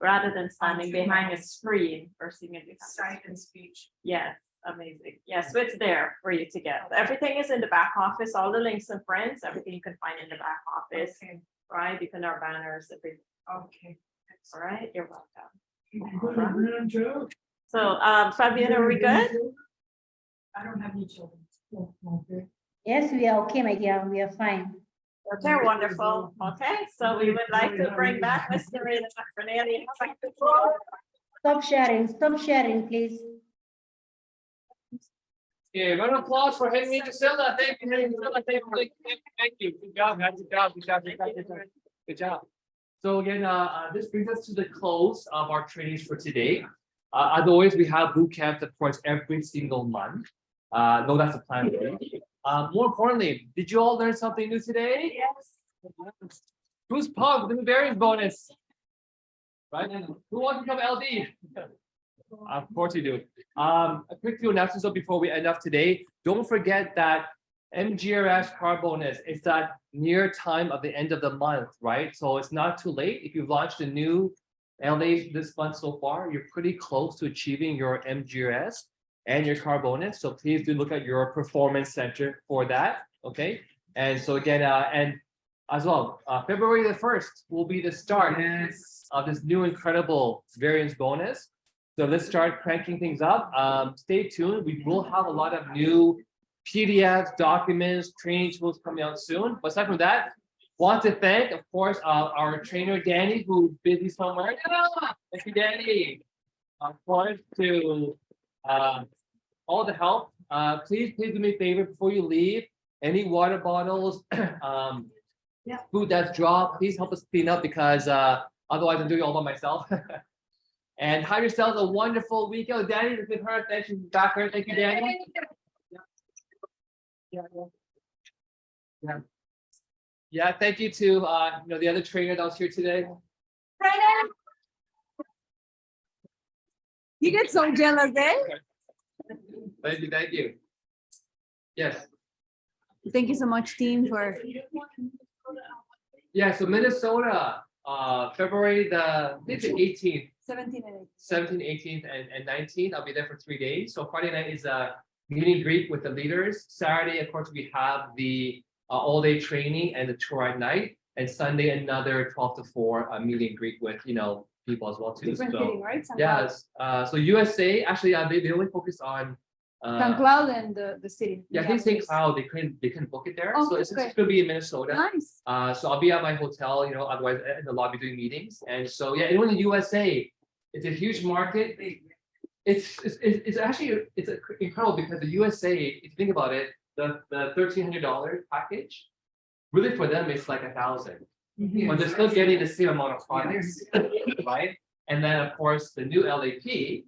S13: rather than standing
S14: Onto
S13: behind a
S14: my-
S13: screen or seeing it. behind a
S14: Sight
S13: screen.
S14: and speech.
S13: Yes, amazing. Yes, so it's there for you to get. Everything is in the back office, all the links and prints, everything you can find in the back office,
S14: Okay,
S13: right? You can our banners, everything.
S14: okay.
S13: All right, you're welcome.
S7: Grandchild?
S13: So, Fabian, are we good?
S14: I don't have any children.
S7: Okay.
S8: Yes, we are okay, my dear, we are fine.
S13: Okay, wonderful. Okay, so we would like to bring back Mr. Renee.
S8: Stop sharing, please.
S1: Yeah, round of applause for Henry Gisela. Thank you, Henry Gisela. Thank you. Good job, guys. Good job. Good job. Good job. Good job. Good job. So again, this brings us to the close of our trainings for today. As always, we have boot camp, of course, every single month. No, that's the plan. More importantly, did you all learn something new today?
S13: Yes.
S1: Who's pumped with the variance bonus? Right? Who wants to become LD? Of course you do. A quick few announcements though before we end up today. Don't forget that MGRS car bonus is that near time of the end of the month, right? So it's not too late. If you've launched a new LA this month so far, you're pretty close to achieving your MGRS and your car bonus. So please do look at your performance center for that. Okay. And so again, and as well, February the 1st will be the start of this new incredible variance bonus. So let's start cranking things up. Stay tuned. We will have a lot of new PDFs, documents, training tools coming out soon. But aside from that, want to thank, of course, our trainer, Danny, who's busy somewhere. Thank you, Danny. Of course, to all the help. Please do me a favor before you leave. Any water bottles, food that's dropped, please help us clean up because otherwise I'm doing it all by myself. And have yourselves a wonderful weekend. Danny, this is her. Thank you, back her. Thank you, Danny. Yeah, thank you to the other trainer that was here today.
S2: Brennan. You get so jealous, eh?
S1: Thank you. Yes.
S2: Thank you so much, team, for
S1: Yeah, so Minnesota, February the 18th.
S2: 17 and
S1: 17th, 18th, and 19th. I'll be there for 3 days. So Friday night is a meet and greet with the leaders. Saturday, of course, we have the all-day training and the tour at night. And Sunday, another 12 to 4 meet and greet with people as well too.
S2: different
S1: So
S2: fitting, right? San
S1: yes, so USA actually they only focus on
S2: San Cloud and the city.
S1: yeah, I think St. Cloud they couldn't book it there.
S2: Oh,
S1: So it's
S2: okay.
S1: gonna be in Minnesota.
S2: Nice.
S1: So I'll be at my hotel, otherwise in the lobby doing meetings. And so yeah, anyone in the USA, it's a huge market. It's actually incredible because the USA, if you think about it, the $1,300 package, really for them it's like 1,000. But they're still getting the same amount of products, right? And then of course the new LAP,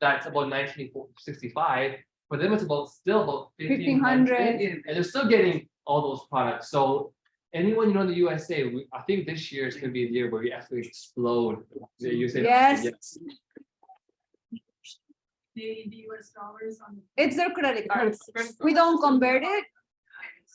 S1: that's about 1965. For them, it's still about 1,500, and they're still getting all those products. So anyone in the USA, I think this year is going to be the year where we actually explode the USA.
S2: Yes.
S14: The US dollars on.
S2: It's their credit cards. We don't convert it.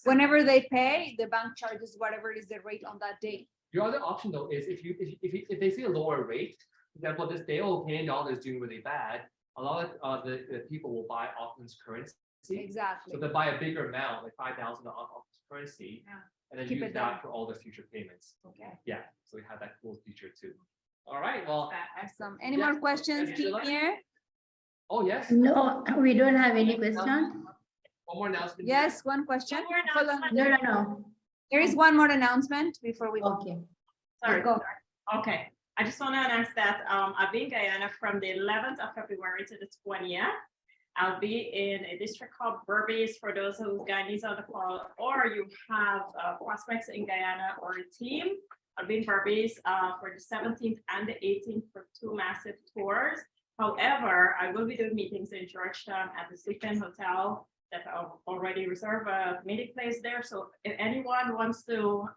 S2: Whenever they pay, the bank charges whatever is the rate on that day.
S1: Your other option though is if they see a lower rate, for example, this day, oh, Canadian dollar is doing really bad. A lot of the people will buy Opulence currency.
S2: Exactly.
S1: So they buy a bigger amount, like 5,000 Opulence currency,
S2: Yeah.
S1: and then
S2: Keep
S1: use
S2: it down.
S1: that for all the future payments.
S2: Okay.
S1: Yeah, so we have that cool feature too. All right, well,
S2: Awesome. Any
S1: Yeah.
S2: more questions,
S1: Yes,
S2: team
S1: Sheila?
S2: here?
S1: oh yes,
S8: No, we don't have any question.
S1: one more announcement.
S2: Yes, one question.
S13: One more
S2: Hold on.
S13: announcement.
S8: No.
S2: There is one more announcement before we go.
S8: Okay.
S13: Sorry.
S2: Go.
S13: Okay, I just want to announce that I'll be in Guyana from the 11th of February to the 20th. I'll be in a district called Berbice for those who Guyanese on the call, or you have prospects in Guyana or a team. I'll be in Berbice for the 17th and the 18th for 2 massive tours. However, I will be doing meetings in Georgetown at the Sleeping Hotel that I've already reserved a meeting place there. So if anyone wants to,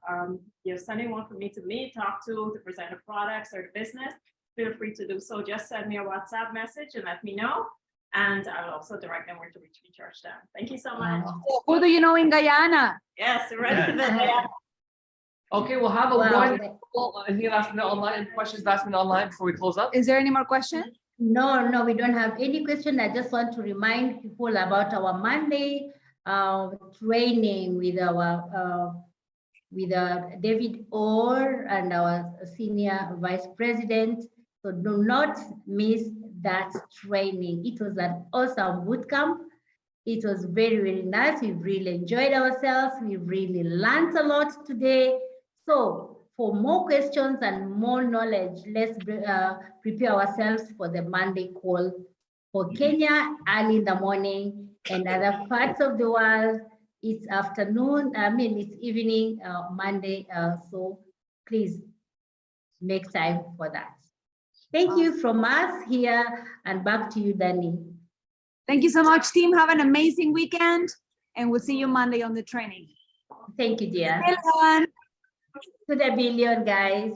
S13: send anyone for me to meet, talk to present the products or the business, feel free to do so. Just send me a WhatsApp message and let me know. And I'll also direct them where to reach me, Georgetown. Thank you so much.
S2: So who do you know in Guyana?
S13: Yes, the rest of it.
S1: Okay, we'll have a
S8: Wow.
S1: one. Any last minute online? Any questions last minute online before we close up?
S2: Is there any more questions?
S8: No, we don't have any question. I just want to remind people about our Monday training with our David Orr and our senior vice president. So do not miss that training. It was an awesome bootcamp. It was very, very nice. We really enjoyed ourselves. We really learned a lot today. So for more questions and more knowledge, let's prepare ourselves for the Monday call for Kenya early in the morning, and other parts of the world, it's afternoon, it's evening, Monday. So please make time for that. Thank you from us here, and back to you, Danny.
S2: Thank you so much, team. Have an amazing weekend, and we'll see you Monday on the training.
S8: Thank you, dear.
S2: Bye, everyone.
S8: To the billion, guys.